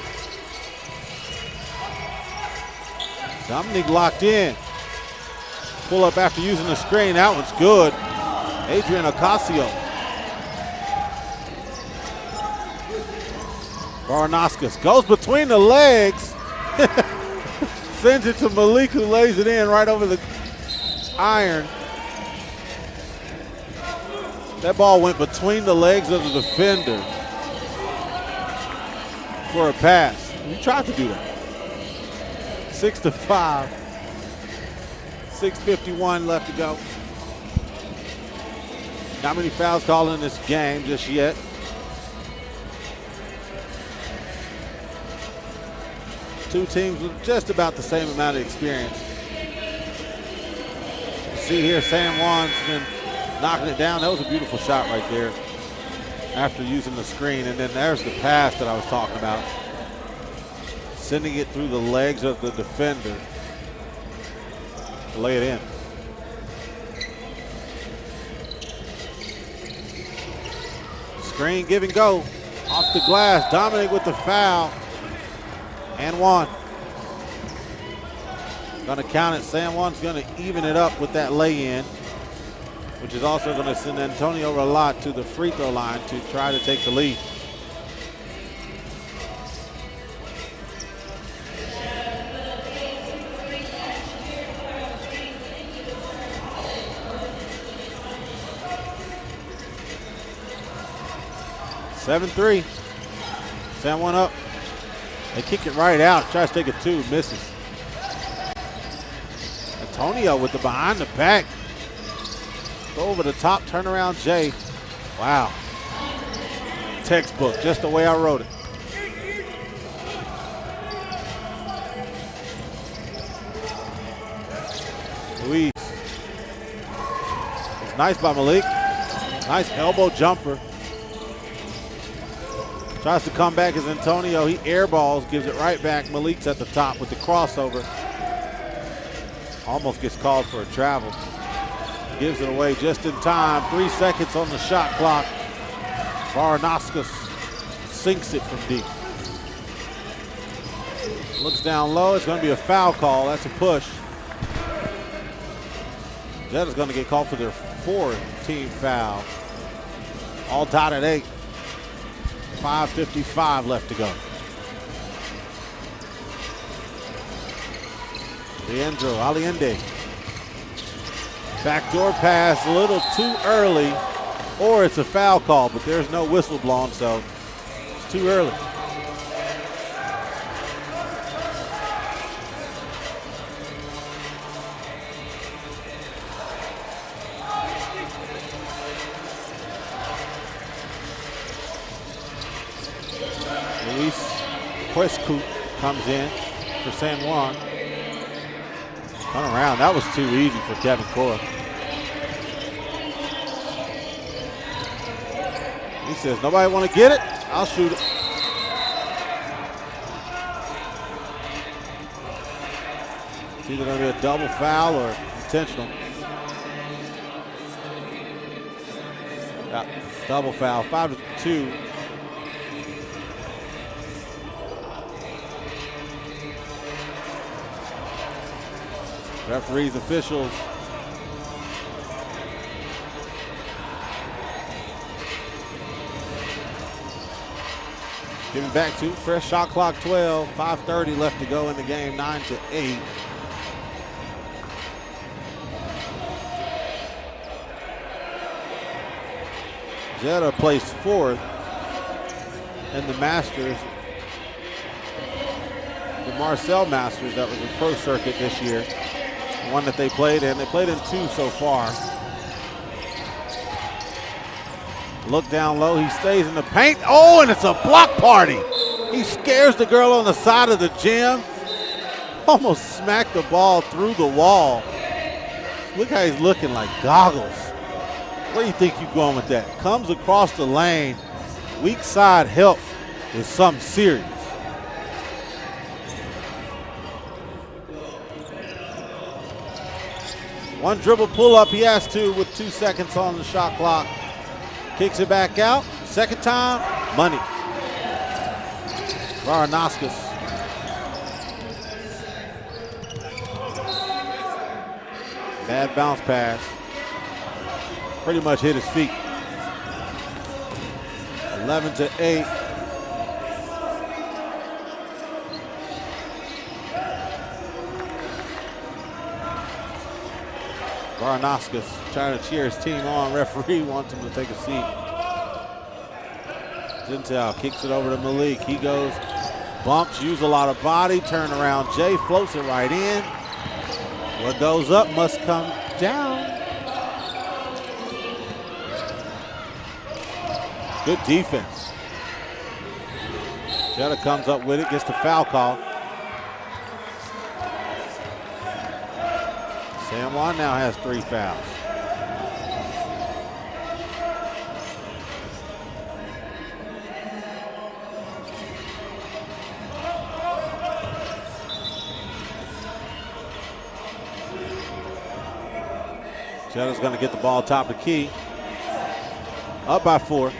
Dominic locked in. Pull up after using the screen. That one's good. Adrian Ocasio. Varanakis goes between the legs. Sends it to Malik, who lays it in right over the iron. That ball went between the legs of the defender for a pass. He tried to do that. 6-5. 6:51 left to go. Not many fouls called in this game just yet. Two teams with just about the same amount of experience. See here, Juan's been knocking it down. That was a beautiful shot right there after using the screen. And then there's the pass that I was talking about. Sending it through the legs of the defender. Lay it in. Screen, give and go. Off the glass. Dominic with the foul. And Juan. Gonna count it. Juan's gonna even it up with that lay-in, which is also gonna send Antonio Relat to the free throw line to try to take the lead. Seven 3. Juan up. They kick it right out. Tries to take a 2. Misses. Antonio with the behind the back. Go over the top. Turnaround J. Wow. Textbook. Just the way I wrote it. Luis. It's nice by Malik. Nice elbow jumper. Tries to come back as Antonio. He airballs, gives it right back. Malik's at the top with the crossover. Almost gets called for a travel. Gives it away just in time. 3 seconds on the shot clock. Varanakis sinks it from deep. Looks down low. It's going to be a foul call. That's a push. Jeddah's going to get called for their 4th team foul. All tied at 8. 5:55 left to go. Leandro Allende. Backdoor pass a little too early, or it's a foul call, but there's no whistle blown, so it's too early. Luis Quescu comes in for San Juan. Turn around, that was too easy for Kevin Cora. He says, nobody want to get it? I'll shoot it. It's either going to be a double foul or intentional. Yeah, double foul, 5-2. Referees, officials. Giving back to fresh shot clock 12. 5:30 left to go in the game, 9-8. Jeddah placed 4th in the Masters. The Marcel Masters, that was a pro circuit this year. One that they played in. They played in 2 so far. Look down low. He stays in the paint. Oh, and it's a block party. He scares the girl on the side of the gym. Almost smacked the ball through the wall. Look how he's looking like goggles. Where do you think you're going with that? Comes across the lane. Weak side help is something serious. One dribble pull up, he has to with 2 seconds on the shot clock. Kicks it back out. Second time, money. Varanauskas. Bad bounce pass. Pretty much hit his feet. 11-8. Varanauskas trying to cheer his team on. Referee wants him to take a seat. Zintel kicks it over to Malik. He goes, bumps, use a lot of body, turn around. Jay floats it right in. What goes up must come down. Good defense. Jeddah comes up with it, gets the foul call. San Juan now has 3 fouls. Jeddah's going to get the ball top of the key. Up by 4.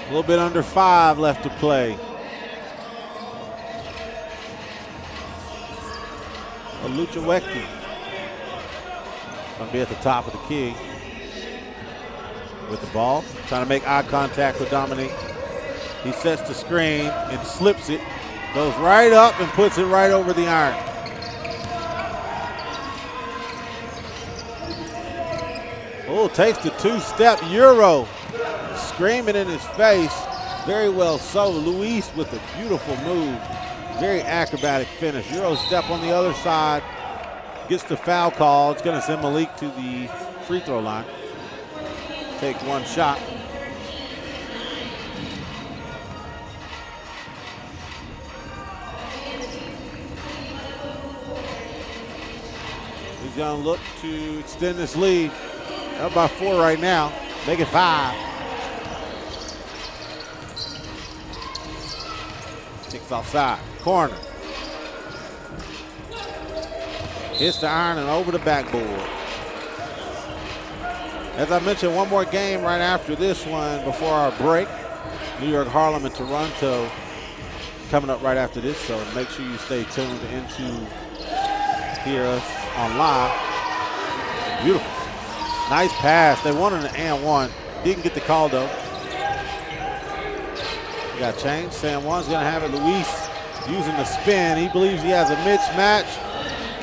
A little bit under 5 left to play. Luchawecki going to be at the top of the key with the ball. Trying to make eye contact with Dominique. He sets the screen and slips it. Goes right up and puts it right over the iron. Oh, takes the 2-step Euro. Screaming in his face. Very well so. Luis with a beautiful move. Very acrobatic finish. Euro step on the other side. Gets the foul call. It's going to send Malik to the free throw line. Take 1 shot. He's going to look to extend this lead. Up by 4 right now. Make it 5. 6 offside. Corner. Hits the iron and over the backboard. As I mentioned, one more game right after this one before our break. New York, Harlem, and Toronto coming up right after this, so make sure you stay tuned into hear us on live. Beautiful. Nice pass. They wanted an and one. Didn't get the call, though. We got change. San Juan's going to have it. Luis using the spin. He believes he has a mismatch.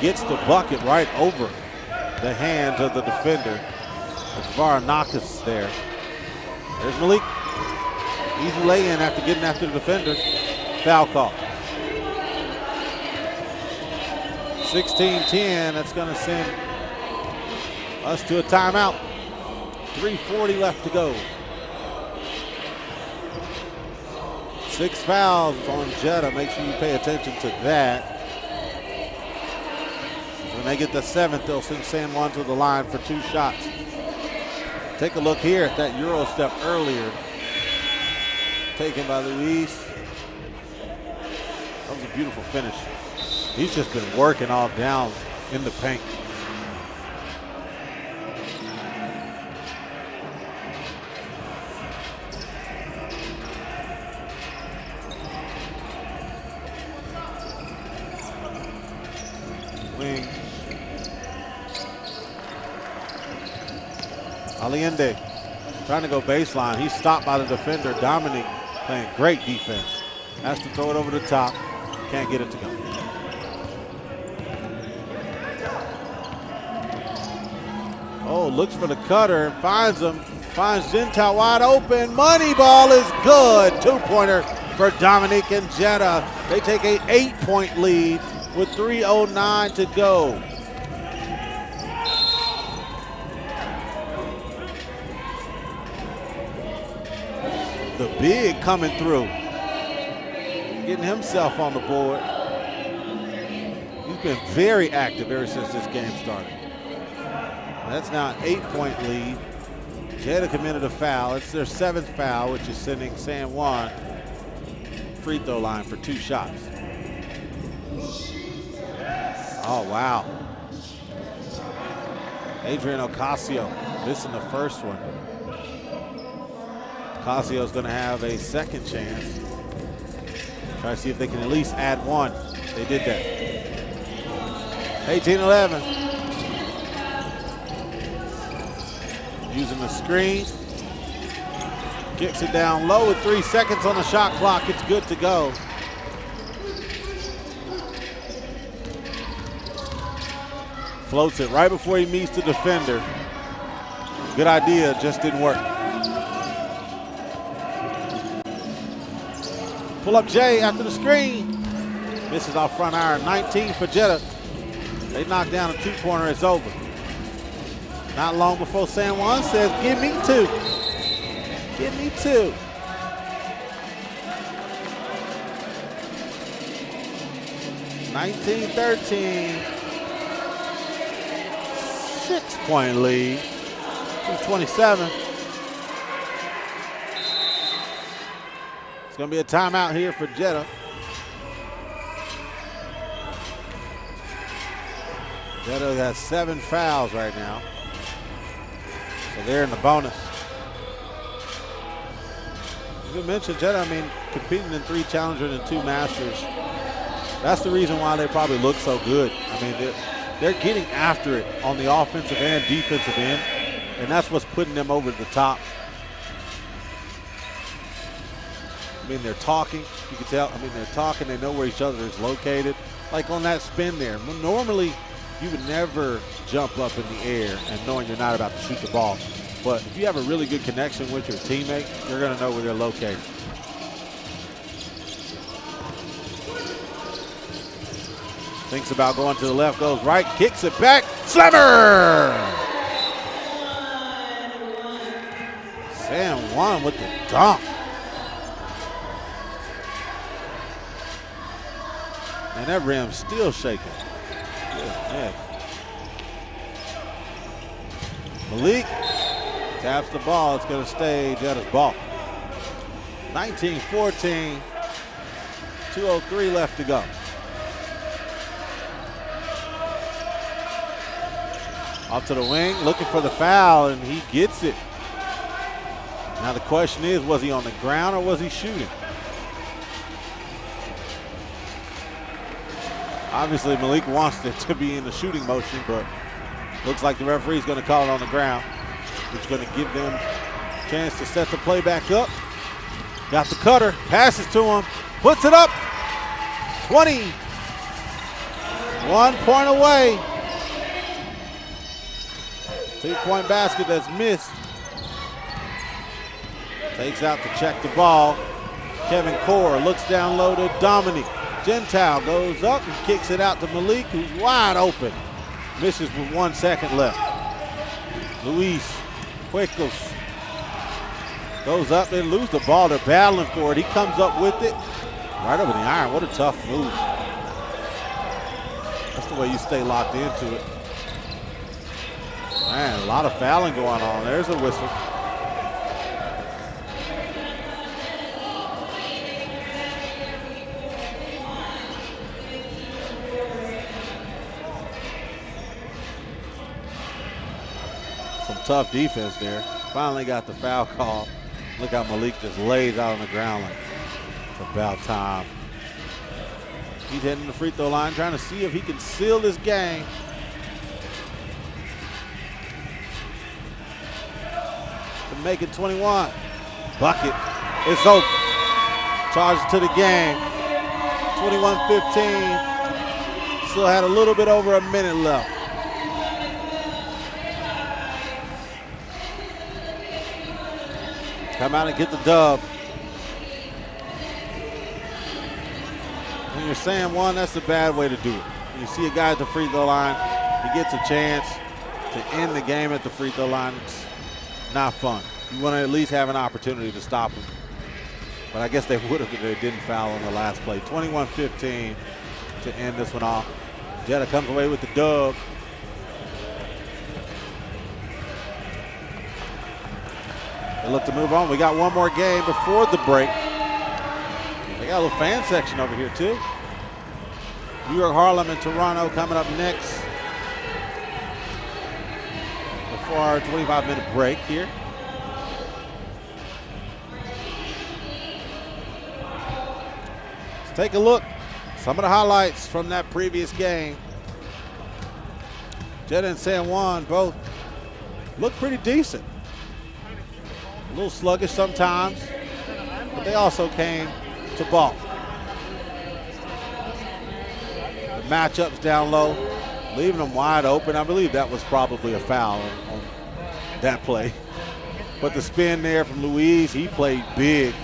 Gets the bucket right over the hands of the defender. It's Varanakis there. There's Malik. Easy lay-in after getting after the defender. Foul call. 16-10. That's going to send us to a timeout. 3:40 left to go. 6 fouls on Jeddah. Make sure you pay attention to that. When they get the 7th, they'll send San Juan to the line for 2 shots. Take a look here at that Euro step earlier. Taken by Luis. That was a beautiful finish. He's just been working all down in the paint. Wing. Allende trying to go baseline. He's stopped by the defender. Dominic playing great defense. Has to throw it over the top. Can't get it to go. Oh, looks for the cutter and finds him. Finds Zinta wide open. Money ball is good. 2-pointer for Dominic and Jeddah. They take a 8-point lead with 3:09 to go. The big coming through. Getting himself on the board. He's been very active ever since this game started. That's now an 8-point lead. Jeddah committed a foul. It's their 7th foul, which is sending San Juan free throw line for 2 shots. Oh, wow. Adrian Ocasio missing the first one. Ocasio's going to have a second chance. Try to see if they can at least add 1. They did that. 18-11. Using the screen. Kicks it down low with 3 seconds on the shot clock. It's good to go. Floats it right before he meets the defender. Good idea, just didn't work. Pull up Jay after the screen. Misses off front iron. 19 for Jeddah. They knock down a 2-pointer. It's over. Not long before San Juan says, give me 2. Give me 2. (19-13). 6-point lead. 2:27. It's going to be a timeout here for Jeddah. Jeddah has 7 fouls right now. So they're in the bonus. As we mentioned, Jeddah, I mean, competing in 3 Challengers and 2 Masters. That's the reason why they probably look so good. I mean, they're getting after it on the offensive and defensive end, and that's what's putting them over the top. I mean, they're talking. You can tell. I mean, they're talking. They know where each other is located. Like on that spin there. Normally, you would never jump up in the air and knowing you're not about to shoot the ball. But if you have a really good connection with your teammate, you're going to know where they're located. Thinks about going to the left, goes right, kicks it back, slammer! San Juan with the dunk. And that rim's still shaking. Good. Malik taps the ball. It's going to stay Jeddah's ball. 19-14, 2:03 left to go. Off to the wing, looking for the foul, and he gets it. Now the question is, was he on the ground or was he shooting? Obviously, Malik wants it to be in the shooting motion, but looks like the referee's going to call it on the ground, which is going to give them a chance to set the play back up. Got the cutter, passes to him, puts it up. 20. 1 point away. 2-point basket that's missed. Takes out to check the ball. Kevin Core looks down low to Dominic. Gentile goes up and kicks it out to Malik, who's wide open. Misses with 1 second left. Luis Quickles goes up and lose the ball. They're battling for it. He comes up with it. Right over the iron. What a tough move. That's the way you stay locked into it. Man, a lot of fouling going on. There's a whistle. Some tough defense there. Finally got the foul call. Look how Malik just lays out on the ground like it's about time. He's heading to the free throw line, trying to see if he can seal this game. To make it 21. Bucket. It's over. Charges to the game. 21-15. Still had a little bit over a minute left. Come out and get the dub. When you're saying one, that's a bad way to do it. When you see a guy at the free throw line, he gets a chance to end the game at the free throw line. It's not fun. You want to at least have an opportunity to stop him. But I guess they would have if they didn't foul on the last play. 21-15 to end this one off. Jeddah comes away with the dub. They look to move on. We got one more game before the break. They got a little fan section over here too. New York, Harlem, and Toronto coming up next before our 25-minute break here. Let's take a look. Some of the highlights from that previous game. Jeddah and San Juan both look pretty decent. A little sluggish sometimes, but they also came to ball. The matchups down low, leaving them wide open. I believe that was probably a foul on that play. But the spin there from Luis, he played big,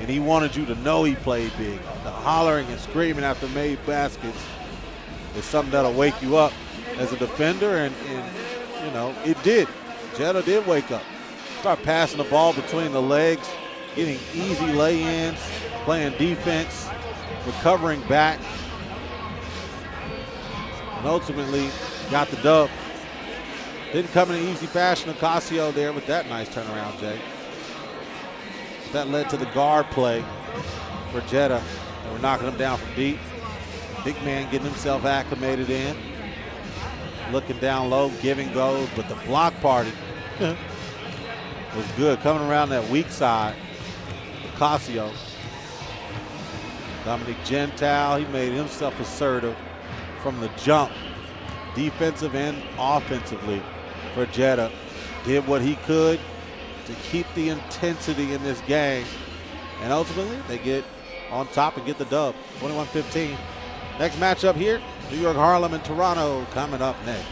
and he wanted you to know he played big. The hollering and screaming after made baskets is something that'll wake you up as a defender, and you know, it did. Jeddah did wake up. Start passing the ball between the legs, getting easy lay-ins, playing defense, recovering back, and ultimately got the dub. Didn't come in an easy fashion. Ocasio there with that nice turnaround, Jay. That led to the guard play for Jeddah. They were knocking him down from deep. Big man getting himself acclimated in. Looking down low, giving goes, but the block party was good. Coming around that weak side, Ocasio. Dominic Gentile, he made himself assertive from the jump, defensive and offensively for Jeddah. Did what he could to keep the intensity in this game. And ultimately, they get on top and get the dub, 21-15. Next matchup here, New York, Harlem, and Toronto coming up next.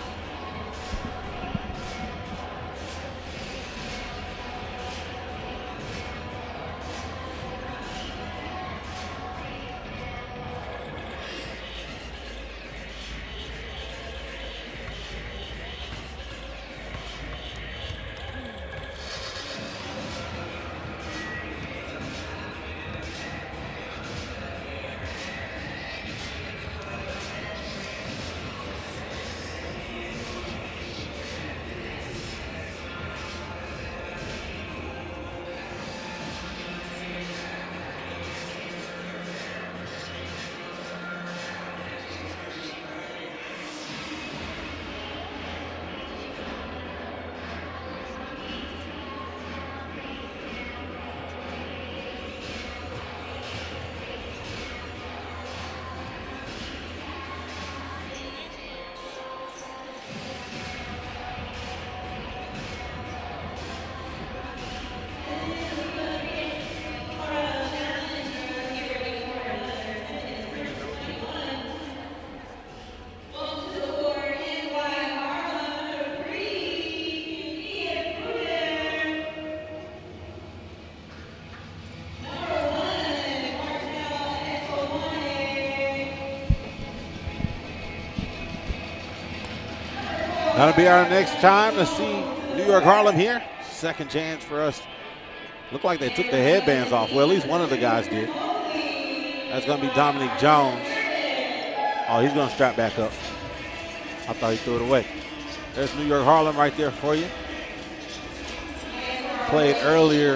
That'll be our next time to see New York Harlem here. Second chance for us. Looked like they took the headbands off. Well, at least one of the guys did. That's going to be Dominique Jones. Oh, he's going to strap back up. I thought he threw it away. There's New York Harlem right there for you. Played earlier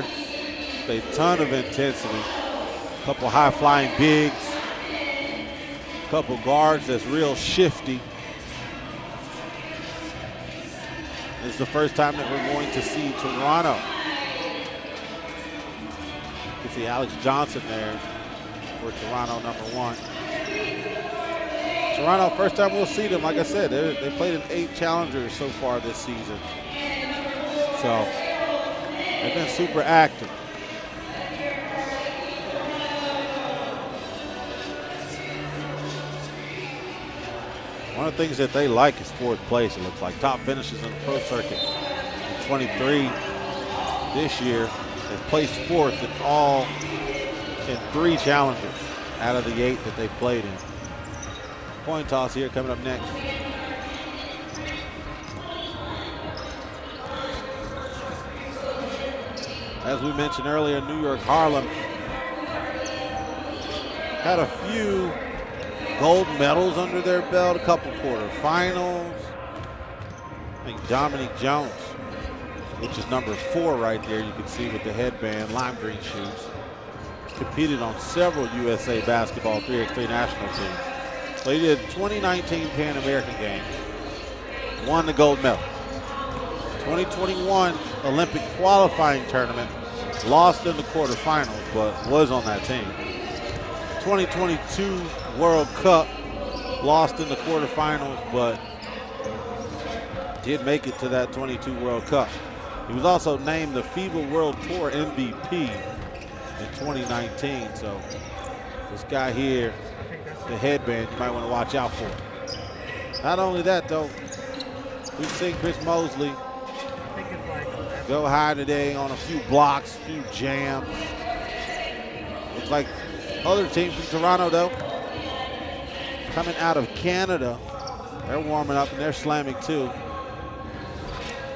with a ton of intensity. A couple high-flying bigs. A couple guards that's real shifty. This is the first time that we're going to see Toronto. You can see Alex Johnson there for Toronto, #1. Toronto, first time we'll see them. Like I said, they played in 8 challengers so far this season. So they've been super active. One of the things that they like is 4th place, it looks like. Top finishes in the pro circuit. In 23 this year, they've placed 4th in 3 challengers out of the 8 that they've played in. Coin toss here coming up next. As we mentioned earlier, New York Harlem had a few gold medals under their belt, a couple quarterfinals. I think Dominique Jones, which is #4 right there, you can see with the headband, lime green shoes, competed on several USA basketball 3x3 national teams. So he did 2019 Pan American Games, won the gold medal. 2021 Olympic qualifying tournament, lost in the quarterfinals, but was on that team. 2022 World Cup, lost in the quarterfinals, but did make it to that 22 World Cup. He was also named the FIBA World Tour MVP in 2019. So this guy here, the headband, you might want to watch out for. Not only that, though, we've seen Chris Mosley go high today on a few blocks, a few jams. Looks like other teams from Toronto, though, coming out of Canada, they're warming up and they're slamming too.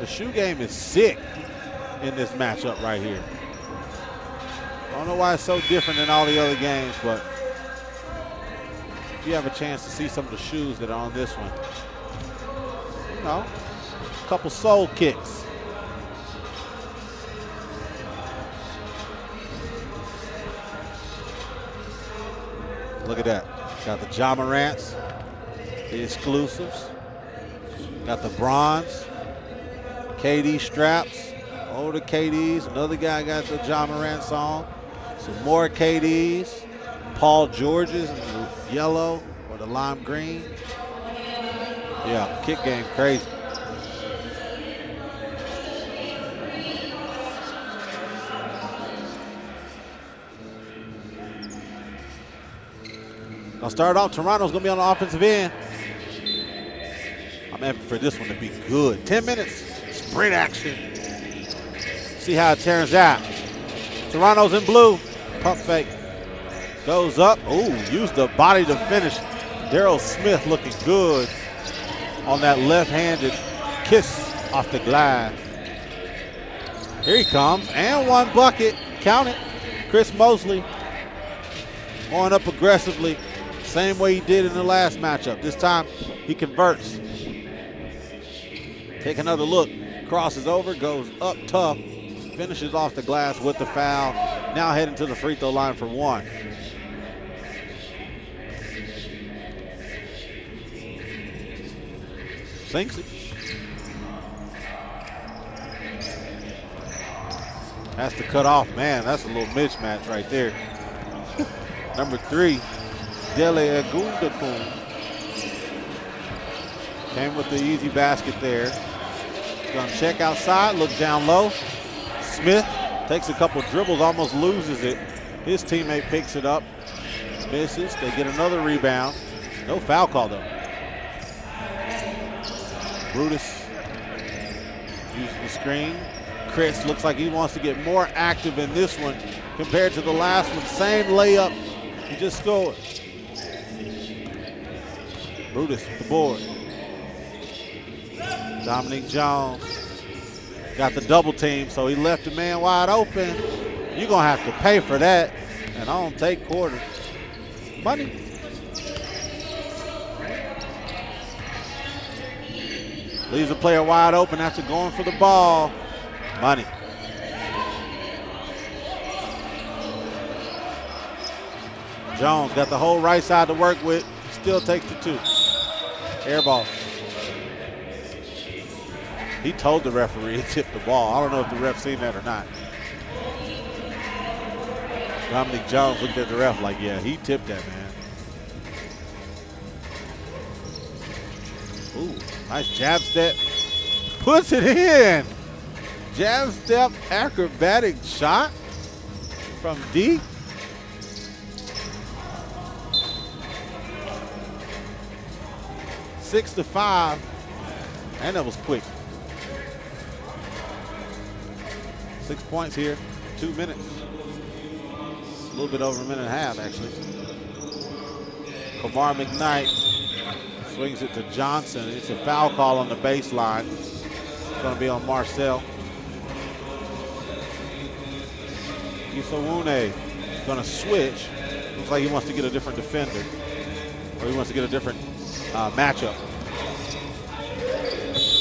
The shoe game is sick in this matchup right here. I don't know why it's so different than all the other games, but if you have a chance to see some of the shoes that are on this one, you know, a couple soul kicks. Look at that. Got the Ja Morants, the exclusives. Got the bronze, KD straps, older KDs. Another guy got the Ja Morants on. Some more KDs. Paul George's in the yellow or the lime green. Yeah, kick game crazy. I'll start off. Toronto's going to be on the offensive end. I'm happy for this one to be good. 10 minutes, sprint action. See how it turns out. Toronto's in blue. Pump fake. Goes up. Ooh, used the body to finish. Daryl Smith looking good on that left-handed kiss off the glass. Here he comes. And one bucket. Count it. Chris Mosley going up aggressively. Same way he did in the last matchup. This time he converts. Take another look. Crosses over, goes up tough, finishes off the glass with the foul. Now heading to the free throw line for one. Sinks it. Has to cut off. Man, that's a little mismatch right there. Number 3. Dele Agundakun came with the easy basket there. Gonna check outside, look down low. Smith takes a couple dribbles, almost loses it. His teammate picks it up, misses. They get another rebound. No foul call though. Brutus uses the screen. Chris looks like he wants to get more active in this one compared to the last one. Same layup, he just scored. Brutus with the board. Dominique Jones got the double team, so he left the man wide open. You're going to have to pay for that, and I don't take quarters. Money. Leaves the player wide open after going for the ball. Money. Jones got the whole right side to work with. Still takes the 2. Air ball. He told the referee to tip the ball. I don't know if the ref seen that or not. Dominique Jones looked at the ref like, yeah, he tipped that, man. Ooh, nice jab step. Puts it in. Jab step acrobatic shot from deep. Six to 5, and that was quick. 6 points here, 2 minutes. A little bit over a minute and a half, actually. Kamar McKnight swings it to Johnson. It's a foul call on the baseline. It's going to be on Marcel. Isawune is going to switch. Looks like he wants to get a different defender, or he wants to get a different matchup.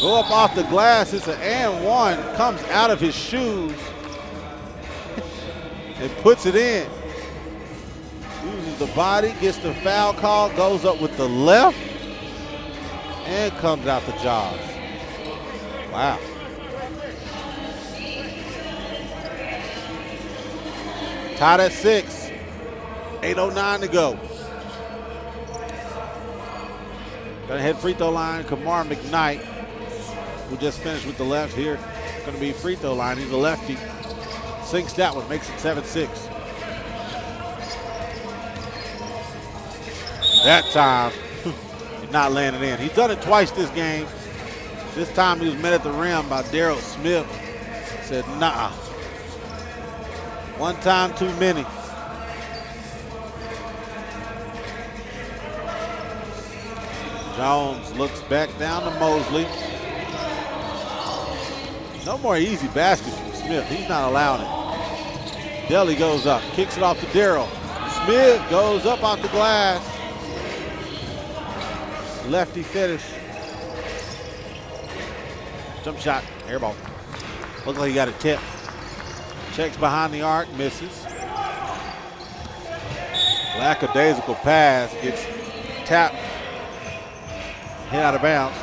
Go up off the glass. It's an and one. Comes out of his shoes and puts it in. Uses the body, gets the foul call, goes up with the left, and comes out the jaws. Wow. Tied at 6. 8:09 to go. Gonna head free throw line, Kamar McKnight, who just finished with the left here. Gonna be free throw line, he's a lefty. Sinks that one, makes it 7-6. That time, he's not landing in. He's done it twice this game. This time he was met at the rim by Daryl Smith. Said, nah. One time too many. Jones looks back down to Mosley. No more easy baskets from Smith. He's not allowing it. Deli goes up, kicks it off to Darryl. Smith goes up off the glass. Lefty finish. Jump shot, air ball. Looks like he got a tip. Checks behind the arc, misses. Lackadaisical pass, gets tapped. Hit out of bounds.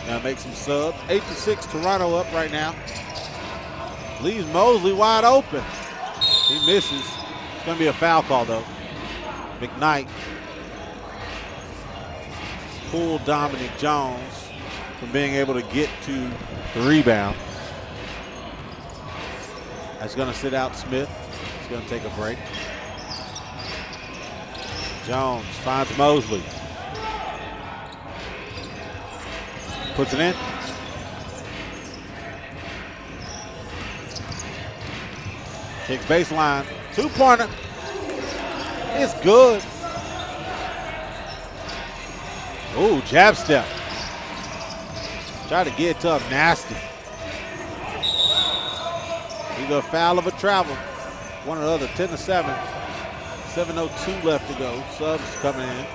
Gonna make some subs. 8-6, Toronto up right now. Leaves Mosley wide open. He misses. It's gonna be a foul call though. McKnight pulled Dominique Jones from being able to get to the rebound. That's gonna sit out Smith. He's gonna take a break. Jones finds Mosley. Puts it in. Kicks baseline. Two-pointer. It's good. Ooh, jab step. Try to get to him nasty. Either a foul of a travel. One or the other. 10-7. 7:02 left to go. Subs coming in.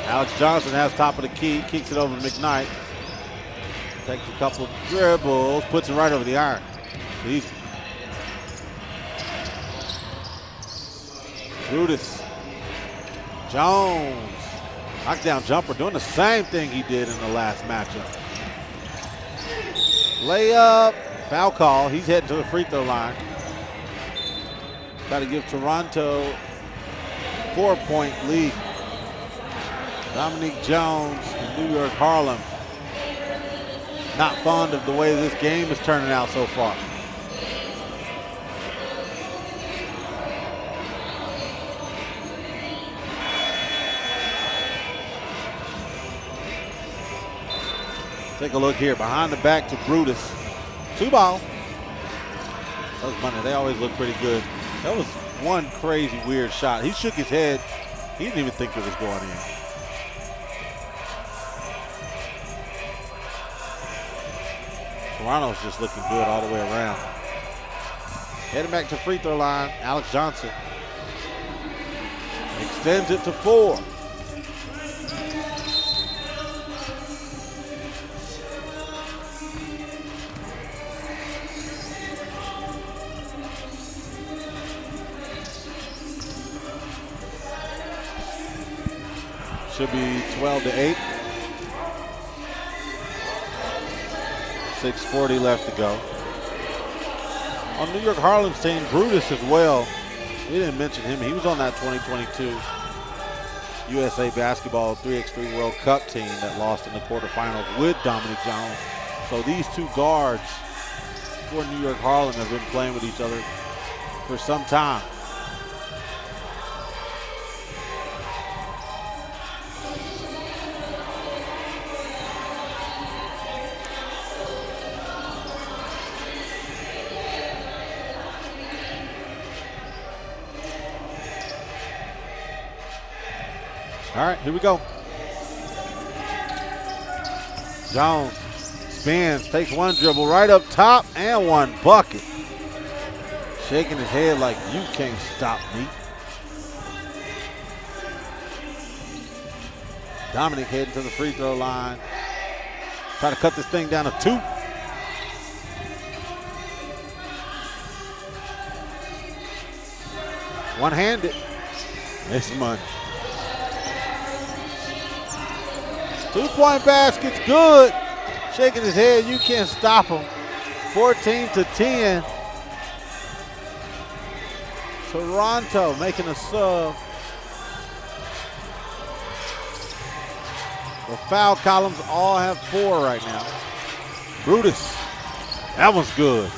Alex Johnson has top of the key, kicks it over to McKnight. Takes a couple of dribbles, puts it right over the iron. Easy. Brutus. Jones. Knockdown jumper, doing the same thing he did in the last matchup. Layup. Foul call. He's heading to the free throw line. Got to give Toronto a 4-point lead. Dominique Jones in New York, Harlem. Not fond of the way this game is turning out so far. Take a look here. Behind the back to Brutus. 2 ball. Those money, they always look pretty good. That was one crazy, weird shot. He shook his head. He didn't even think it was going in. Toronto's just looking good all the way around. Heading back to free throw line, Alex Johnson. Extends it to 4. Should be 12-8. 6:40 left to go. On New York Harlem's team, Brutus as well. We didn't mention him. He was on that 2022 USA Basketball 3x3 World Cup team that lost in the quarterfinals with Dominic Jones. So these two guards for New York Harlem have been playing with each other for some time. All right, here we go. Jones spins, takes one dribble right up top and one bucket. Shaking his head like, you can't stop me. Dominic heading to the free throw line. Try to cut this thing down to 2. One-handed. Miss money. 2-point basket's good. Shaking his head, you can't stop him. 14-10. Toronto making a sub. The foul columns all have 4 right now. Brutus, that one's good.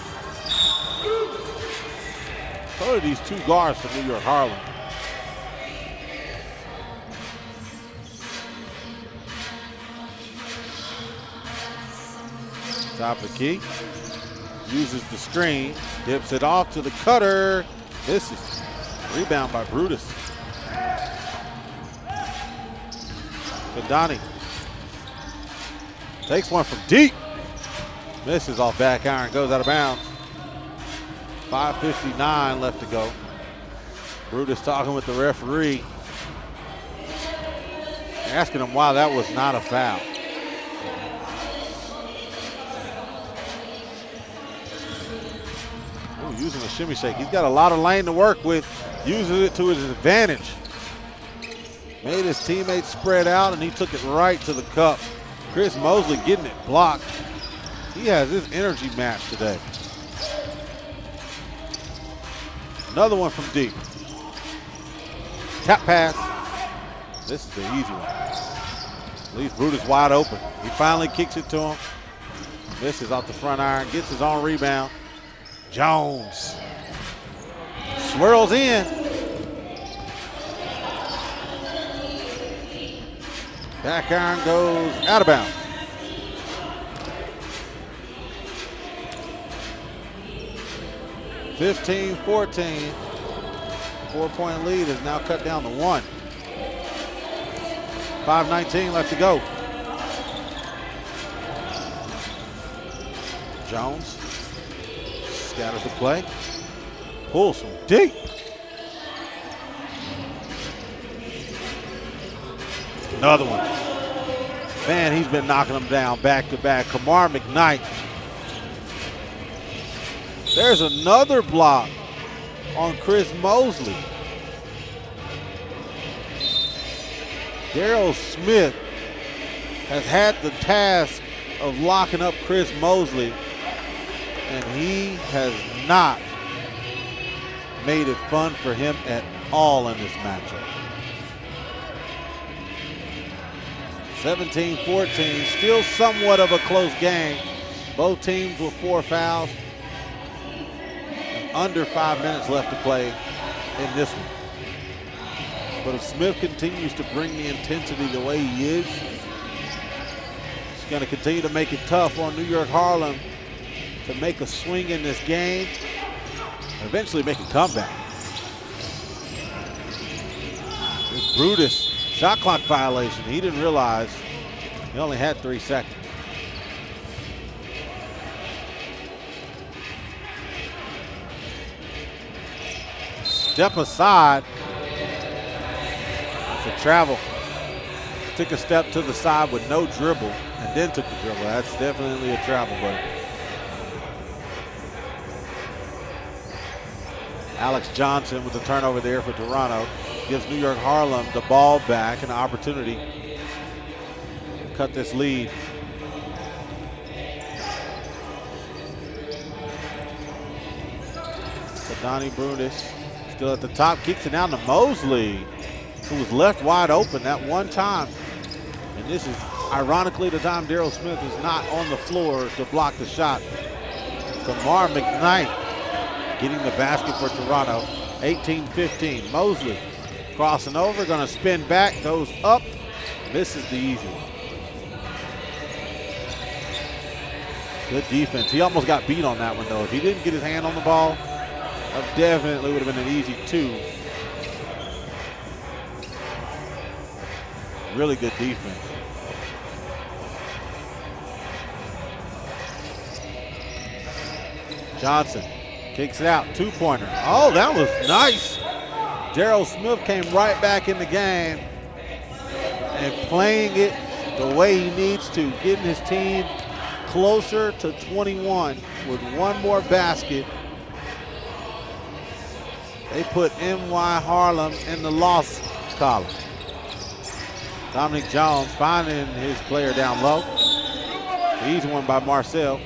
So are these 2 guards for New York Harlem. Top of the key, uses the screen, dips it off to the cutter. This is rebound by Brutus. Kadani takes one from deep. Misses off back iron, goes out of bounds. 5:59 left to go. Brutus talking with the referee, asking him why that was not a foul. Using a shimmy shake. He's got a lot of lane to work with, uses it to his advantage. Made his teammates spread out, and he took it right to the cup. Chris Mosley getting it blocked. He has his energy match today. Another one from deep. Tap pass. This is the easy one. Leaves Brutus wide open. He finally kicks it to him. Misses off the front iron, gets his own rebound. Jones swirls in. Back iron goes out of bounds. (15-14). 4-point lead is now cut down to 1. 5:19 left to go. Jones scatters the play, pulls from deep. Another one. Man, he's been knocking them down back to back. Kamar McKnight. There's another block on Chris Mosley. Daryl Smith has had the task of locking up Chris Mosley, and he has not made it fun for him at all in this matchup. 17-14, still somewhat of a close game. Both teams with 4 fouls. And under 5 minutes left to play in this one. But if Smith continues to bring the intensity the way he is, he's going to continue to make it tough on New York Harlem to make a swing in this game. eventually make a comeback. It's Brutus, shot clock violation. He didn't realize he only had 3 seconds. Step aside. That's a travel. Took a step to the side with no dribble and then took the dribble. That's definitely a travel, but Alex Johnson with the turnover there for Toronto gives New York Harlem the ball back and an opportunity to cut this lead. So Donnie Brutus still at the top, kicks it down to Mosley, who was left wide open that one time. And this is ironically the time Daryl Smith is not on the floor to block the shot. Kamar McKnight getting the basket for Toronto, 18-15. Mosley crossing over, gonna spin back, goes up, misses the easy one. Good defense. He almost got beat on that one though. If he didn't get his hand on the ball, that definitely would have been an easy 2. Really good defense. Johnson kicks it out, 2-pointer. Oh, that was nice. Daryl Smith came right back in the game and playing it the way he needs to, getting his team closer to 21 with one more basket. They put NY Harlem in the loss column. Dominic Jones finding his player down low. Easy one by Marcel.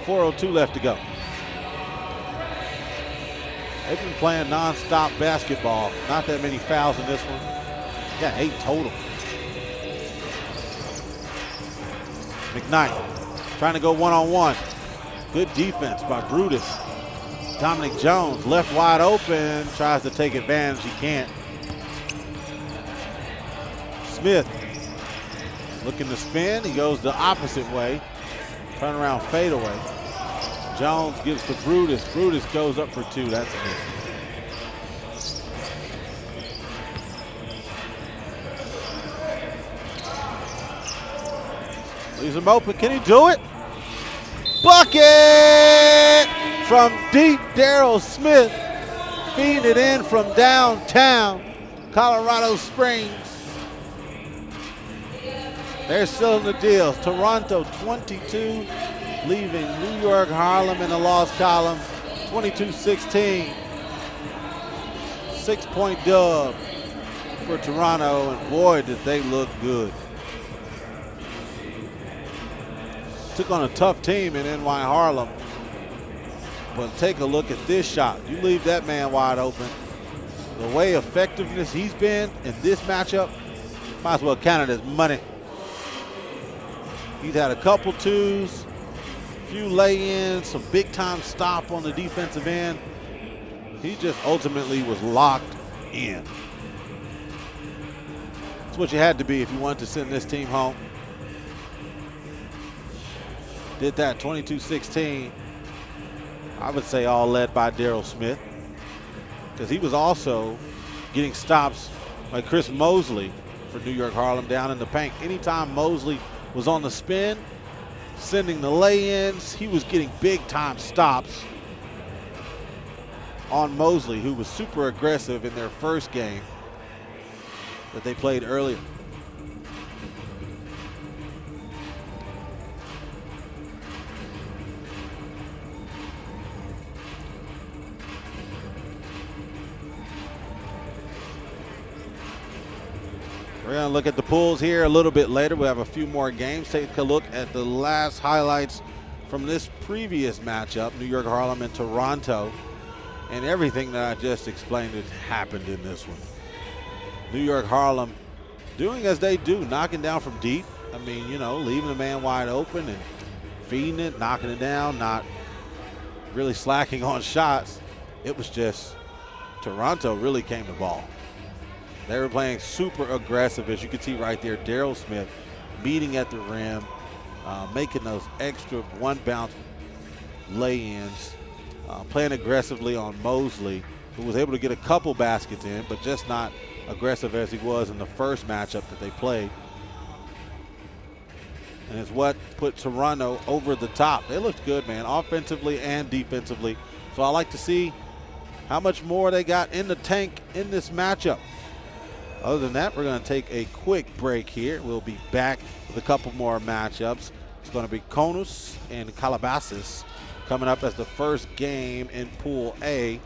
4:02 left to go. They've been playing non-stop basketball. Not that many fouls in this one. Got 8 total. McKnight trying to go one-on-one. Good defense by Brutus. Dominic Jones left wide open, tries to take advantage, he can't. Smith looking to spin, he goes the opposite way. Turn around fadeaway. Jones gives to Brutus. Brutus goes up for 2, that's a miss. Leaves him open, can he do it? Bucket! From deep, Daryl Smith feeding it in from downtown Colorado Springs. They're still in the deal. Toronto 22, leaving New York Harlem in the loss column, 22-16. 6-point dub for Toronto, and boy, did they look good. Took on a tough team in NY Harlem. But take a look at this shot. You leave that man wide open. The way effectiveness he's been in this matchup, might as well count it as money. He's had a couple 2s, a few lay-ins, some big-time stop on the defensive end. He just ultimately was locked in. That's what you had to be if you wanted to send this team home. Did that 22-16. I would say all led by Daryl Smith, because he was also getting stops by Chris Mosley for New York Harlem down in the paint. Anytime Mosley was on the spin, sending the lay-ins, he was getting big-time stops on Mosley, who was super aggressive in their first game that they played earlier. We're going to look at the pools here a little bit later. We'll have a few more games. Take a look at the last highlights from this previous matchup, New York Harlem and Toronto. And everything that I just explained has happened in this one. New York Harlem doing as they do, knocking down from deep. I mean, you know, leaving the man wide open and feeding it, knocking it down, not really slacking on shots. It was just Toronto really came to ball. They were playing super aggressive, as you can see right there. Daryl Smith meeting at the rim, making those extra one-bounce lay-ins. playing aggressively on Mosley, who was able to get a couple baskets in, but just not aggressive as he was in the first matchup that they played. And it's what put Toronto over the top. They looked good, man, offensively and defensively. So I like to see how much more they got in the tank in this matchup. Other than that, we're going to take a quick break here. We'll be back with a couple more matchups. It's going to be Kaunas and Calabasas coming up as the first game in Pool A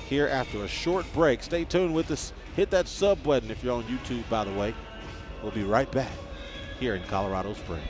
here after a short break. Stay tuned with us. Hit that sub button if you're on YouTube, by the way. We'll be right back here in Colorado Springs.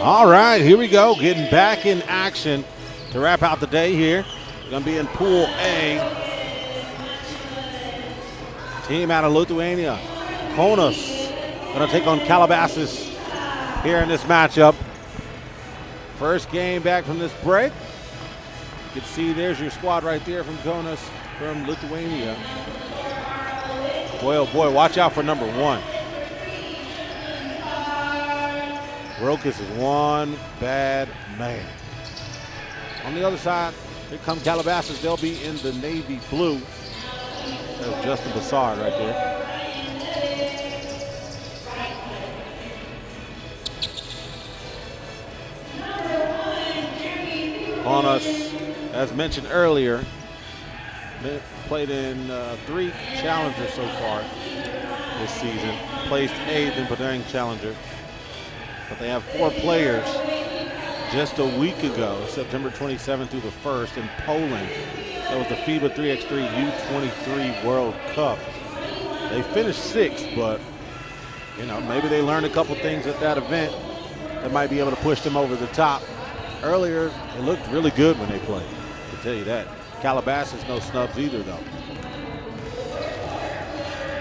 All right, here we go. Getting back in action to wrap out the day here. We're going to be in Pool A. Team out of Lithuania, Kaunas, going to take on Calabasas here in this matchup. First game back from this break. You can see there's your squad right there from Kaunas, from Lithuania. Boy, oh boy, watch out for number 1. Rokas is one bad man. On the other side, here come Calabasas. They'll be in the navy blue. There's Justin Bassard right there. Kaunas, as mentioned earlier, played in 3 challengers so far this season. Placed 8th in Penang Challenger. But they have 4 players just a week ago, September 27th through the 1st in Poland. That was the FIBA 3x3 U23 World Cup. They finished 6th, but you know, maybe they learned a couple things at that event that might be able to push them over the top. Earlier, it looked really good when they played, I can tell you that. Calabasas, no snubs either, though.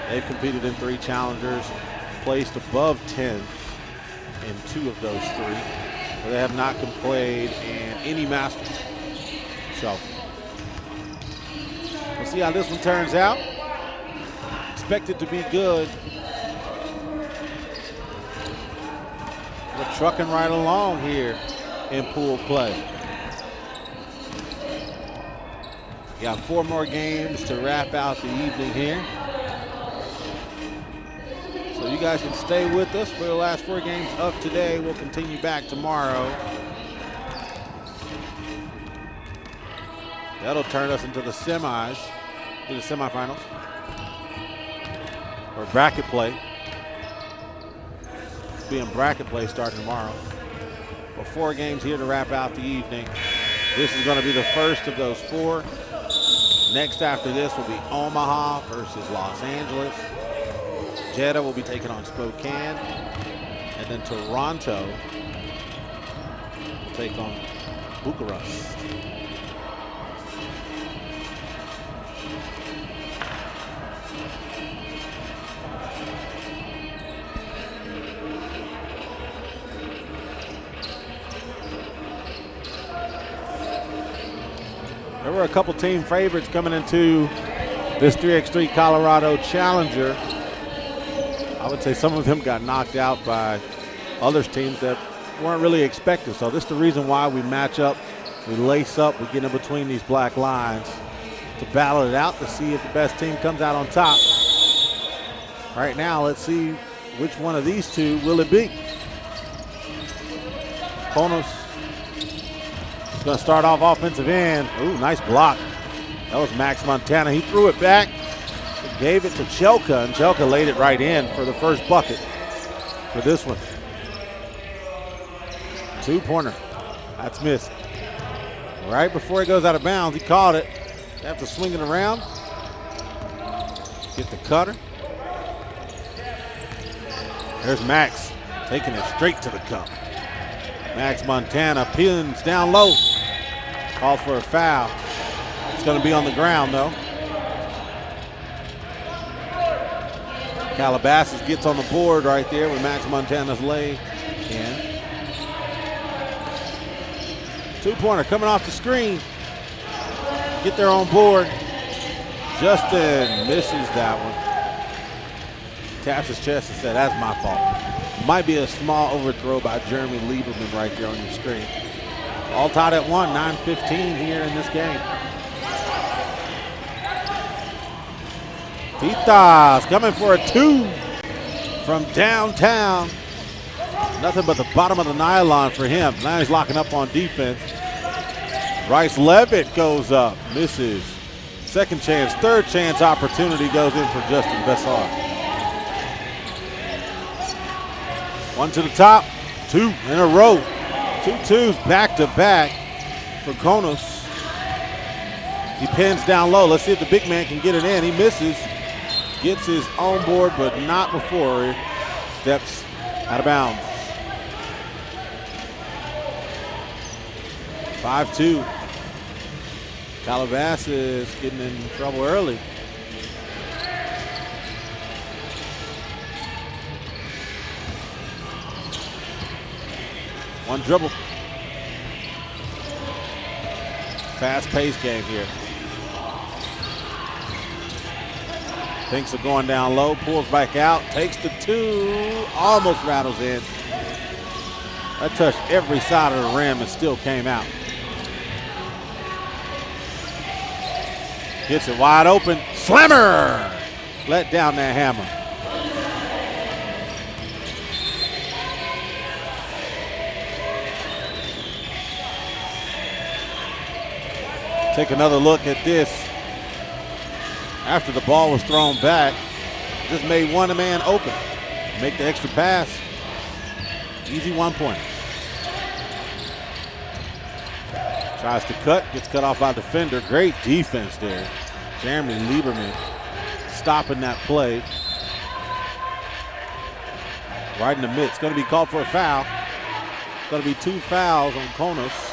They've competed in 3 challengers, placed above 10th in 2 of those 3. But they have not played in any Masters. So, we'll see how this one turns out. Expect it to be good. We're trucking right along here in pool play. Got 4 more games to wrap out the evening here. So you guys can stay with us for the last 4 games of today. We'll continue back tomorrow. That'll turn us into the semis, to the semifinals, or bracket play. Being bracket play starting tomorrow. But 4 games here to wrap out the evening. This is going to be the first of those 4. Next after this will be Omaha versus Los Angeles. Jeddah will be taking on Spokane. And then Toronto will take on Bucharest. There were a couple team favorites coming into this 3x3 Colorado Challenger. I would say some of them got knocked out by other teams that weren't really expected. So this is the reason why we match up, we lace up, we get in between these black lines to battle it out to see if the best team comes out on top. Right now, let's see which one of these 2 will it be. Kaunas is going to start off offensive end. Ooh, nice block. That was Max Montana. He threw it back. Gave it to Chelka, and Chelka laid it right in for the first bucket for this one. 2-pointer. That's missed. Right before he goes out of bounds, he caught it. They have to swing it around. Get the cutter. There's Max taking it straight to the cup. Max Montana pins down low. Called for a foul. It's going to be on the ground, though. Calabasas gets on the board right there with Max Montana's lay in. 2-pointer coming off the screen. Get there on board. Justin misses that one. Taps his chest and said, that's my fault. Might be a small overthrow by Jeremy Lieberman right there on your screen. All tied at 1, 9:15 here in this game. Titas coming for a 2 from downtown. Nothing but the bottom of the nylon for him. Now he's locking up on defense. Bryce Levitt goes up, misses. Second chance, third chance opportunity goes in for Justin Bessard. 1 to the top, 2 in a row. 2 twos back to back for Kaunas. He pins down low. Let's see if the big man can get it in. He misses. Gets his own board, but not before he steps out of bounds. 5-2. Calabasas getting in trouble early. One dribble. Fast-paced game here. Thinks of going down low, pulls back out, takes the 2, almost rattles in. That touched every side of the rim and still came out. Gets it wide open, slammer! Let down that hammer. Take another look at this. After the ball was thrown back, just made one man open. Make the extra pass. Easy 1 point. Tries to cut, gets cut off by defender. Great defense there. Jeremy Lieberman stopping that play. Right in the midst. Going to be called for a foul. Going to be 2 fouls on Kaunas.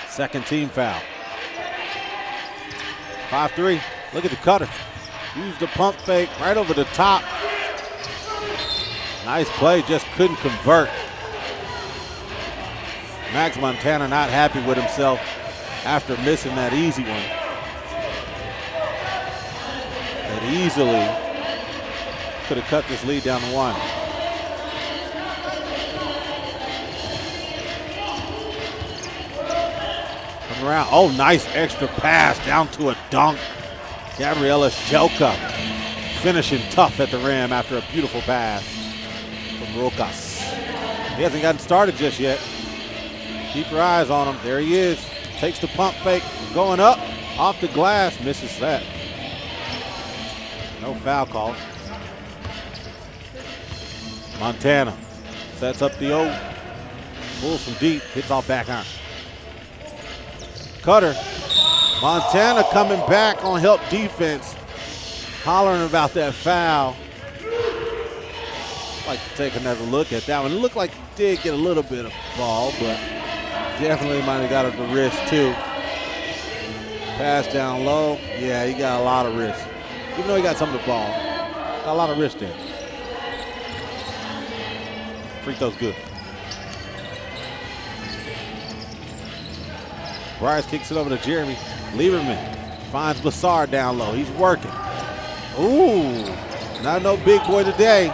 Second team foul. 5-3. Look at the cutter. Used the pump fake right over the top. Nice play, just couldn't convert. Max Montana not happy with himself after missing that easy one. That easily could have cut this lead down to 1. Around. Oh, nice extra pass down to a dunk. Gabriela Shelka finishing tough at the rim after a beautiful pass from Rokas. He hasn't gotten started just yet. Keep your eyes on him. There he is. Takes the pump fake, going up, off the glass, misses that. No foul call. Montana sets up the O. Pulls from deep, hits off back iron. Cutter. Montana coming back on help defense. Hollering about that foul. I'd like to take another look at that one. It looked like he did get a little bit of ball, but definitely might have got at the wrist too. Pass down low. Yeah, he got a lot of wrist. Even though he got some of the ball, got a lot of wrist there. Free throw's good. Bryce kicks it over to Jeremy. Lieberman finds Bassard down low. He's working. Ooh, not no big boy today.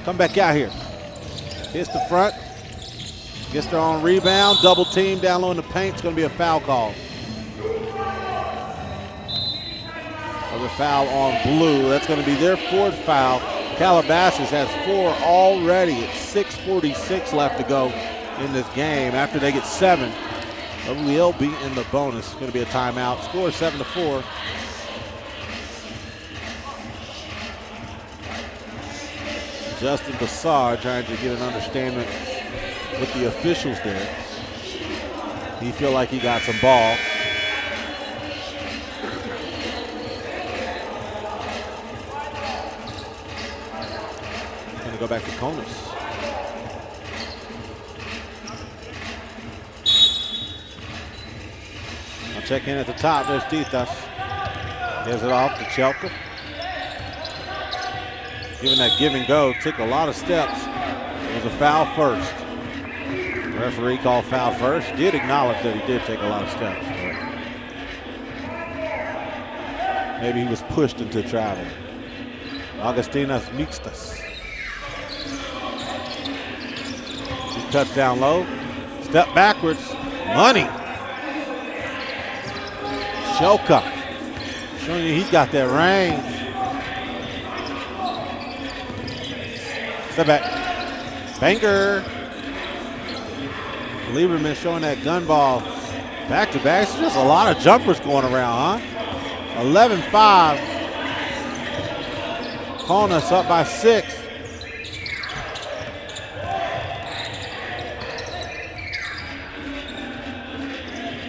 Come back out here. Hits the front. Gets their own rebound. Double team down low in the paint. It's going to be a foul call. Another foul on blue. That's going to be their 4th foul. Calabasas has 4 already. It's 6:46 left to go in this game. After they get 7. WL beat in the bonus. It's going to be a timeout. Score 7-4. Justin Bassard trying to get an understanding with the officials there. He feel like he got some ball. Going to go back to Kaunas. Check in at the top. There's Stiinta. Gives it off to Chelka. Giving that give and go. Took a lot of steps. It was a foul first. The referee called foul first. Did acknowledge that he did take a lot of steps. Maybe he was pushed into travel. Augustinas Mixtas. He cuts down low. Step backwards. Money. Shelka showing you he's got that range. Step back. Banger. Lieberman showing that gun ball. Back to back. It's just a lot of jumpers going around, huh? 11-5. Kaunas up by 6.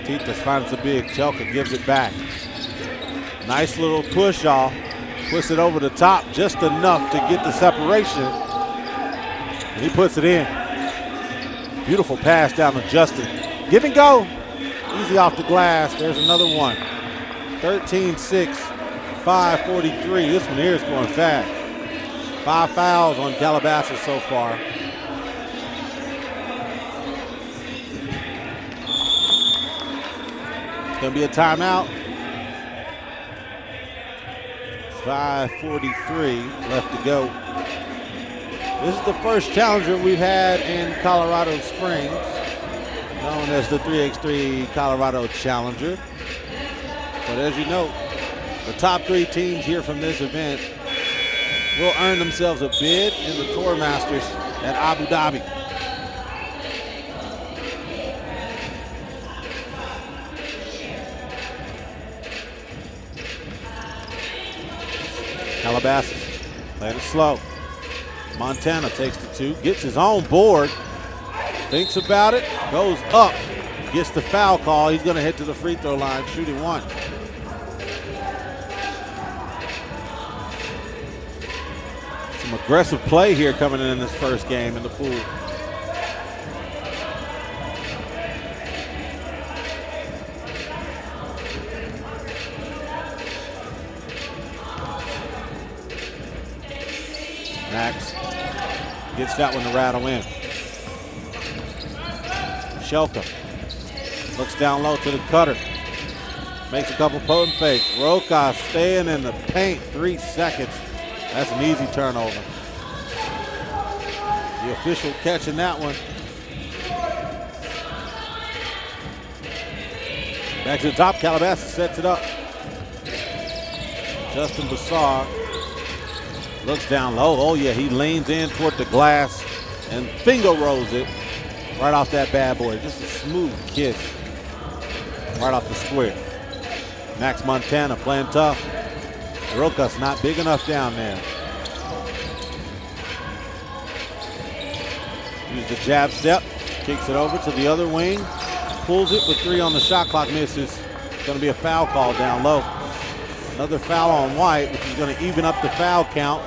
Titas finds the big. Chelka gives it back. Nice little push off. Puts it over the top just enough to get the separation. And he puts it in. Beautiful pass down to Justin. Give and go. Easy off the glass. There's another one. 13-6, 5:43. This one here is going fast. 5 fouls on Calabasas so far. It's going to be a timeout. 5:43 left to go. This is the first challenger we've had in Colorado Springs, known as the 3x3 Colorado Challenger. But as you know, the top 3 teams here from this event will earn themselves a bid in the Tour Masters at Abu Dhabi. Calabasas playing it slow. Montana takes the 2, gets his own board, thinks about it, goes up, gets the foul call. He's going to head to the free throw line, shooting 1. Some aggressive play here coming in this first game in the pool. Max gets that one to rattle in. Shelka looks down low to the cutter. Makes a couple potent fakes. Roca staying in the paint, 3 seconds. That's an easy turnover. The official catching that one. Back to the top, Calabasas sets it up. Justin Bassar looks down low. Oh yeah, he leans in toward the glass and finger rolls it right off that bad boy. Just a smooth kiss right off the square. Max Montana playing tough. Roca's not big enough down there. Use the jab step, kicks it over to the other wing, pulls it with 3 on the shot clock, misses. Going to be a foul call down low. Another foul on White, which is going to even up the foul count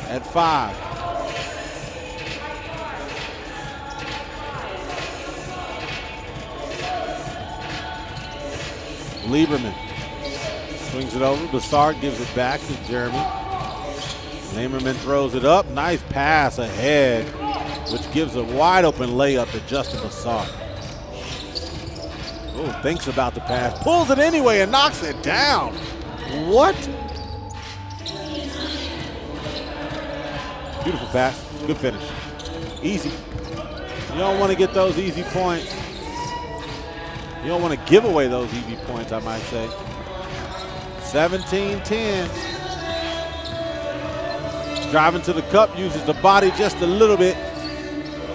at 5. Lieberman swings it over. Bassard gives it back to Jeremy. Lieberman throws it up. Nice pass ahead, which gives a wide open layup to Justin Bassard. Oh, thinks about the pass. Pulls it anyway and knocks it down. What? Beautiful pass. Good finish. Easy. You don't want to get those easy points. You don't want to give away those easy points, I might say. 17-10. Driving to the cup, uses the body just a little bit.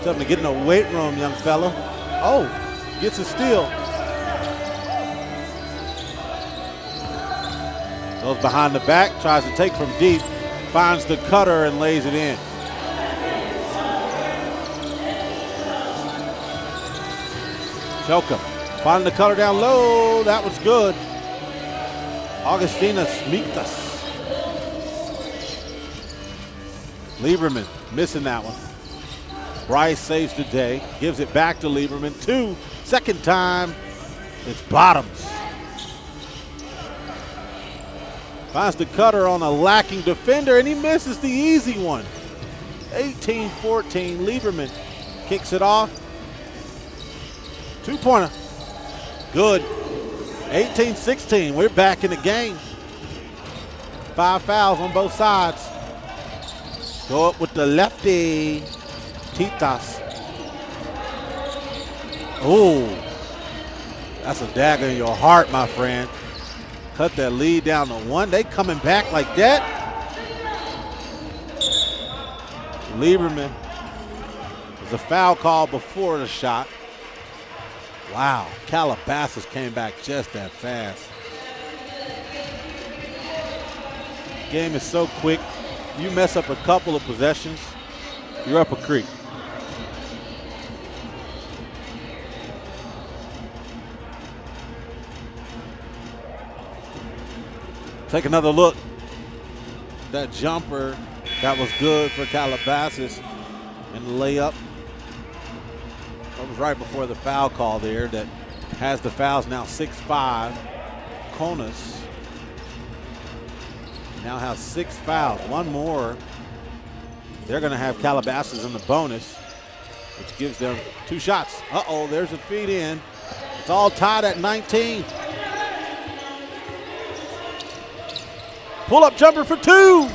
Something to get in the weight room, young fella. Oh, gets a steal. Goes behind the back, tries to take from deep, finds the cutter and lays it in. Shelka finding the cutter down low. That was good. Augustina Smiktas. Lieberman missing that one. Bryce saves the day, gives it back to Lieberman. 2, second time, it's Bottoms. Finds the cutter on a lacking defender, and he misses the easy one. 18-14, Lieberman kicks it off. 2-pointer, good. 18-16, we're back in the game. 5 fouls on both sides. Go up with the lefty, Titas. Oh, that's a dagger in your heart, my friend. Cut that lead down to 1. They coming back like that. Lieberman. There's a foul call before the shot. Wow, Calabasas came back just that fast. Game is so quick. You mess up a couple of possessions, you're up a creek. Take another look. That jumper, that was good for Calabasas. and layup. That was right before the foul call there that has the fouls now 6-5. Kaunas now has 6 fouls. One more. They're going to have Calabasas in the bonus, which gives them 2 shots. Uh-oh, there's a feed in. It's all tied at 19. Pull-up jumper for 2.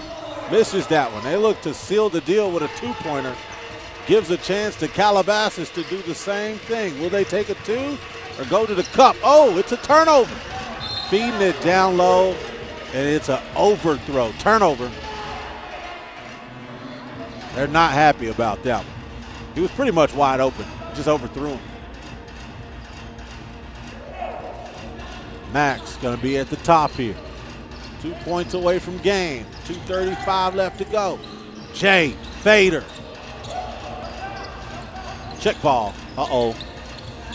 Misses that one. They look to seal the deal with a 2-pointer. Gives a chance to Calabasas to do the same thing. Will they take a 2 or go to the cup? Oh, it's a turnover. Feeding it down low, and it's an overthrow. Turnover. They're not happy about that one. He was pretty much wide open. Just overthrew him. Max going to be at the top here. 2 points away from game. 2:35 left to go. Jay, fader. Check ball. Uh-oh.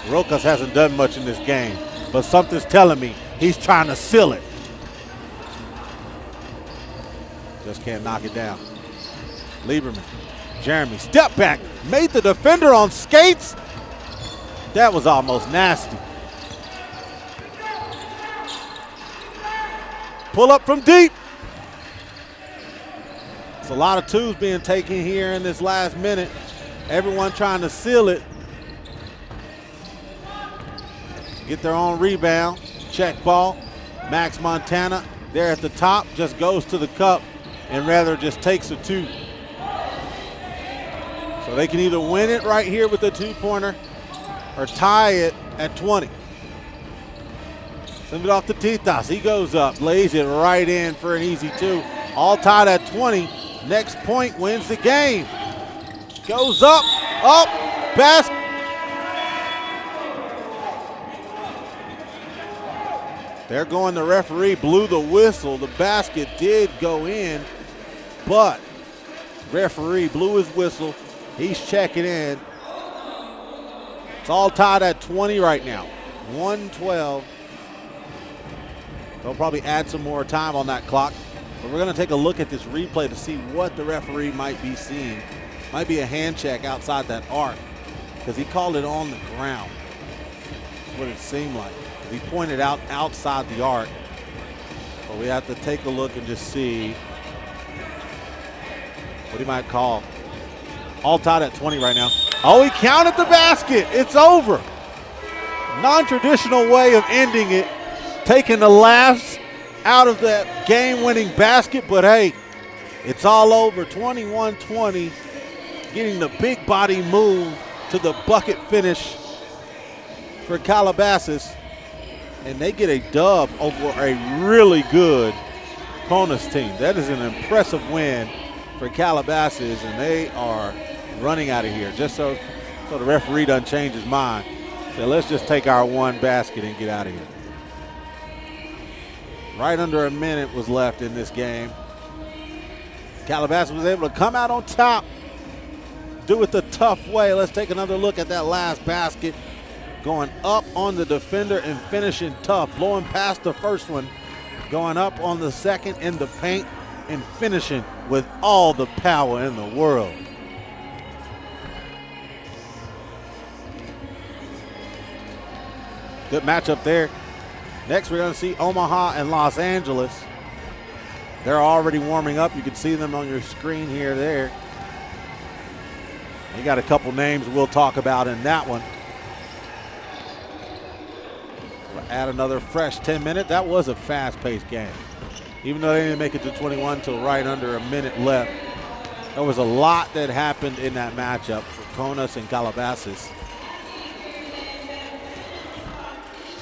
Rokas hasn't done much in this game, but something's telling me he's trying to seal it. Just can't knock it down. Lieberman. Jeremy, step back. Made the defender on skates. That was almost nasty. Pull up from deep. It's a lot of 2s being taken here in this last minute. Everyone trying to seal it. Get their own rebound. Check ball. Max Montana there at the top just goes to the cup and rather just takes a 2. So they can either win it right here with a 2-pointer or tie it at 20. Send it off to Titas. He goes up, lays it right in for an easy 2. All tied at 20. Next point wins the game. Goes up, basket. They're going, the referee blew the whistle. The basket did go in, but referee blew his whistle. He's checking in. It's all tied at 20 right now. 1:12. They'll probably add some more time on that clock. But we're going to take a look at this replay to see what the referee might be seeing. Might be a hand check outside that arc because he called it on the ground. That's what it seemed like. He pointed out outside the arc. But we have to take a look and just see what he might call. All tied at 20 right now. Oh, he counted the basket. It's over. Non-traditional way of ending it. Taking the laughs out of that game-winning basket, but hey, it's all over. 21-20, getting the big body move to the bucket finish for Calabasas, and they get a dub over a really good Kaunas team. That is an impressive win for Calabasas, and they are running out of here just so the referee doesn't change his mind. So let's just take our 1 basket and get out of here. Right under a minute was left in this game. Calabasas was able to come out on top, do it the tough way. Let's take another look at that last basket. Going up on the defender and finishing tough, blowing past the first one, going up on the second in the paint and finishing with all the power in the world. Good matchup there. Next, we're going to see Omaha and Los Angeles. They're already warming up. You can see them on your screen here, there. You got a couple names we'll talk about in that one. We'll add another fresh 10-minute. That was a fast-paced game. Even though they didn't make it to 21 until right under a minute left. There was a lot that happened in that matchup for Kaunas and Calabasas.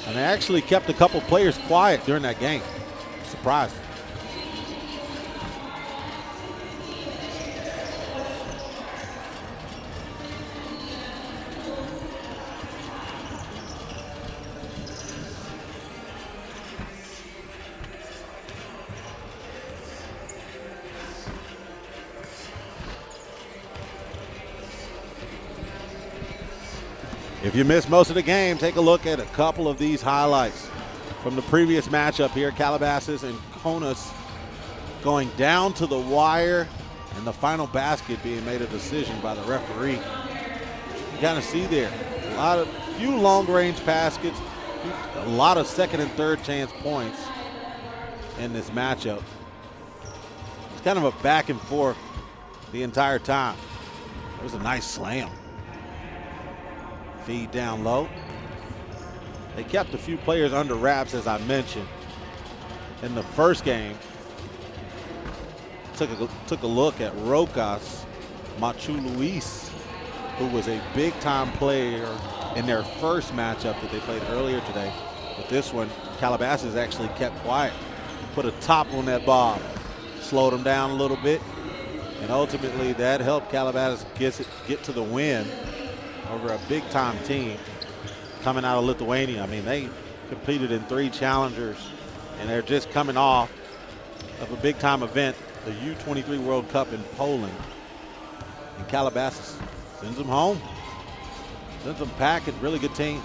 And they actually kept a couple players quiet during that game. Surprised. If you missed most of the game, take a look at a couple of these highlights from the previous matchup here. Calabasas and Kaunas going down to the wire And the final basket being made a decision by the referee. You can kind of see there, few long-range baskets, a lot of second and third chance points in this matchup. It's kind of a back and forth the entire time. It was a nice slam. Feed down low. They kept a few players under wraps, as I mentioned. In the first game, took a look at Rokas Machu Luis, who was a big-time player in their first matchup that they played earlier today. But this one, Calabasas actually kept quiet, put a top on that ball, slowed them down a little bit, and ultimately that helped Calabasas get to the win over a big-time team coming out of Lithuania. I mean, they competed in 3 challengers, and they're just coming off of a big-time event, the U23 World Cup in Poland. And Calabasas sends them home, sends them packing. Really good team.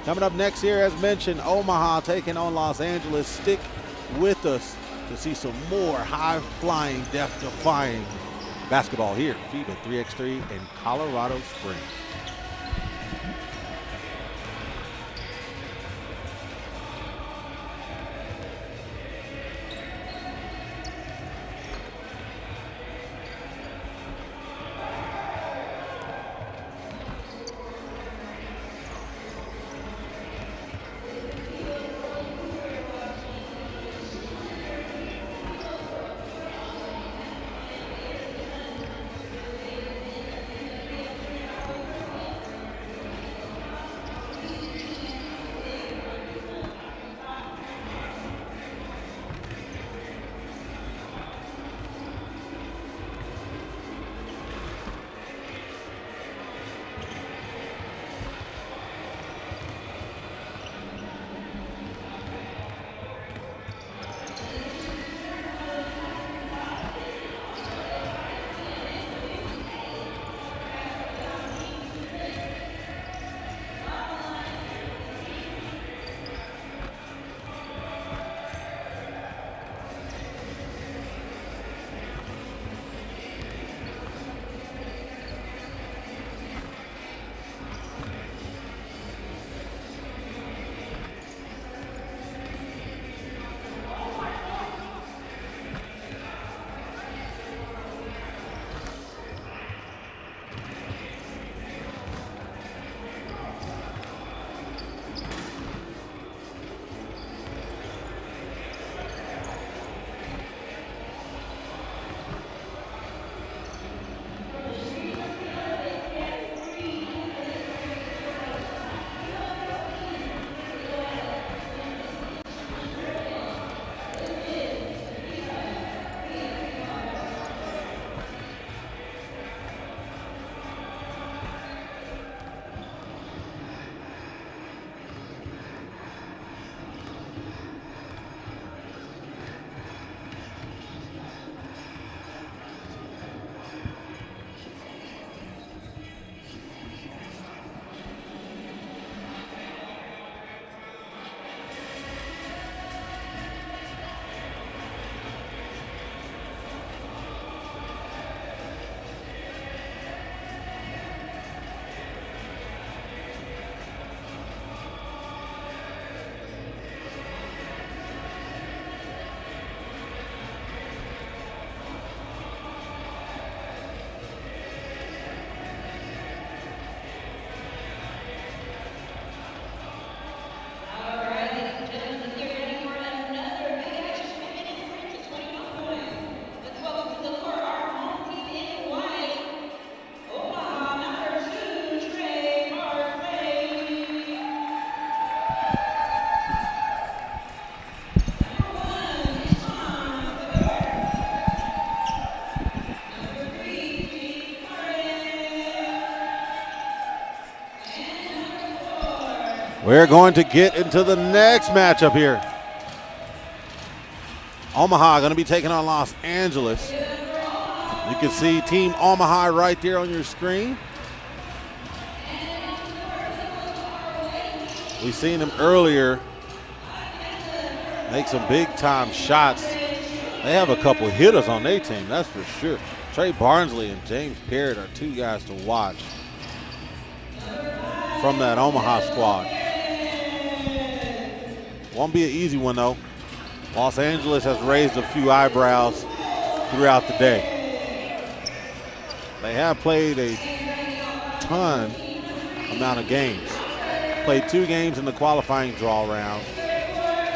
Coming up next here, as mentioned, Omaha taking on Los Angeles. Stick with us to see some more high-flying, death-defying basketball here, FIBA 3x3 in Colorado Springs. We're going to get into the next matchup here. Omaha going to be taking on Los Angeles. You can see Team Omaha right there on your screen. We've seen them earlier make some big time shots They have a couple hitters on their team, that's for sure. Trey Barnsley and James Parrott are two guys to watch from that Omaha squad. Won't be an easy one, though. Los Angeles has raised a few eyebrows throughout the day. They have played a ton amount of games. Played 2 games in the qualifying draw round.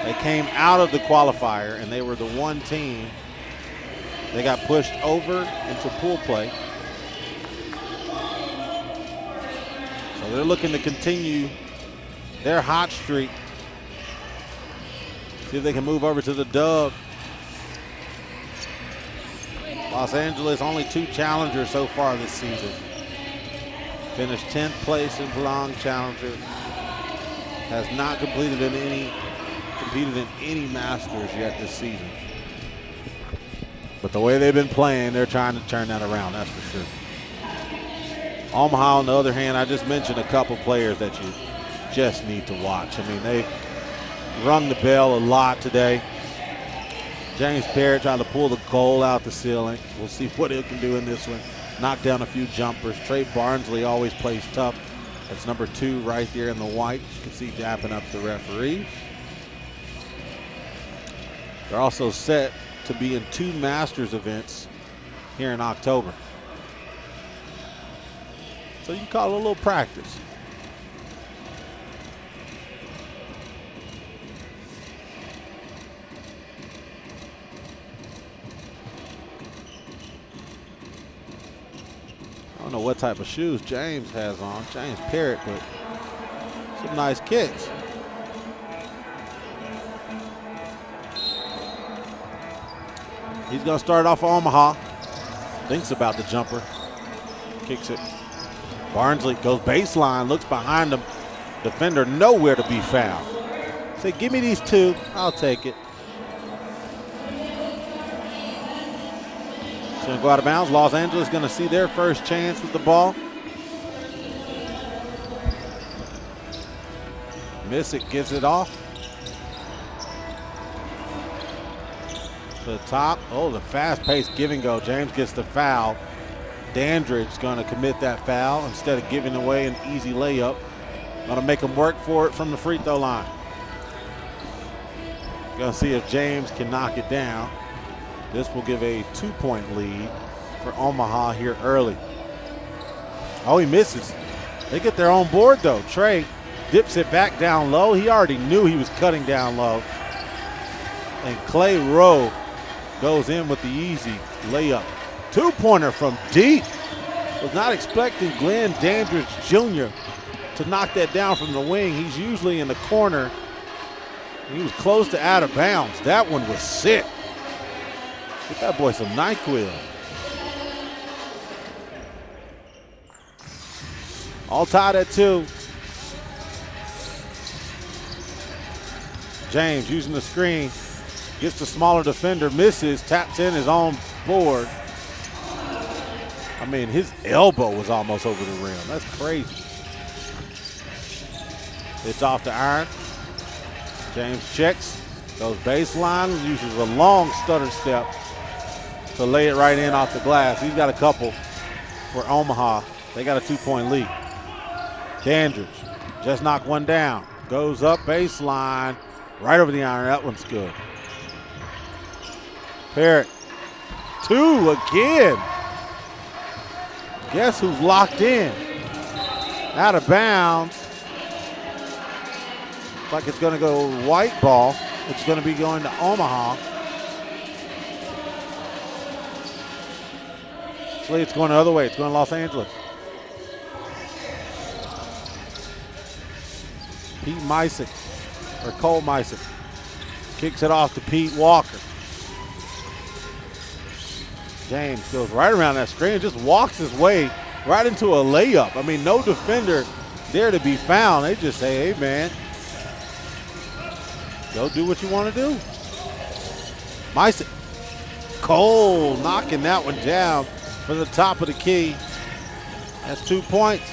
They came out of the qualifier, and they were the one team. They got pushed over into pool play. So they're looking to continue their hot streak. See if they can move over to the dub. Los Angeles, only 2 challengers so far this season. Finished 10th place in Long Challenger. Has not competed in any Masters yet this season. But the way they've been playing, they're trying to turn that around, that's for sure. Omaha, on the other hand, I just mentioned a couple players that you just need to watch. I mean, they've rung the bell a lot today. James Parrott trying to pull the goal out the ceiling. We'll see what he can do in this one. Knock down a few jumpers. Trey Barnsley always plays tough. That's number 2 right there in the white. You can see dapping up the referees. They're also set to be in 2 Masters events here in October. So you can call it a little practice. I don't know what type of shoes James has on, James Parrott, but some nice kicks. He's going to start off Omaha. Thinks about the jumper. Kicks it. Barnsley goes baseline, looks behind him. Defender nowhere to be found. Say, give me these 2. I'll take it. It's going to go out of bounds. Los Angeles going to see their first chance with the ball. Miss it, gives it off. To the top. Oh, the fast-paced give and go. James gets the foul. Dandridge's going to commit that foul instead of giving away an easy layup. Going to make him work for it from the free throw line. Going to see if James can knock it down. This will give a 2-point lead for Omaha here early. Oh, he misses. They get their own board, though. Trey dips it back down low. He already knew he was cutting down low. And Clay Rowe goes in with the easy layup. 2-pointer from deep. Was not expecting Glenn Dandridge Jr. to knock that down from the wing. He's usually in the corner. He was close to out of bounds. That one was sick. Get that boy some NyQuil. All tied at 2. James using the screen. Gets the smaller defender, misses, taps in his own board. I mean, his elbow was almost over the rim. That's crazy. It's off the iron. James checks, goes baseline, uses a long stutter step to lay it right in off the glass. He's got a couple for Omaha. They got a 2-point lead. Dandridge just knocked one down. Goes up baseline, right over the iron. That one's good. Parrott, 2 again. Guess who's locked in? Out of bounds. Looks like it's going to go white ball. It's going to be going to Omaha. Actually, it's going the other way. It's going to Los Angeles. Pete Mysick, or Cole Mysick, kicks it off to Pete Walker. James goes right around that screen and just walks his way right into a layup. I mean, no defender there to be found. They just say, hey, man, go do what you want to do. Mysick. Cole knocking that one down for the top of the key. That's 2 points.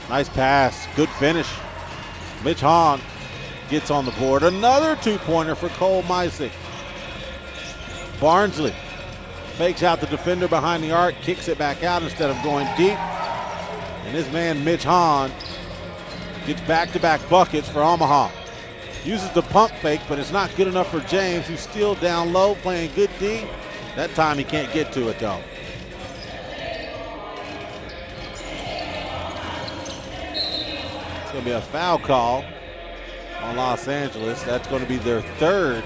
Nice pass. Good finish. Mitch Hahn gets on the board. Another two-pointer for Cole Mysick. Barnsley fakes out the defender behind the arc, kicks it back out instead of going deep. And his man, Mitch Hahn, gets back-to-back buckets for Omaha. Uses the pump fake, but it's not good enough for James, who's still down low, playing good D. That time he can't get to it, though. It's going to be a foul call on Los Angeles. That's going to be their third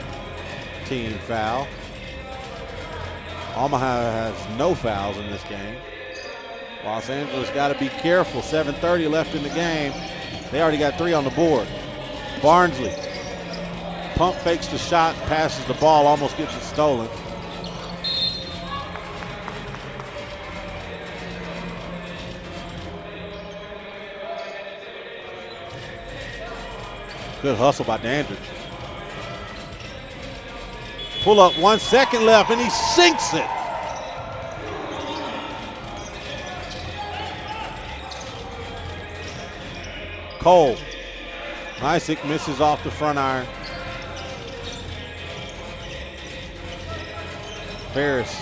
team foul. Omaha has no fouls in this game. Los Angeles got to be careful. 7:30 left in the game. They already got 3 on the board. Barnsley pump fakes the shot, passes the ball, almost gets it stolen. Good hustle by Dandridge. Pull up, 1 second left, and he sinks it. Cole. Mysick misses off the front iron. Ferris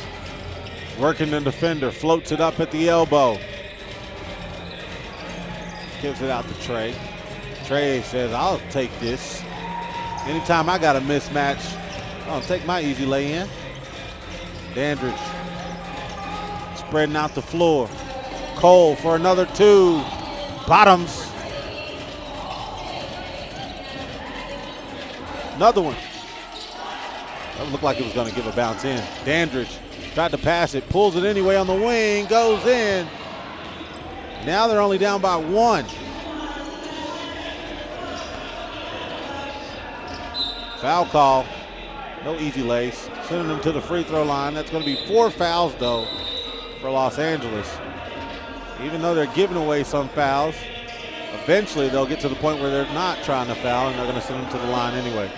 working the defender, floats it up at the elbow. Gives it out to Trey. Trey says, I'll take this. Anytime I got a mismatch, I'll take my easy lay in. Dandridge spreading out the floor. Cole for another 2. Bottoms. Another one. That looked like it was going to give a bounce in. Dandridge tried to pass it, pulls it anyway on the wing, goes in. Now they're only down by 1. Foul call. No easy lace. Sending them to the free throw line. That's going to be 4 fouls, though, for Los Angeles. Even though they're giving away some fouls, eventually they'll get to the point where they're not trying to foul, and they're going to send them to the line anyway.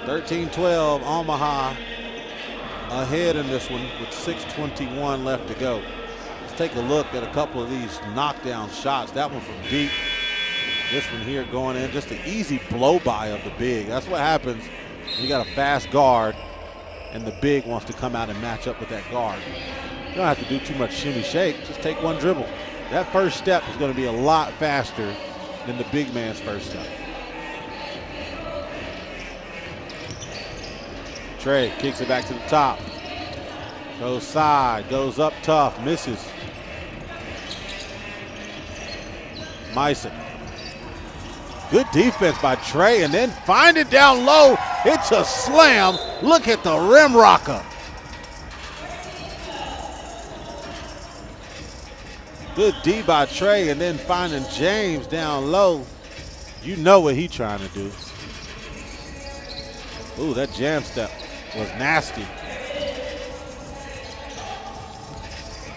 13-12, Omaha ahead in this one with 6:21 left to go. Let's take a look at a couple of these knockdown shots. That one from deep. This one here going in. Just an easy blow-by of the big. That's what happens when you got a fast guard and the big wants to come out and match up with that guard. You don't have to do too much shimmy shake. Just take one dribble. That first step is going to be a lot faster than the big man's first step. Trey kicks it back to the top. Goes side, goes up tough, misses. Mysick. Good defense by Trey, and then find it down low. It's a slam. Look at the rim rocker. Good D by Trey, and then finding James down low. You know what he's trying to do. Ooh, that jam step was nasty.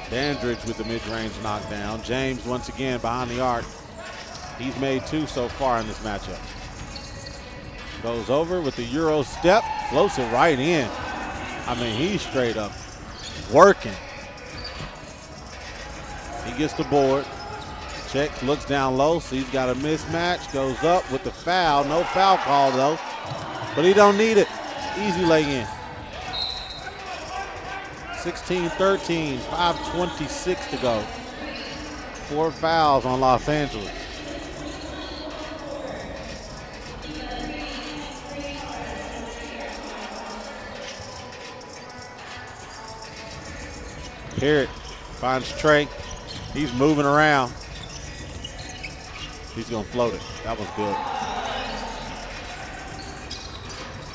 Dandridge with the mid-range knockdown. James once again behind the arc. He's made 2 so far in this matchup. Goes over with the Euro step, floats it right in. I mean, he's straight up working. He gets the board, checks, looks down low, sees he's got a mismatch, goes up with the foul. No foul call though, but he don't need it. Easy lay in. 16-13, 5:26 to go. 4 fouls on Los Angeles. Parrott finds Trey. He's moving around. He's going to float it. That was good.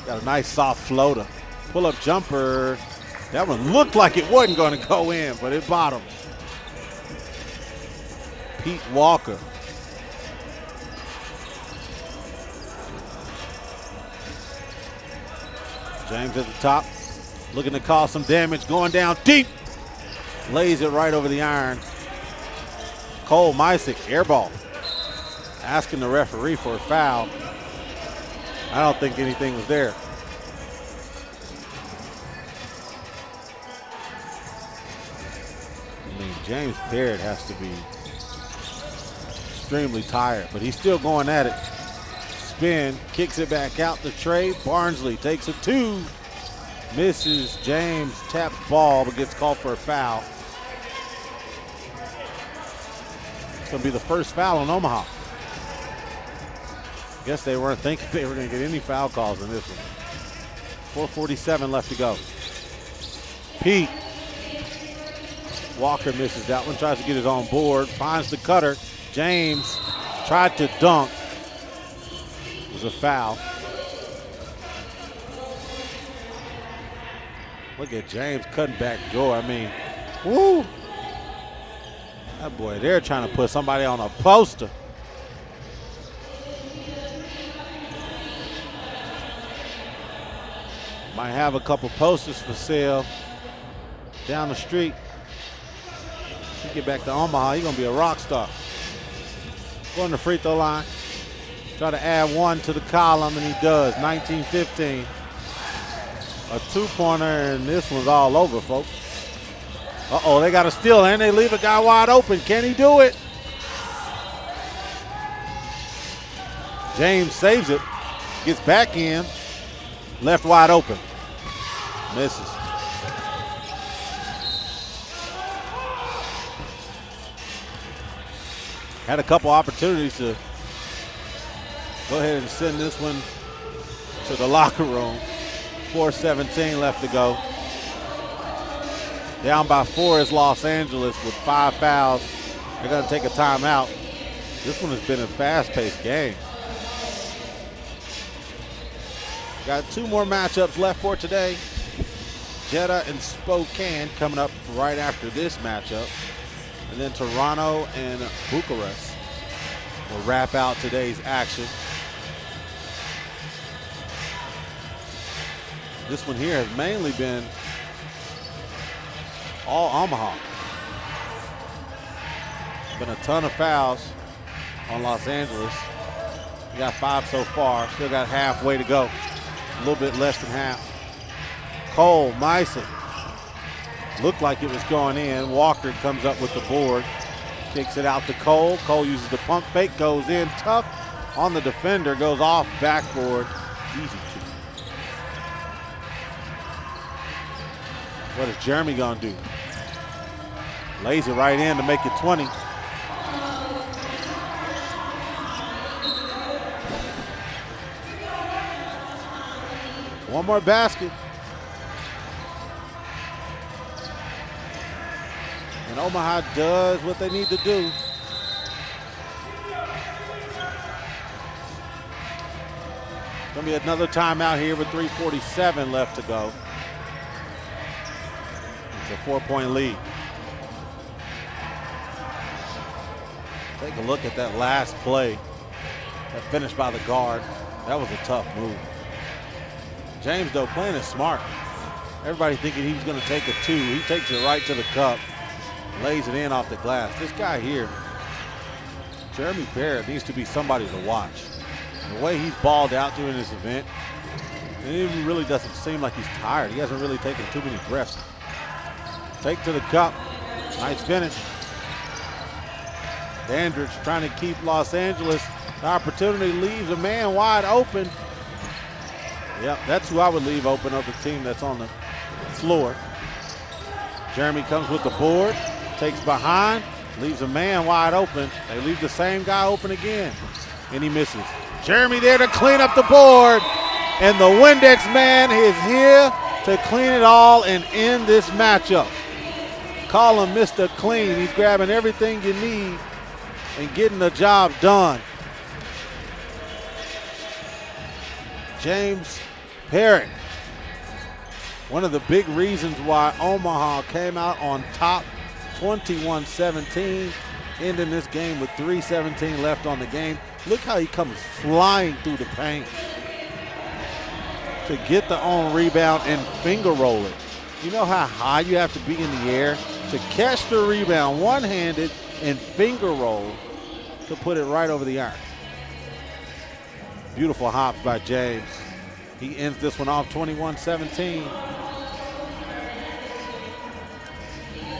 Got a nice soft floater. Pull-up jumper. That one looked like it wasn't going to go in, but it bottoms. Pete Walker. James at the top. Looking to cause some damage. Going down deep. Lays it right over the iron. Cole Mysick, air ball. Asking the referee for a foul. I don't think anything was there. I mean, James Parrott has to be extremely tired, but he's still going at it. spin, kicks it back out to Trey. Barnsley takes a 2. Misses. James taps ball but gets called for a foul. It's going to be the first foul on Omaha. Guess they weren't thinking they were going to get any foul calls in this one. 4:47 left to go. Pete. Walker misses that one, tries to get his own board, finds the cutter. James tried to dunk. It was a foul. Look at James cutting back door. I mean, woo. That boy, they're trying to put somebody on a poster. Might have a couple posters for sale down the street. You get back to Omaha, you're going to be a rock star. Going to the free throw line. Try to add 1 to the column, and he does. 19-15. A 2-pointer, and this one's all over, folks. Uh-oh, they got a steal, and they leave a guy wide open. Can he do it? James saves it. Gets back in. Left wide open. Misses. Had a couple opportunities to go ahead and send this one to the locker room. 4:17 left to go. Down by 4 is Los Angeles with 5 fouls. They're going to take a timeout. This one has been a fast-paced game. Got 2 more matchups left for today. Jeddah and Spokane coming up right after this matchup. And then Toronto and Bucharest will wrap out today's action. This one here has mainly been all Omaha. Been a ton of fouls on Los Angeles. We got 5 so far. Still got halfway to go. A little bit less than half. Cole, Meissen. Looked like it was going in. Walker comes up with the board. Kicks it out to Cole. Cole uses the pump fake, goes in tough on the defender, goes off backboard. Easy two. What is Jeremy gonna do? Lays it right in to make it 20. One more basket. And Omaha does what they need to do. Gonna be another timeout here with 3:47 left to go. It's a 4-point lead. Take a look at that last play. That finish by the guard. That was a tough move. James, though, playing it smart. Everybody thinking he was going to take a 2. He takes it right to the cup. Lays it in off the glass. This guy here, Jeremy Barrett, needs to be somebody to watch. The way he's balled out during this event, it even really doesn't seem like he's tired. He hasn't really taken too many breaths. Take to the cup. Nice finish. Dandridge trying to keep Los Angeles. The opportunity leaves a man wide open. Yep, that's who I would leave open of the team that's on the floor. Jeremy comes with the board, takes behind, leaves a man wide open. They leave the same guy open again, and he misses. Jeremy there to clean up the board, and the Windex man is here to clean it all and end this matchup. Call him Mr. Clean. He's grabbing everything you need and getting the job done. James Parrott, one of the big reasons why Omaha came out on top 21-17, ending this game with 3:17 left on the game. Look how he comes flying through the paint to get the on rebound and finger roll it. You know how high you have to be in the air to catch the rebound one-handed and finger roll to put it right over the iron. Beautiful hops by James. He ends this one off 21-17.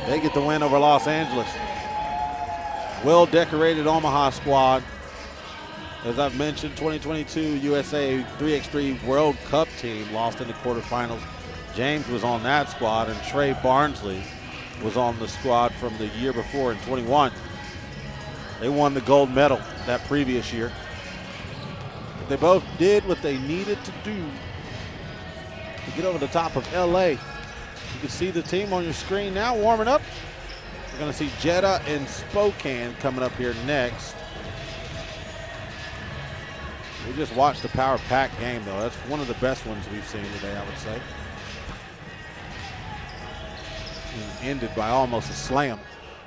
They get the win over Los Angeles. Well-decorated Omaha squad. As I've mentioned, 2022 USA 3x3 World Cup team lost in the quarterfinals. James was on that squad, and Trey Barnsley was on the squad from the year before in 21. They won the gold medal that previous year. But they both did what they needed to do to get over the top of LA. You can see the team on your screen now warming up. We're going to see Jeddah and Spokane coming up here next. We just watched the power pack game, though. That's one of the best ones we've seen today, I would say. And ended by almost a slam.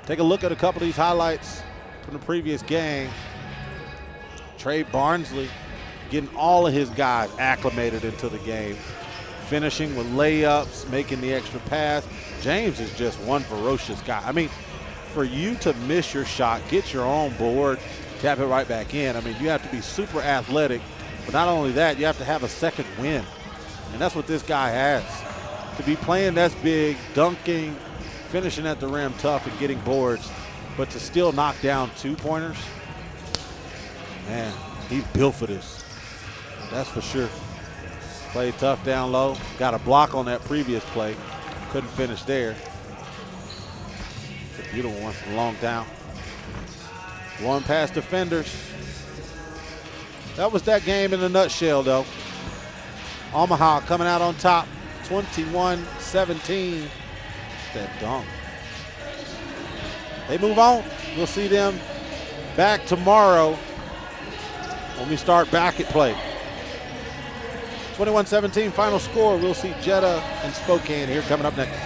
Take a look at a couple of these highlights from the previous game. Trey Barnsley getting all of his guys acclimated into the game, finishing with layups, making the extra pass. James is just one ferocious guy. I mean, for you to miss your shot, get your own board, tap it right back in. I mean, you have to be super athletic, but not only that, you have to have a second win. And that's what this guy has. To be playing that's big, dunking, finishing at the rim tough and getting boards, but to still knock down 2-pointers, man, he's built for this. That's for sure. Played tough down low. Got a block on that previous play. Couldn't finish there. It's a beautiful one from long down. One past defenders. That was that game in a nutshell, though. Omaha coming out on top, 21-17. That dunk. They move on. We'll see them back tomorrow when we start back at play. 21-17 final score. We'll see Jeddah and Spokane here coming up next.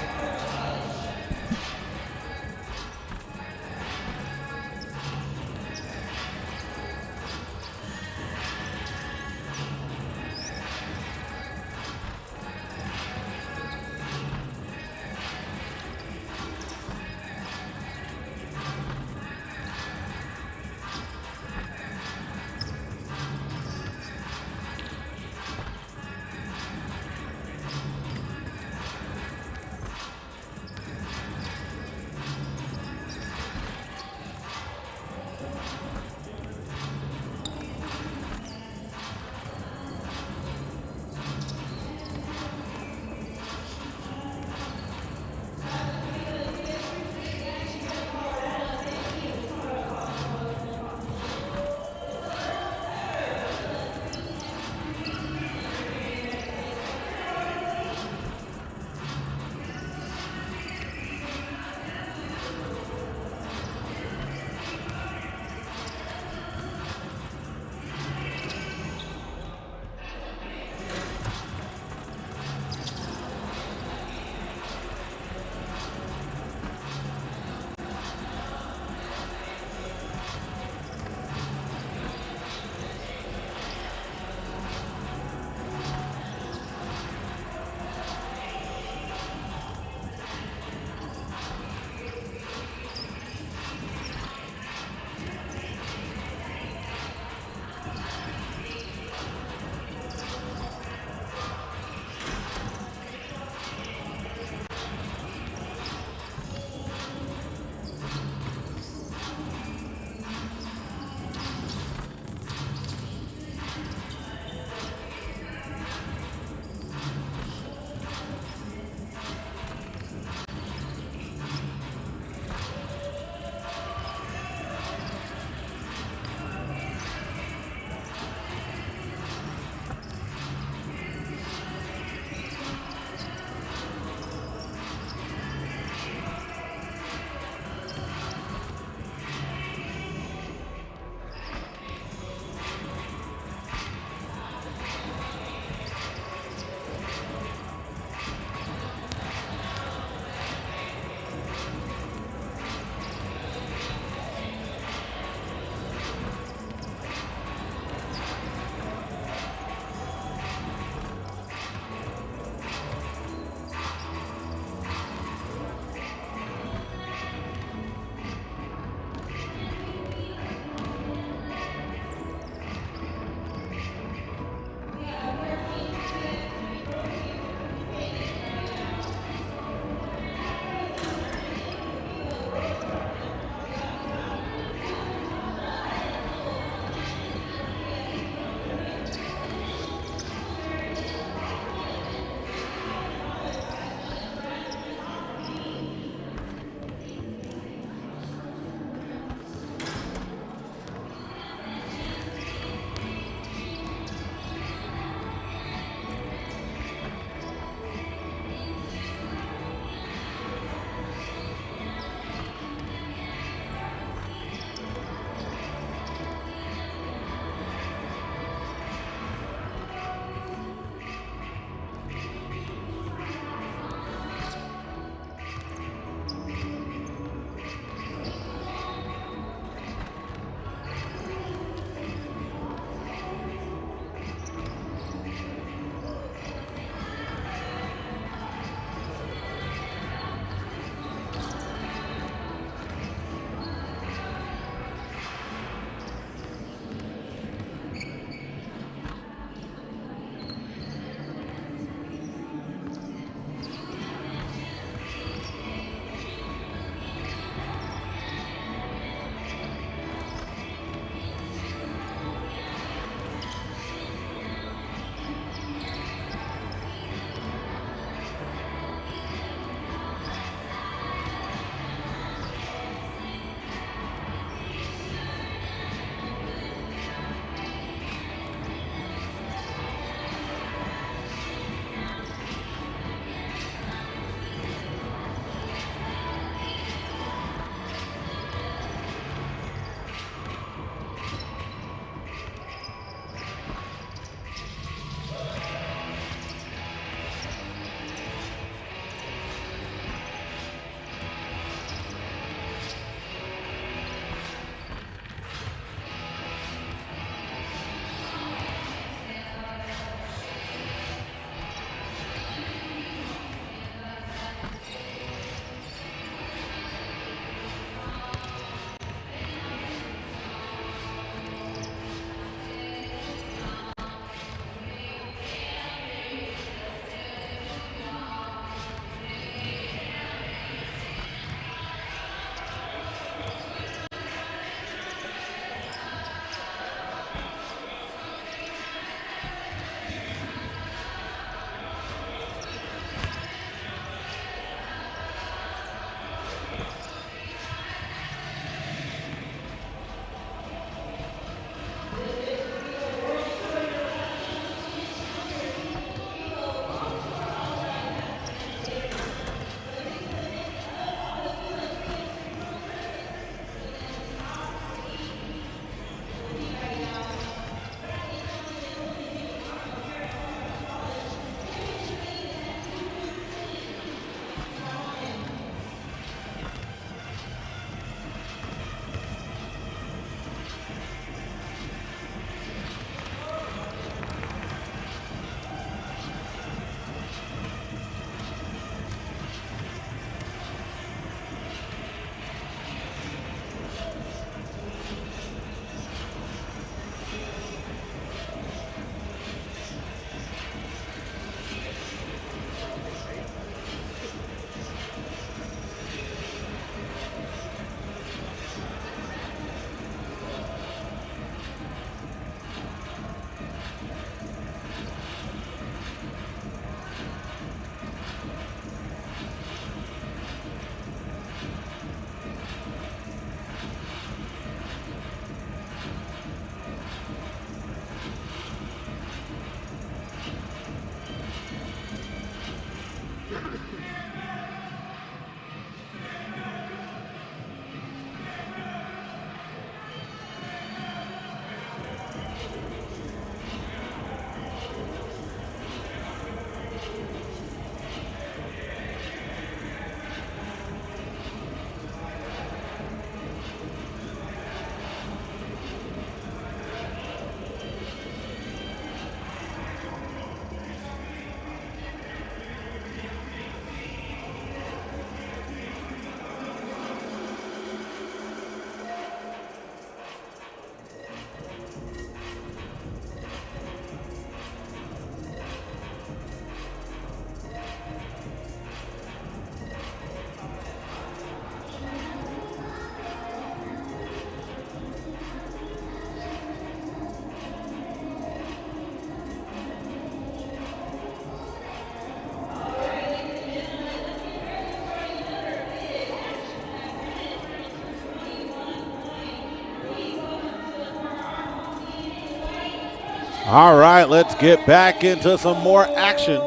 All right, let's get back into some more action.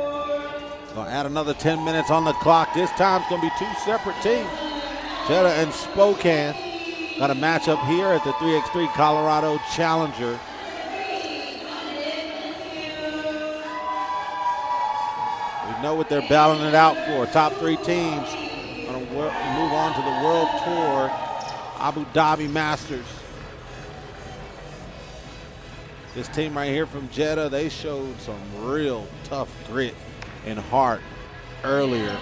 Gonna add another 10 minutes on the clock. This time it's gonna be two separate teams. Jeddah and Spokane got a matchup here at the 3x3 Colorado Challenger. We know what they're battling it out for. Top three teams gonna move on to the World Tour Abu Dhabi Masters. This team right here from Jeddah, they showed some real tough grit and heart earlier.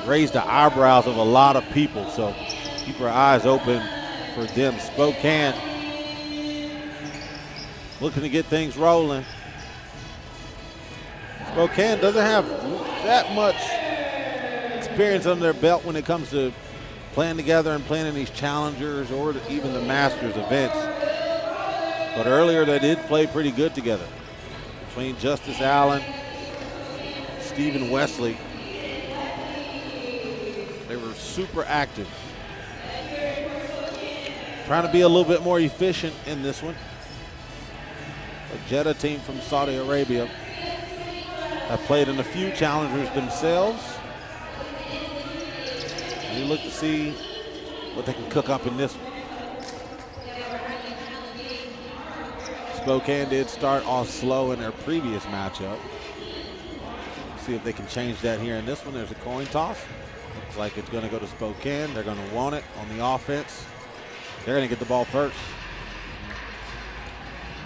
Raised the eyebrows of a lot of people, so keep our eyes open for them. Spokane looking to get things rolling. Spokane doesn't have that much experience under their belt when it comes to playing together and playing in these challengers or even the Masters events. But earlier they did play pretty good together. Between Justice Allen, Stephen Wesley, they were super active. Trying to be a little bit more efficient in this one. A Jeddah team from Saudi Arabia have played in a few challengers themselves. And you look to see what they can cook up in this one. Spokane did start off slow in their previous matchup. See if they can change that here in this one. There's a coin toss. Looks like it's going to go to Spokane. They're going to want it on the offense. They're going to get the ball first.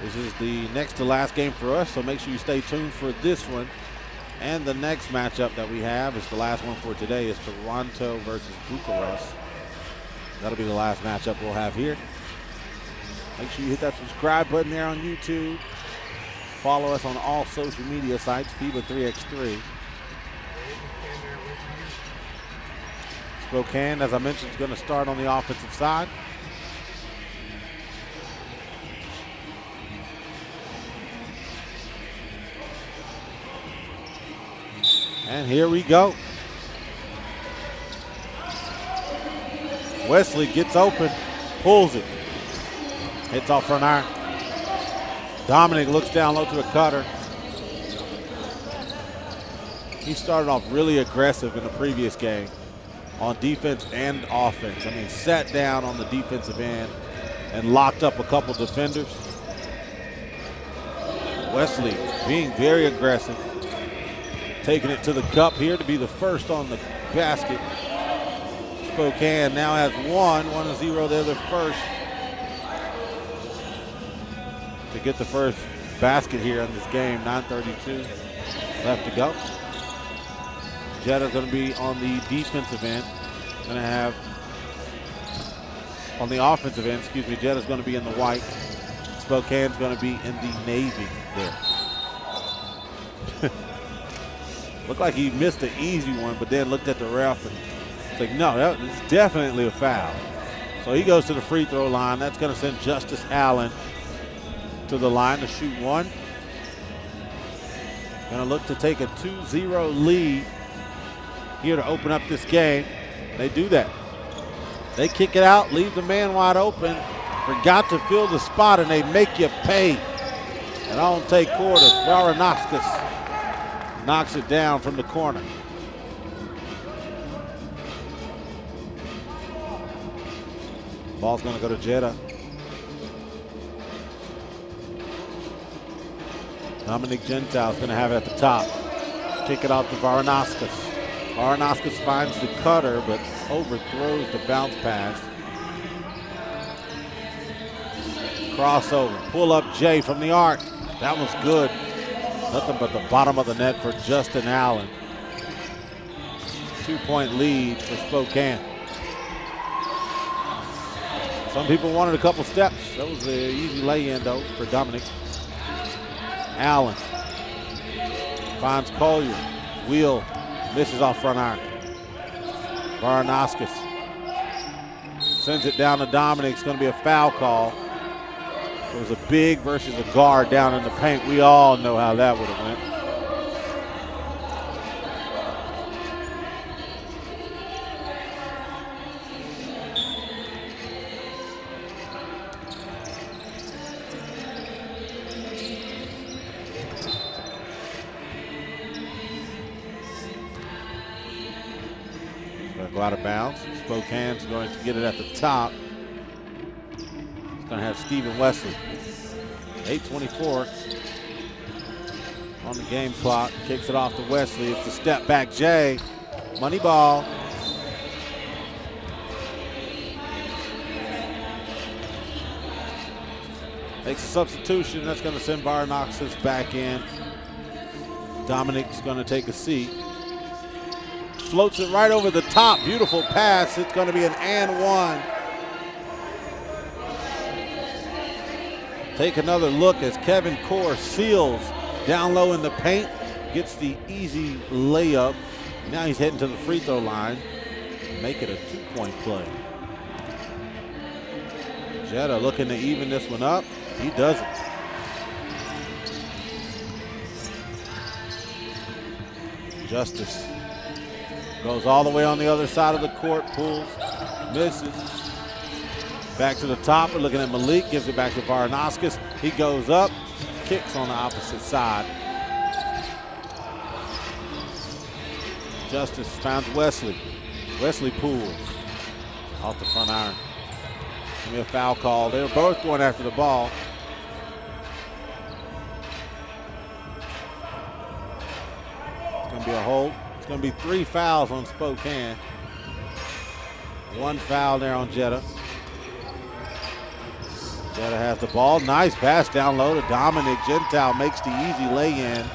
This is the next to last game for us, so make sure you stay tuned for this one. And the next matchup that we have is the last one for today. Is Toronto versus Bucharest. That'll be the last matchup we'll have here. Make sure you hit that subscribe button there on YouTube. Follow us on all social media sites, FIBA 3x3. Spokane, as I mentioned, is going to start on the offensive side. And here we go. Wesley gets open, pulls it. Hits off front iron. Dominic looks down low to a cutter. He started off really aggressive in the previous game on defense and offense. I mean, sat down on the defensive end and locked up a couple defenders. Wesley being very aggressive. Taking it to the cup here to be the first on the basket. Spokane now has 1-0. They're the first to get the first basket here in this game. 9:32 left to go. Jeddah's going to be on the defensive end. Going to have on the offensive end, excuse me, Jeddah's going to be in the white. Spokane's going to be in the navy there. Looked like he missed an easy one, but then looked at the ref and it's like, no, that is definitely a foul. So he goes to the free throw line. That's going to send Justice Allen to the line to shoot one. Going to look to take a 2-0 lead here to open up this game. They do that. They kick it out, leave the man wide open. Forgot to fill the spot, and they make you pay. And on take quarters, Varanaskas knocks it down from the corner. Ball's going to go to Jeddah. Dominic Gentile's going to have it at the top. Kick it out to Varanaskas. Varanaskas finds the cutter, but overthrows the bounce pass. Crossover, pull up Jay from the arc. That was good. Nothing but the bottom of the net for Justin Allen. 2-point lead for Spokane. Some people wanted a couple steps. That was an easy lay-in though for Dominic. Allen finds Collier. Wheel misses off front iron. Varanaskas sends it down to Dominic. It's going to be a foul call. It was a big versus a guard down in the paint. We all know how that would have went. Gonna go out of bounds. Spokane's going to get it at the top. He's gonna have Stephen Wesley. 8:24 on the game clock. Kicks it off to Wesley. It's a step back J. Money ball. Makes a substitution. That's going to send Varnoxis back in. Dominic's going to take a seat. Floats it right over the top. Beautiful pass. It's going to be an and one. Take another look as Kevin Core seals down low in the paint. Gets the easy layup. Now he's heading to the free throw line. Make it a 2-point play. Jeddah looking to even this one up. He doesn't. Justice goes all the way on the other side of the court, pulls, misses. Back to the top, we're looking at Malik, gives it back to Varnoskis. He goes up, kicks on the opposite side. Justice finds Wesley. Wesley pulls off the front iron. Give me a foul call. They were both going after the ball. It's going to be a hold. It's going to be 3 fouls on Spokane. 1 foul there on Jeddah. Jeddah has the ball. Nice pass down low to Dominic. Gentile makes the easy lay-in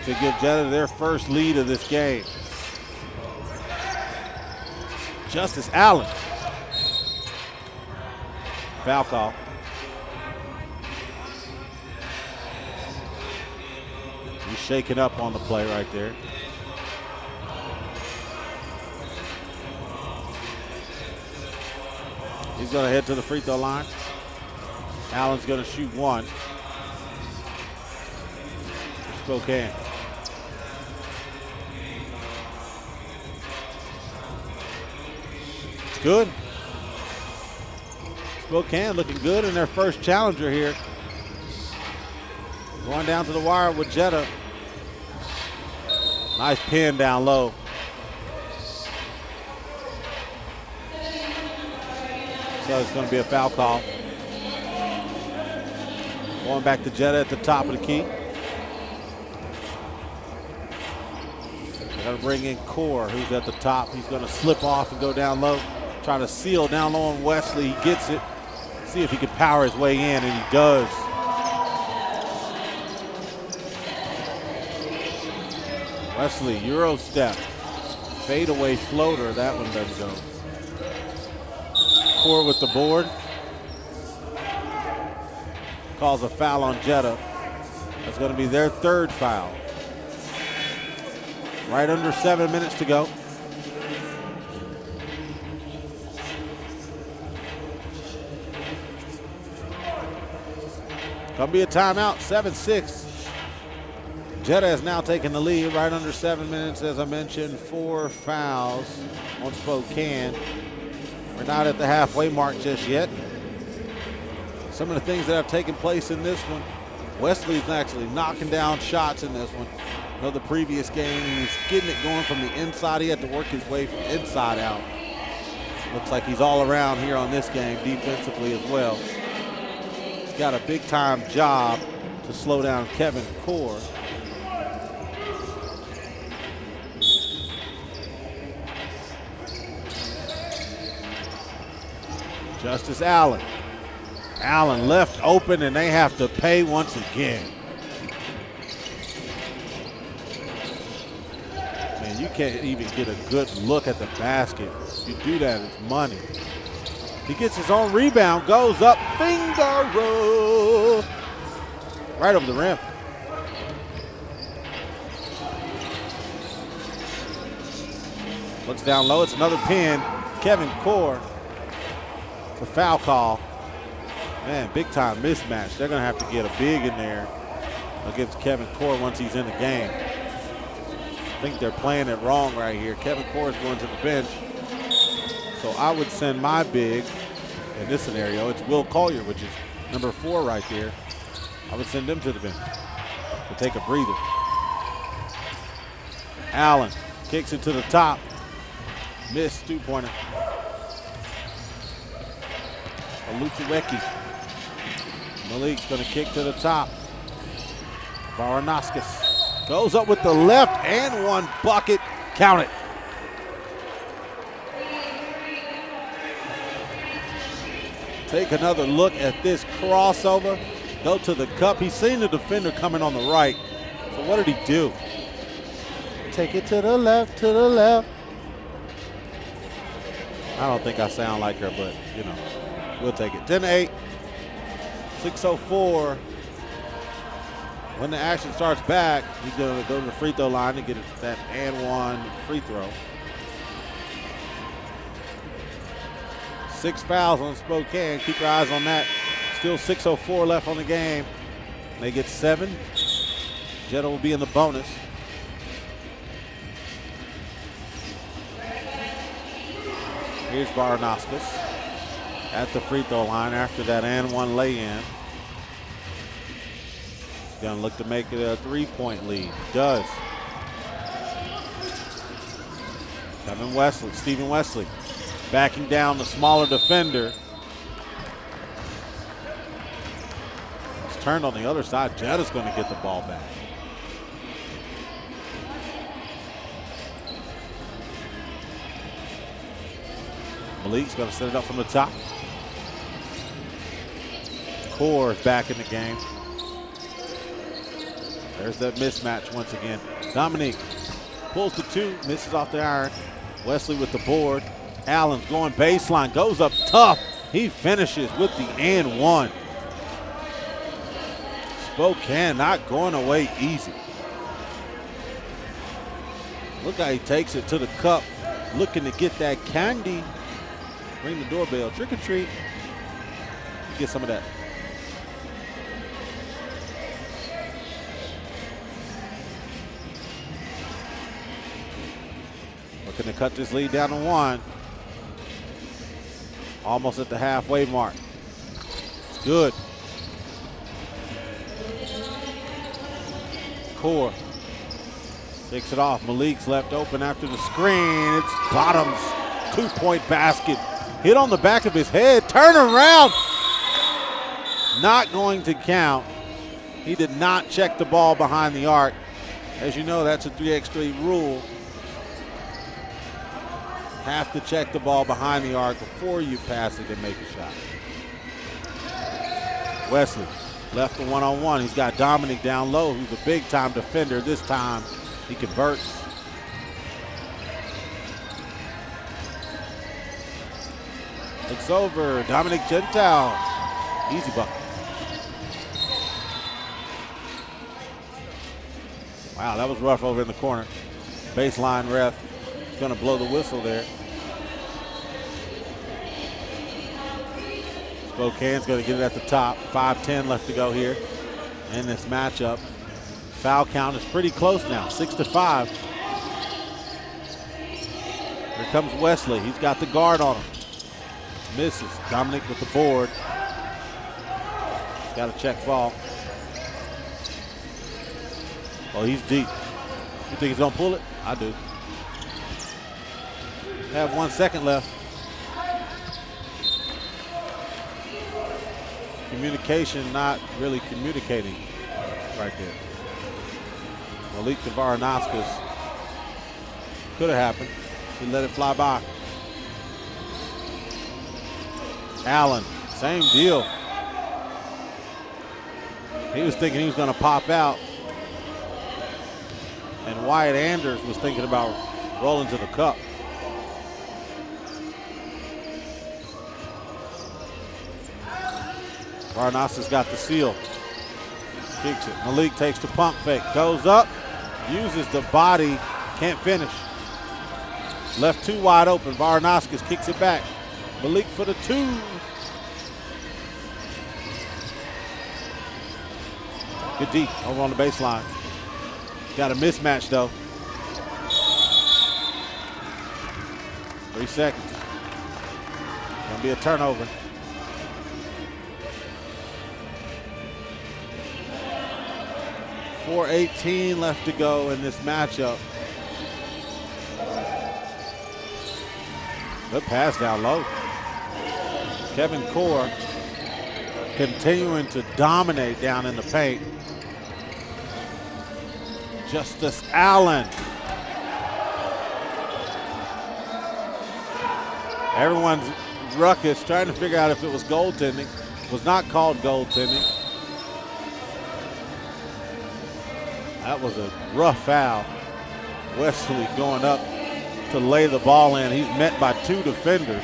to give Jeddah their first lead of this game. Justice Allen. Foul call. He's shaking up on the play right there. He's going to head to the free throw line. Allen's going to shoot 1. Spokane. It's good. Spokane looking good in their first challenger here. Going down to the wire with Jeddah. Nice pin down low. So it's going to be a foul call. Going back to Jeddah at the top of the key. They're going to bring in Core, who's at the top. He's going to slip off and go down low. Try to seal down low on Wesley. He gets it. See if he can power his way in, and he does. Wesley, Euro step. Fadeaway floater. That one doesn't go. Core with the board. Calls a foul on Jeddah. That's going to be their 3rd foul. Right under 7 minutes to go. Gonna be a timeout, 7-6. Jeddah has now taken the lead right under 7 minutes. As I mentioned, 4 fouls on Spokane. We're not at the halfway mark just yet. Some of the things that have taken place in this one, Wesley's actually knocking down shots in this one. You know, the previous game, he's getting it going from the inside. He had to work his way from inside out. Looks like he's all around here on this game defensively as well. Got a big time job to slow down Kevin Core. Justice Allen. Allen left open, and they have to pay once again. Man, you can't even get a good look at the basket. If you do that, it's money. He gets his own rebound, goes up, finger roll. Right over the rim. Looks down low, it's another pin. Kevin Core, the foul call. Man, big time mismatch. They're gonna have to get a big in there against Kevin Core once he's in the game. I think they're playing it wrong right here. Kevin Core is going to the bench. So I would send my big, in this scenario, it's Will Collier, which is number 4 right there. I would send him to the bench to take a breather. Allen kicks it to the top. Missed two-pointer. Olutuweki. Malik's gonna kick to the top. Varanauskas goes up with the left and one bucket. Count it. Take another look at this crossover. Go to the cup. He's seen the defender coming on the right. So what did he do? Take it to the left, to the left. I don't think I sound like her, but, you know, we'll take it. 10-8, 6:04. When the action starts back, he's going to go to the free throw line to get that and one free throw. 6 fouls on Spokane. Keep your eyes on that. Still 6:04 left on the game. They get 7. Jeddah will be in the bonus. Here's Varanauskas at the free throw line after that and one lay-in. He's gonna look to make it a 3-point lead. Does. Stephen Wesley backing down the smaller defender. It's turned on the other side. Jeddah's gonna get the ball back. Malik's going to set it up from the top. Core is back in the game. There's that mismatch once again. Dominique pulls the 2, misses off the iron. Wesley with the board. Allen's going baseline, goes up tough. He finishes with the and one. Spokane not going away easy. Look how he takes it to the cup, looking to get that candy. Ring the doorbell, trick or treat. Get some of that. Looking to cut this lead down to 1. Almost at the halfway mark. It's good. Core takes it off. Malik's left open after the screen. It's Bottoms, 2-point basket. Hit on the back of his head, turn around. Not going to count. He did not check the ball behind the arc. As you know, that's a 3x3 rule. Have to check the ball behind the arc before you pass it and make a shot. Wesley left the one-on-one. He's got Dominic down low, who's a big-time defender. This time he converts. Looks over, Dominic Gentile. Easy bucket. Wow, that was rough over in the corner. Baseline ref is gonna blow the whistle there. Spokane's gonna get it at the top. 5:10 left to go here in this matchup. Foul count is pretty close now, 6-5. Here comes Wesley, he's got the guard on him. Misses. Dominic with the board. He's got a check ball. Oh, he's deep. You think he's gonna pull it? I do. Have 1 second left. Communication not really communicating right there. Malik to Varanauskas. Could have happened. He let it fly by. Allen, same deal. He was thinking he was going to pop out. And Wyatt Anders was thinking about rolling to the cup. Varanauskas got the seal. Kicks it. Malik takes the pump fake. Goes up. Uses the body. Can't finish. Left 2 wide open. Varanauskas kicks it back. Malik for the 2. Good deep over on the baseline. Got a mismatch though. 3 seconds. Gonna be a turnover. .418 left to go in this matchup. Good pass down low. Kevin Core continuing to dominate down in the paint. Justice Allen. Everyone's ruckus trying to figure out if it was goaltending. Was not called goaltending. That was a rough foul. Wesley going up to lay the ball in. He's met by two defenders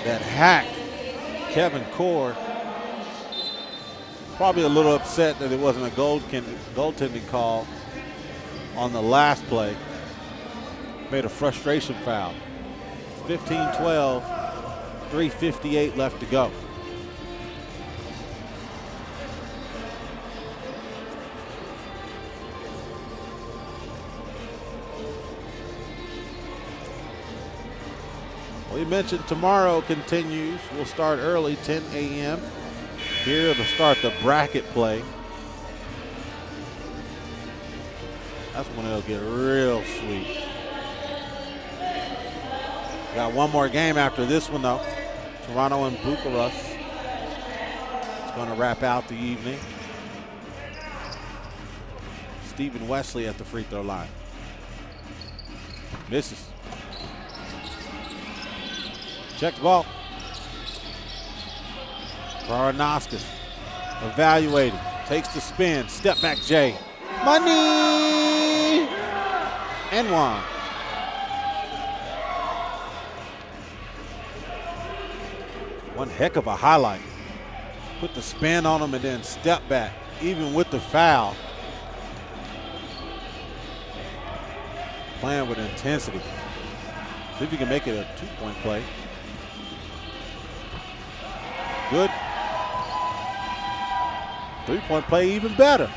that hacked Kevin Core. Probably a little upset that it wasn't a goaltending call on the last play. Made a frustration foul. 15-12, 3:58 left to go. We mentioned tomorrow continues. We'll start early, 10 a.m. Here to start the bracket play. That's when it'll get real sweet. Got one more game after this one, though. Toronto and Bucharest. It's going to wrap out the evening. Stephen Wesley at the free throw line. Misses. Check the ball. Varanauskas evaluating. Takes the spin. Step back Jay. Money! And Juan. One heck of a highlight. Put the spin on him and then step back, even with the foul. Playing with intensity. See if you can make it a two-point play. Good. Three-point play even better.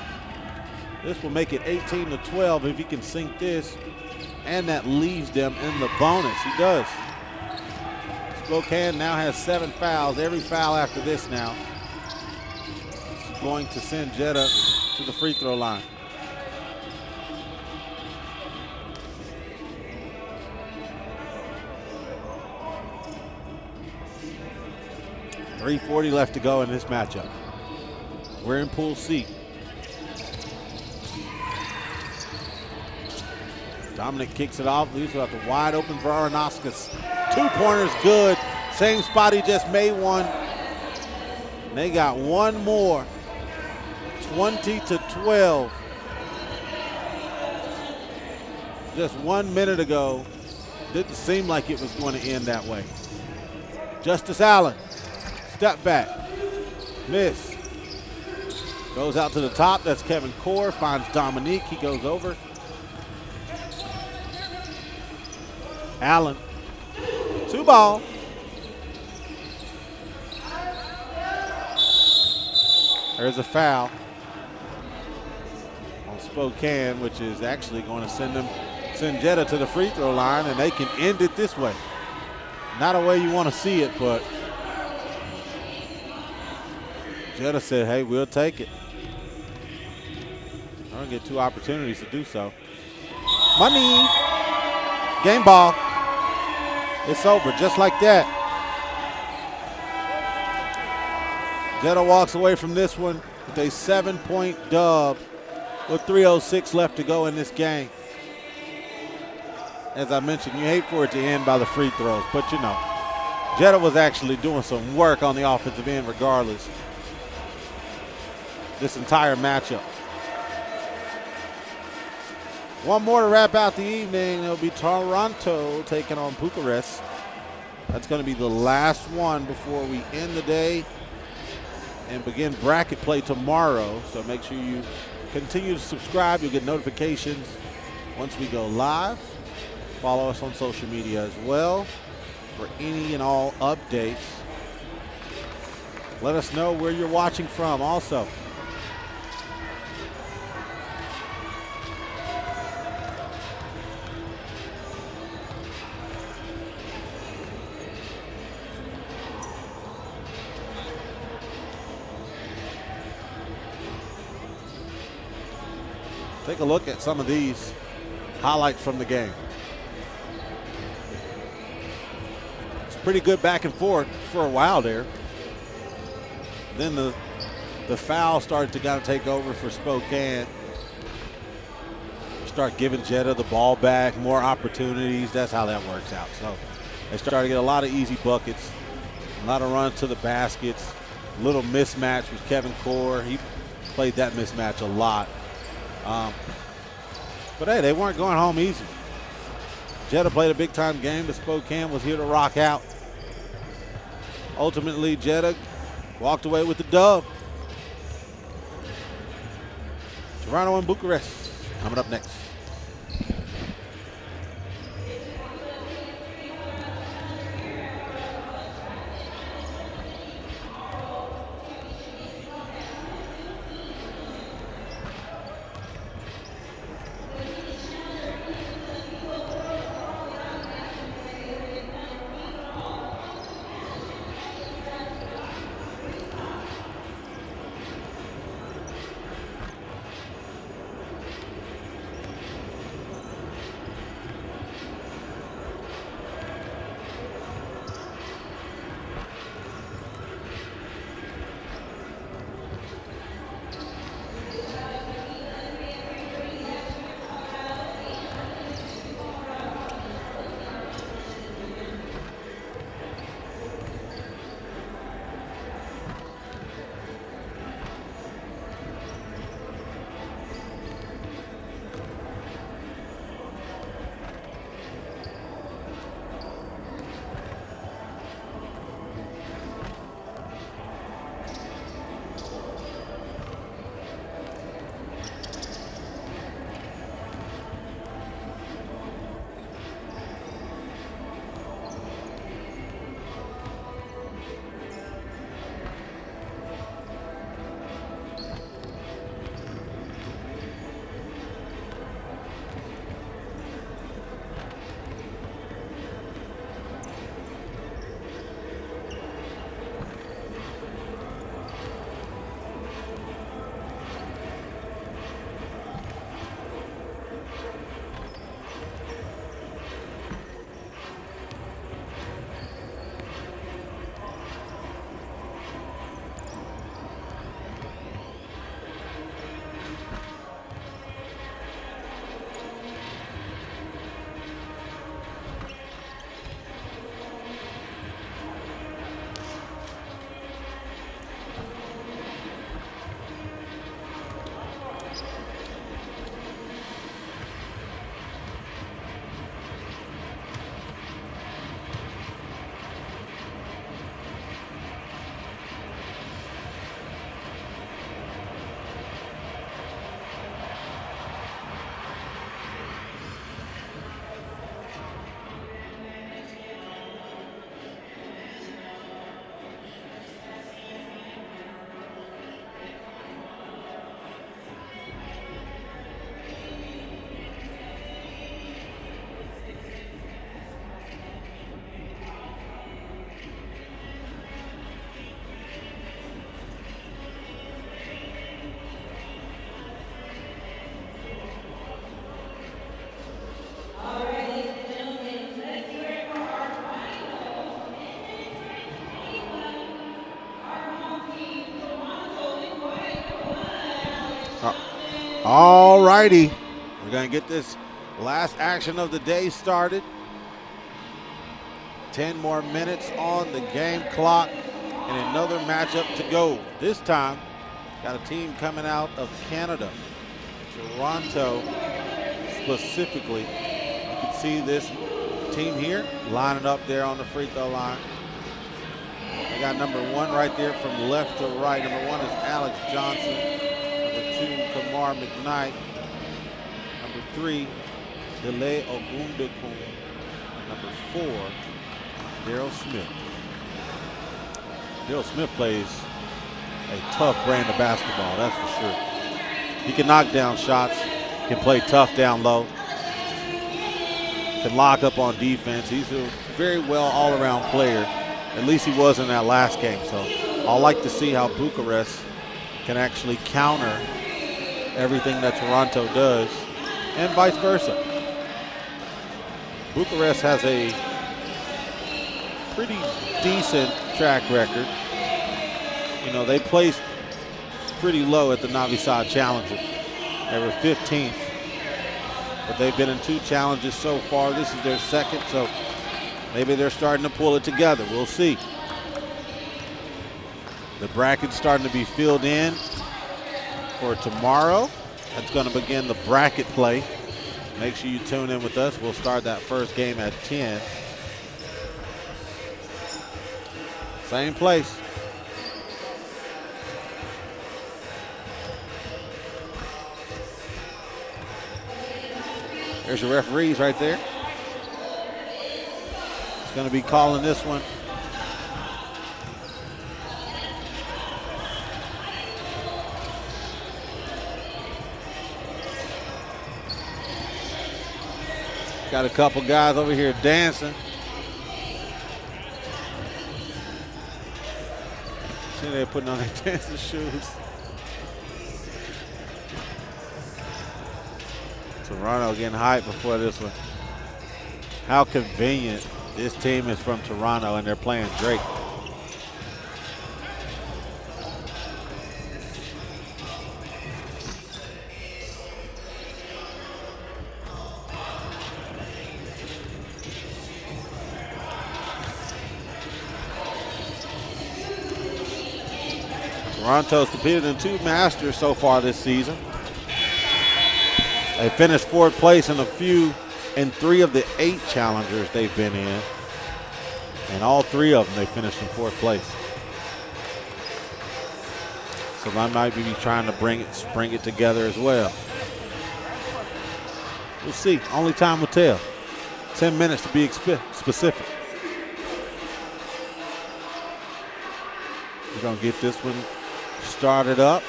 This will make it 18-12 if he can sink this, and that leaves them in the bonus. He does. Spokane now has 7 fouls. Every foul after this now is going to send Jeddah to the free throw line. .340 left to go in this matchup. We're in pool C. Dominic kicks it off, leaves it out the wide open Varanauskas. 2-pointers good. Same spot he just made one. And they got one more. 20-12. Just 1 minute ago. Didn't seem like it was going to end that way. Justice Allen. Step back. Miss. Goes out to the top. That's Kevin Core. Finds Dominique. He goes over. Allen. 2 ball. There's a foul on Spokane, which is actually going to send Jeddah to the free throw line, and they can end it this way. Not a way you want to see it, but Jeddah said, hey, we'll take it. I'm going to get 2 opportunities to do so. Money. Game ball. It's over just like that. Jeddah walks away from this one with a 7-point dub with 3:06 left to go in this game. As I mentioned, you hate for it to end by the free throws, but you know, Jeddah was actually doing some work on the offensive end regardless. This entire matchup. One more to wrap out the evening. It'll be Toronto taking on Bucharest. That's going to be the last one before we end the day and begin bracket play tomorrow. So make sure you continue to subscribe. You'll get notifications once we go live. Follow us on social media as well for any and all updates. Let us know where you're watching from also. Take a look at some of these highlights from the game. pretty good back and forth for a while there. Then the foul started to kind of take over for Spokane. Start giving Jeddah the ball back, more opportunities. That's how that works out. So they started to get a lot of easy buckets, a lot of runs to the baskets, a little mismatch with Kevin Core. He played that mismatch a lot. But hey, they weren't going home easy. Jeddah played a big-time game, but Spokane was here to rock out. Ultimately, Jeddah walked away with the dub. Toronto and Bucharest coming up next. All righty, we're going to get this last action of the day started. 10 more minutes on the game clock and another matchup to go. This time, got a team coming out of Canada, Toronto specifically. You can see this team here lining up there on the free throw line. They got number 1 right there from left to right. Number 1 is Alex Johnson. Number 2, Kamar McKnight. Number 3, Dele Ogundekun. Number 4, Daryl Smith. Daryl Smith plays a tough brand of basketball, that's for sure. He can knock down shots, can play tough down low, can lock up on defense. He's a very well all-around player. At least he was in that last game. So I'll like to see how Bucharest can actually counter everything that Toronto does and vice versa. Bucharest has a pretty decent track record. You know, they placed pretty low at the Novi Sad Challenger. They were 15th, but they've been in 2 challenges so far. This is their second, so maybe they're starting to pull it together. We'll see. The bracket's starting to be filled in for tomorrow. That's going to begin the bracket play. Make sure you tune in with us. We'll start that first game at 10. Same place. There's your referees right there. He's going to be calling this one. Got a couple guys over here dancing. See, they're putting on their dancing shoes. Toronto getting hyped before this one. How convenient this team is from Toronto and they're playing Drake. Toronto's competed in 2 Masters so far this season. They finished 4th place in 3 of the 8 challengers they've been in. And all 3 of them they finished in 4th place. So I might be trying to bring it together as well. We'll see. Only time will tell. 10 minutes to be specific. We're going to get this one started up.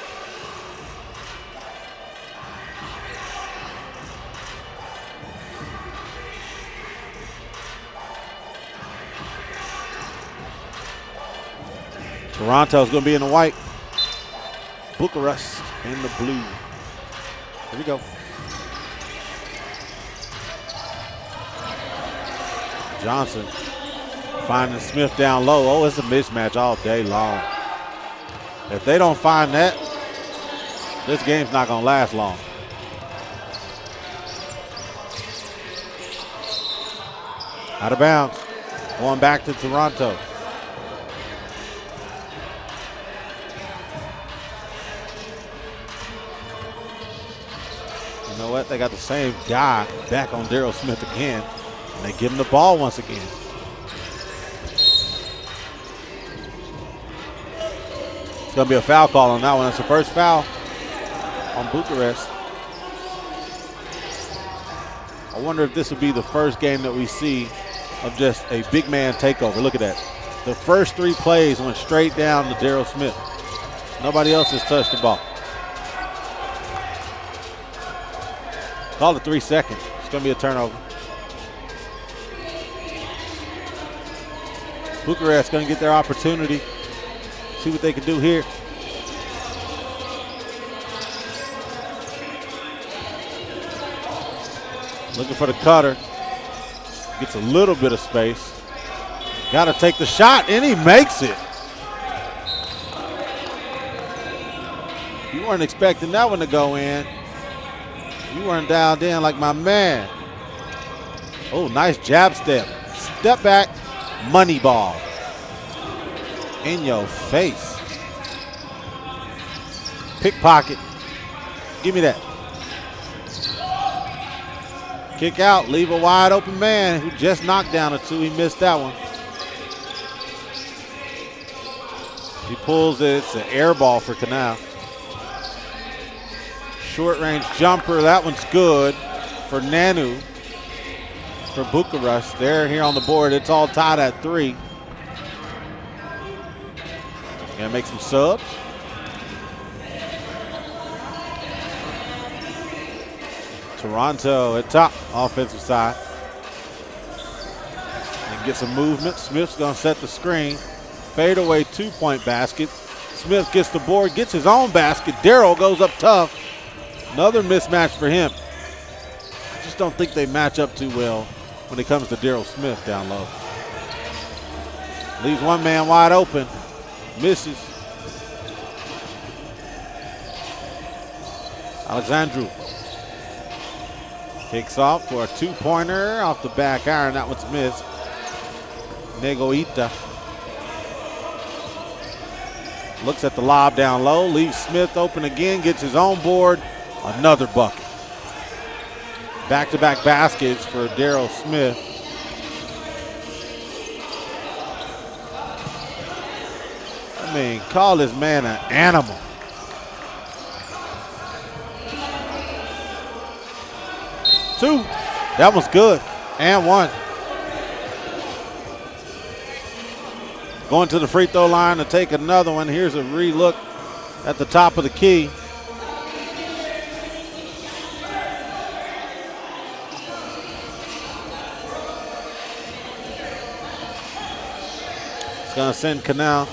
Toronto's going to be in the white. Bucharest in the blue. Here we go. Johnson finding Smith down low. Oh, it's a mismatch all day long. If they don't find that, this game's not going to last long. Out of bounds. Going back to Toronto. You know what? They got the same guy back on Daryl Smith again. And they give him the ball once again. It's going to be a foul call on that one. That's the first foul on Bucharest. I wonder if this would be the first game that we see of just a big man takeover. Look at that. The first 3 plays went straight down to Daryl Smith. Nobody else has touched the ball. Call it 3 seconds. It's going to be a turnover. Bucharest going to get their opportunity. See what they can do here. Looking for the cutter. Gets a little bit of space. Got to take the shot, and he makes it. You weren't expecting that one to go in. You weren't dialed in like my man. Oh, nice jab step. Step back, money ball. In your face. Pickpocket. Give me that. Kick out, leave a wide open man who just knocked down a 2. He missed that one. He pulls it. It's an air ball for Canal. Short range jumper. That one's good for Nanu. For Bucharest. They're here on the board. It's all tied at 3. Gonna make some subs. Toronto at top, offensive side. And get some movement. Smith's gonna set the screen. Fade away 2-point basket. Smith gets the board, gets his own basket. Darrell goes up tough. Another mismatch for him. I just don't think they match up too well when it comes to Daryl Smith down low. Leaves one man wide open. Misses. Alexandru kicks off for a two-pointer off the back iron. That one's missed. Negoita looks at the lob down low, leaves Smith open again, gets his own board, another bucket. Back-to-back baskets for Daryl Smith. I mean, call this man an animal. Two. That was good. And one. Going to the free throw line to take another one. Here's a re-look at the top of the key. It's going to send Canal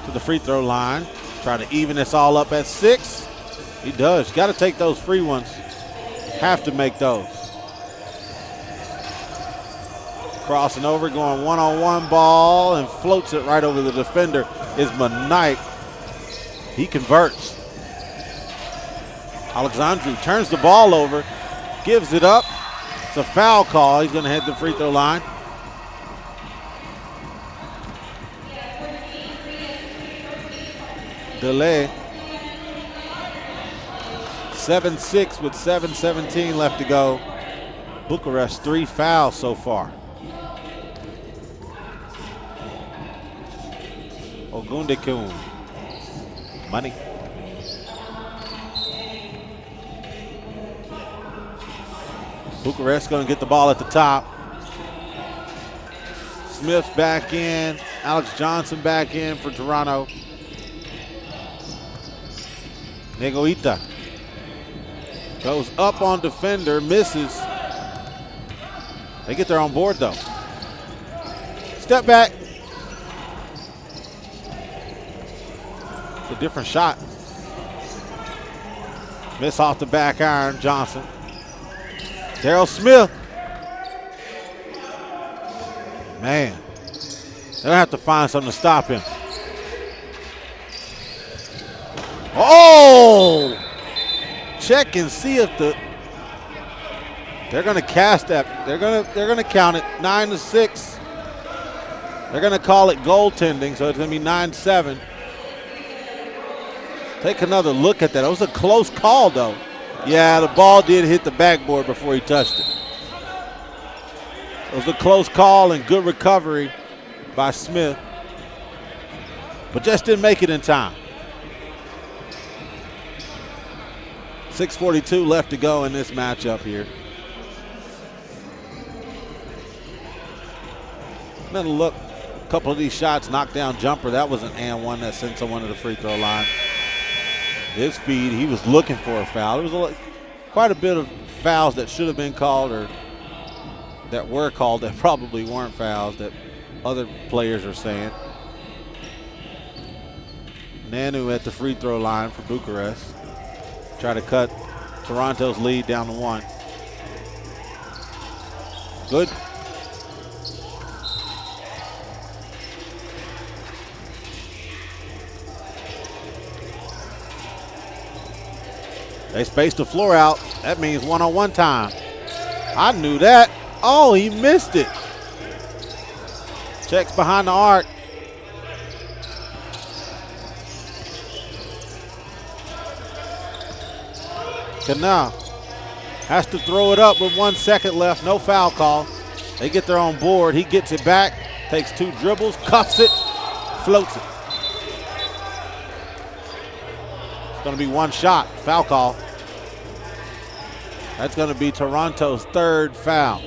to the free throw line. Try to even this all up at 6. He does. Got to take those free ones. Have to make those. Crossing over, going one-on-one ball and floats it right over the defender is Manite. He converts. Alexandru turns the ball over, gives it up. It's a foul call. He's going to head to the free throw line. Delay. 7-6 with 7:17 left to go. Bucharest 3 fouls so far. Ogundekun. Money. Bucharest going to get the ball at the top. Smith back in. Alex Johnson back in for Toronto. Negoita goes up on defender, misses. They get their own board though. Step back. It's a different shot. Miss off the back iron, Johnson. Daryl Smith. Man, they'll have to find something to stop him. Oh! Check and see if they're gonna cast that. They're gonna count it 9-6. They're gonna call it goaltending, so it's gonna be 9-7. Take another look at that. It was a close call though. Yeah, the ball did hit the backboard before he touched it. It was a close call and good recovery by Smith, but just didn't make it in time. 6:42 left to go in this matchup here. Then look, a couple of these shots, knockdown jumper. That was an and one that sent someone to the free throw line. His feed, he was looking for a foul. There was quite a bit of fouls that should have been called or that were called that probably weren't fouls that other players are saying. Nanu at the free throw line for Bucharest. Try to cut Toronto's lead down to 1. Good. They spaced the floor out. That means one-on-one time. I knew that. Oh, he missed it. Checks behind the arc. Canal has to throw it up with 1 second left. No foul call. They get their own board. He gets it back, takes 2 dribbles, cuffs it, floats it. It's going to be 1 shot. Foul call. That's going to be Toronto's 3rd foul.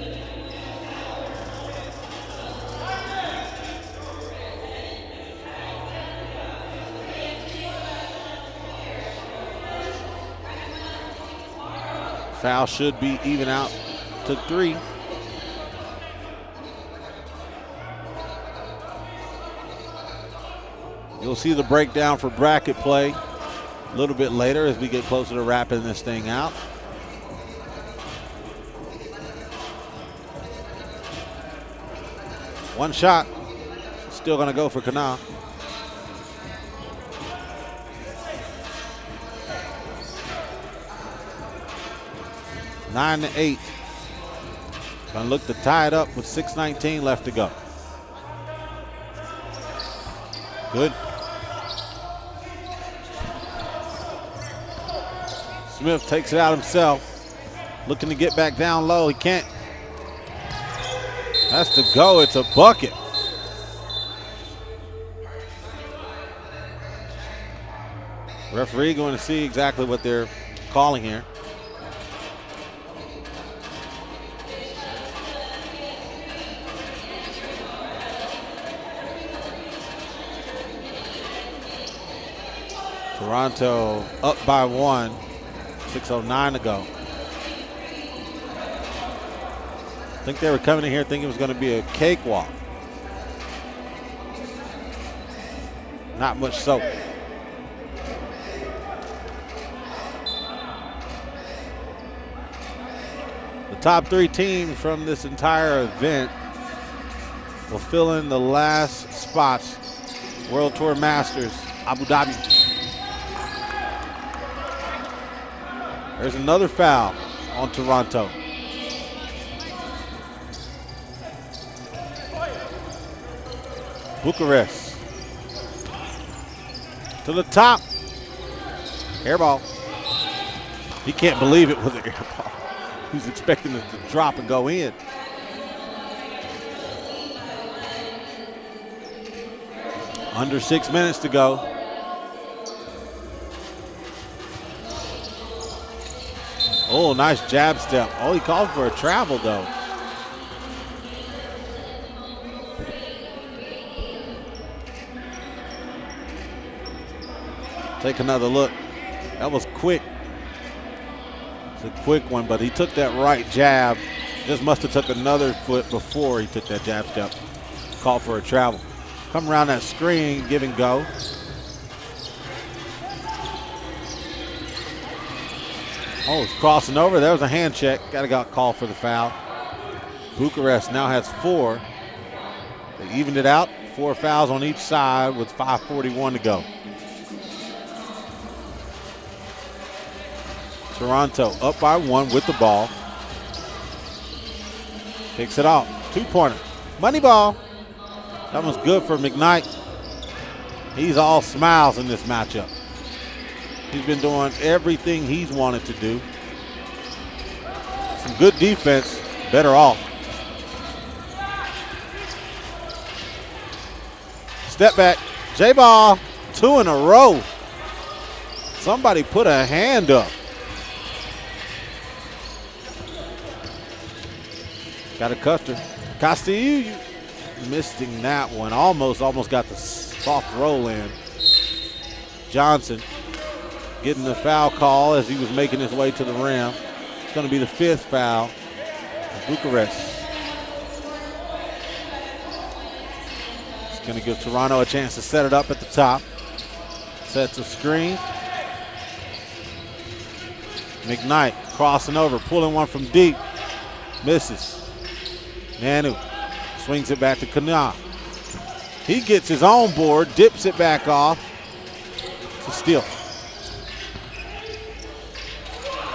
Foul should be even out to 3. You'll see the breakdown for bracket play a little bit later as we get closer to wrapping this thing out. One shot. still going to go for Kaunas. Nine to 8. Gonna look to tie it up with 6:19 left to go. Good. Smith takes it out himself. Looking to get back down low. He can't. Has to go. It's a bucket. Referee going to see exactly what they're calling here. Toronto up by 1, 6:09 to go. I think they were coming in here thinking it was going to be a cakewalk. Not much so. The top 3 teams from this entire event will fill in the last spots. World Tour Masters, Abu Dhabi. There's another foul on Toronto. Bucharest to the top. Airball. He can't believe it was an airball. He's expecting it to drop and go in. Under 6 minutes to go. Oh, nice jab step. Oh, he called for a travel, though. Take another look. That was quick. It's a quick one, but he took that right jab. Just must have took another foot before he took that jab step. Called for a travel. Come around that screen, give and go. Oh, it's crossing over. There was a hand check. Got to call for the foul. Bucharest now has 4. They evened it out. 4 fouls on each side with 5:41 to go. Toronto up by 1 with the ball. Kicks it off. 2-pointer. Money ball. That one's good for McKnight. He's all smiles in this matchup. He's been doing everything he's wanted to do. Some good defense, better off. Step back, J-ball, 2 in a row. Somebody put a hand up. Got a cutter. Castillo missing that one. Almost got the soft roll in. Johnson getting the foul call as he was making his way to the rim. It's going to be the 5th foul. Bucharest. It's going to give Toronto a chance to set it up at the top. Sets a screen. McKnight crossing over, pulling one from deep. Misses. Nanu swings it back to Kaunas. He gets his own board, dips it back off. It's a steal.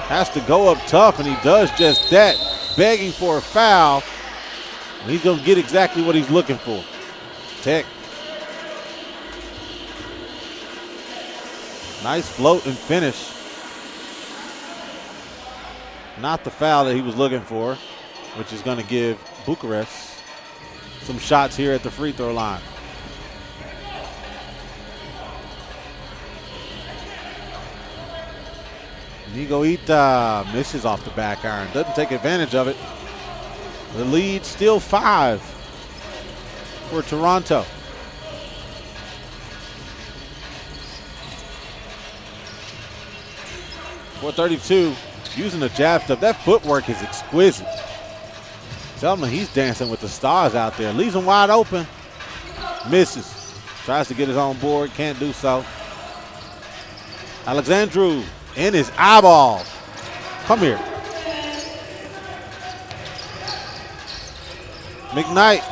Has to go up tough, and he does just that, begging for a foul. And he's going to get exactly what he's looking for. Tech. Nice float and finish. Not the foul that he was looking for, which is going to give Bucharest some shots here at the free throw line. Nigoita misses off the back iron. Doesn't take advantage of it. The lead still 5 for Toronto. .432 using the jab step. That footwork is exquisite. Tell me he's dancing with the stars out there. Leaves him wide open. Misses. Tries to get his own board. Can't do so. Alexandru in his eyeball. Come here. McKnight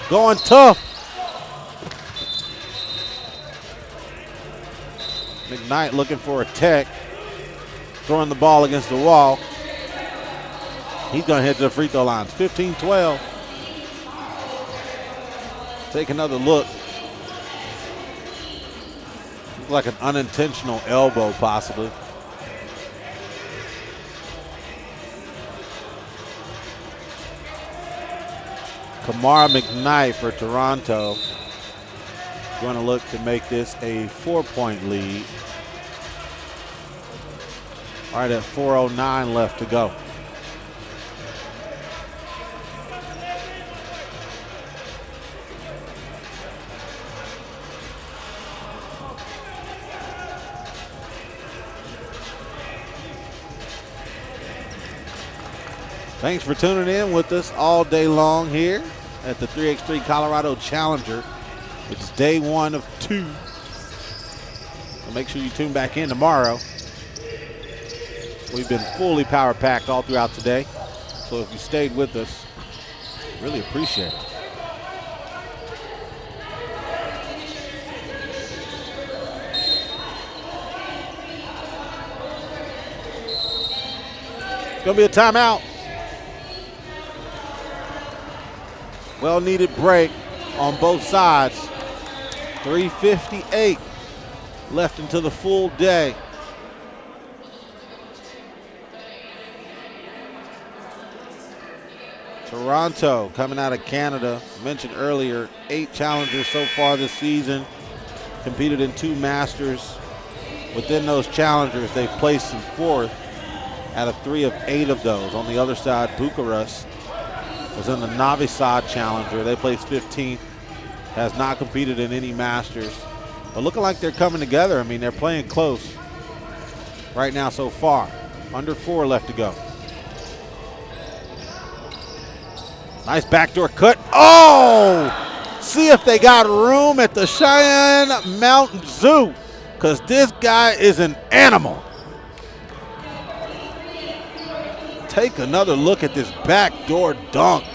going tough. McKnight looking for a tech, throwing the ball against the wall. He's going to head to the free throw line. 15-12. Take another look. Looks like an unintentional elbow, possibly. Kamara McKnight for Toronto. Going to look to make this a 4-point lead. All right, at 4:09 left to go. Thanks for tuning in with us all day long here at the 3x3 Colorado Challenger. It's day 1 of 2. So make sure you tune back in tomorrow. We've been fully power packed all throughout today. So if you stayed with us, really appreciate it. It's going to be a timeout. Well-needed break on both sides. 3:58 left until the full day. Toronto coming out of Canada. Mentioned earlier, 8 challengers so far this season. Competed in 2 Masters. Within those challengers, they've placed in 4th out of 3 of 8 of those. On the other side, Bucharest was in the Novi Sad Challenger. They placed 15th. Has not competed in any Masters. But looking like they're coming together. I mean, they're playing close right now so far. Under 4 left to go. Nice backdoor cut. Oh! See if they got room at the Cheyenne Mountain Zoo, because this guy is an animal. Take another look at this backdoor dunk.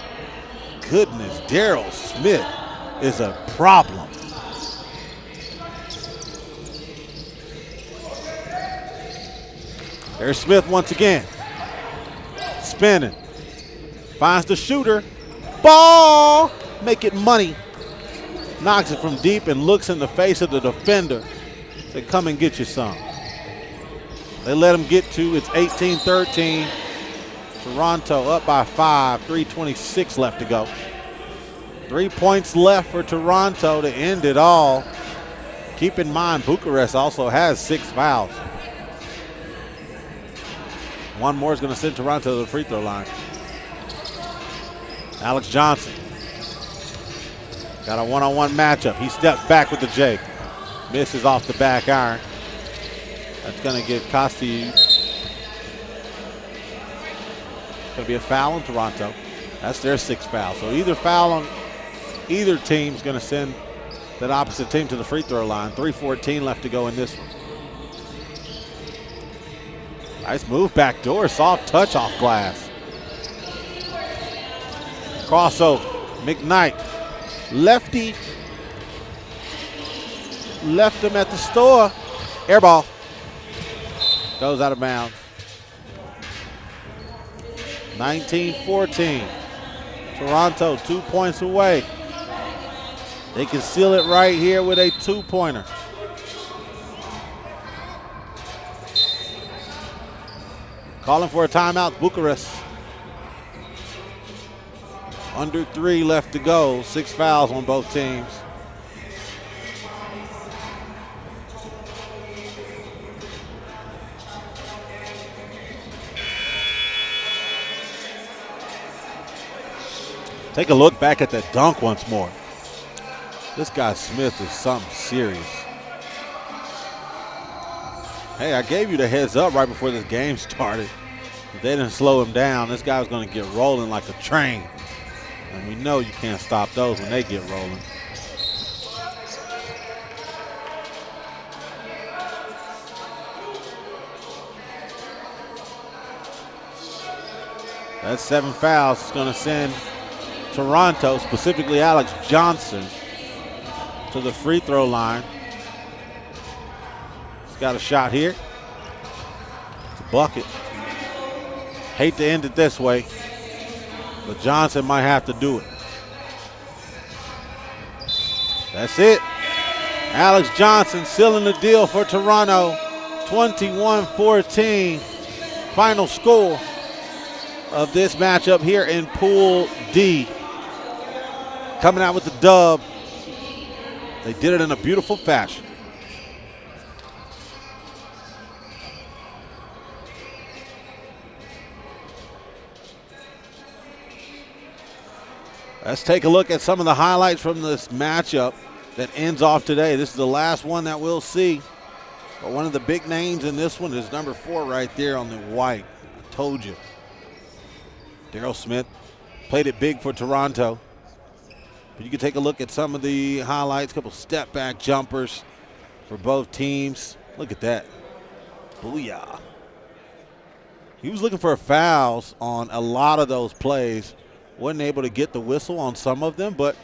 Goodness, Daryl Smith is a problem. There's Smith once again. Spinning. Finds the shooter. Ball! Make it money. Knocks it from deep and looks in the face of the defender. Say, come and get you some. They let him get to, it's 18-13. Toronto up by 5, 3:26 left to go. 3 points left for Toronto to end it all. Keep in mind, Bucharest also has 6 fouls. One more is going to send Toronto to the free throw line. Alex Johnson. Got a one-on-one matchup. He steps back with the J. Misses off the back iron. That's going to get Costi. Going to be a foul on Toronto. That's their 6th foul. So either foul on either team is going to send that opposite team to the free throw line. 3:14 left to go in this one. Nice move back door. Soft touch off glass. Crossover. McKnight. Lefty. Left him at the store. Air ball. Goes out of bounds. 19-14. Toronto 2 points away. They can seal it right here with a 2-pointer. Calling for a timeout, Bucharest. Under 3 left to go. 6 fouls on both teams. Take a look back at that dunk once more. This guy Smith is something serious. Hey, I gave you the heads up right before this game started. If they didn't slow him down, this guy was going to get rolling like a train. And we know you can't stop those when they get rolling. That's 7 fouls. It's going to send Toronto, specifically Alex Johnson, to the free throw line. He's got a shot here. It's a bucket. Hate to end it this way, but Johnson might have to do it. That's it. Alex Johnson sealing the deal for Toronto. 21-14. Final score of this matchup here in Pool D. Coming out with the dub. They did it in a beautiful fashion. Let's take a look at some of the highlights from this matchup that ends off today. This is the last one that we'll see. But one of the big names in this one is number 4 right there on the white. I told you. Daryl Smith played it big for Toronto. But you can take a look at some of the highlights, a couple step back jumpers for both teams. Look at that. Booyah. He was looking for fouls on a lot of those plays. Wasn't able to get the whistle on some of them, but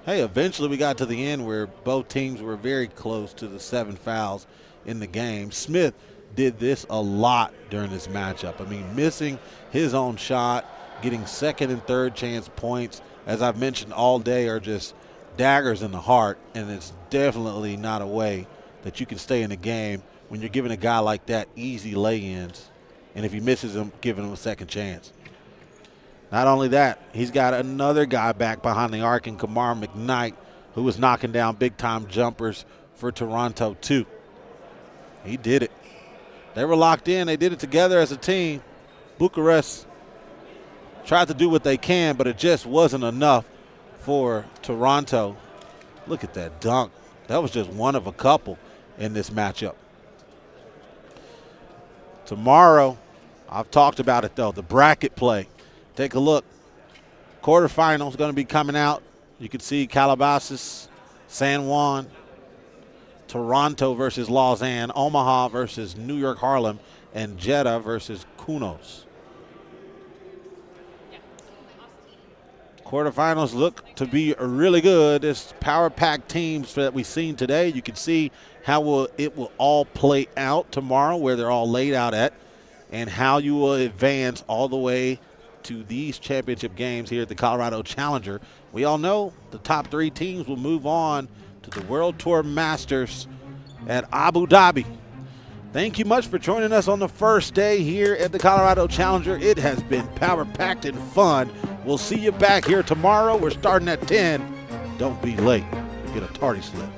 hey, eventually we got to the end where both teams were very close to the 7 fouls in the game. Smith did this a lot during this matchup. I mean, missing his own shot, getting second and third chance points, as I've mentioned all day, are just daggers in the heart, and it's definitely not a way that you can stay in the game when you're giving a guy like that easy lay-ins, and if he misses them, giving him a second chance. Not only that, he's got another guy back behind the arc in Kamar McKnight, who was knocking down big-time jumpers for Toronto, too. He did it. They were locked in. They did it together as a team. Bucharest tried to do what they can, but it just wasn't enough for Toronto. Look at that dunk. That was just one of a couple in this matchup. Tomorrow, I've talked about it, though, the bracket play. Take a look. Quarterfinals going to be coming out. You can see Calabasas, San Juan, Toronto versus Lausanne, Omaha versus New York Harlem, and Jeddah versus Kaunas. Quarterfinals look to be really good. This power-packed teams that we've seen today, you can see how it will all play out tomorrow, where they're all laid out at, and how you will advance all the way to these championship games here at the Colorado Challenger. We all know the top 3 teams will move on to the World Tour Masters at Abu Dhabi. Thank you much for joining us on the first day here at the Colorado Challenger. It has been power-packed and fun. We'll see you back here tomorrow. We're starting at 10. Don't be late. Get a tardy slip.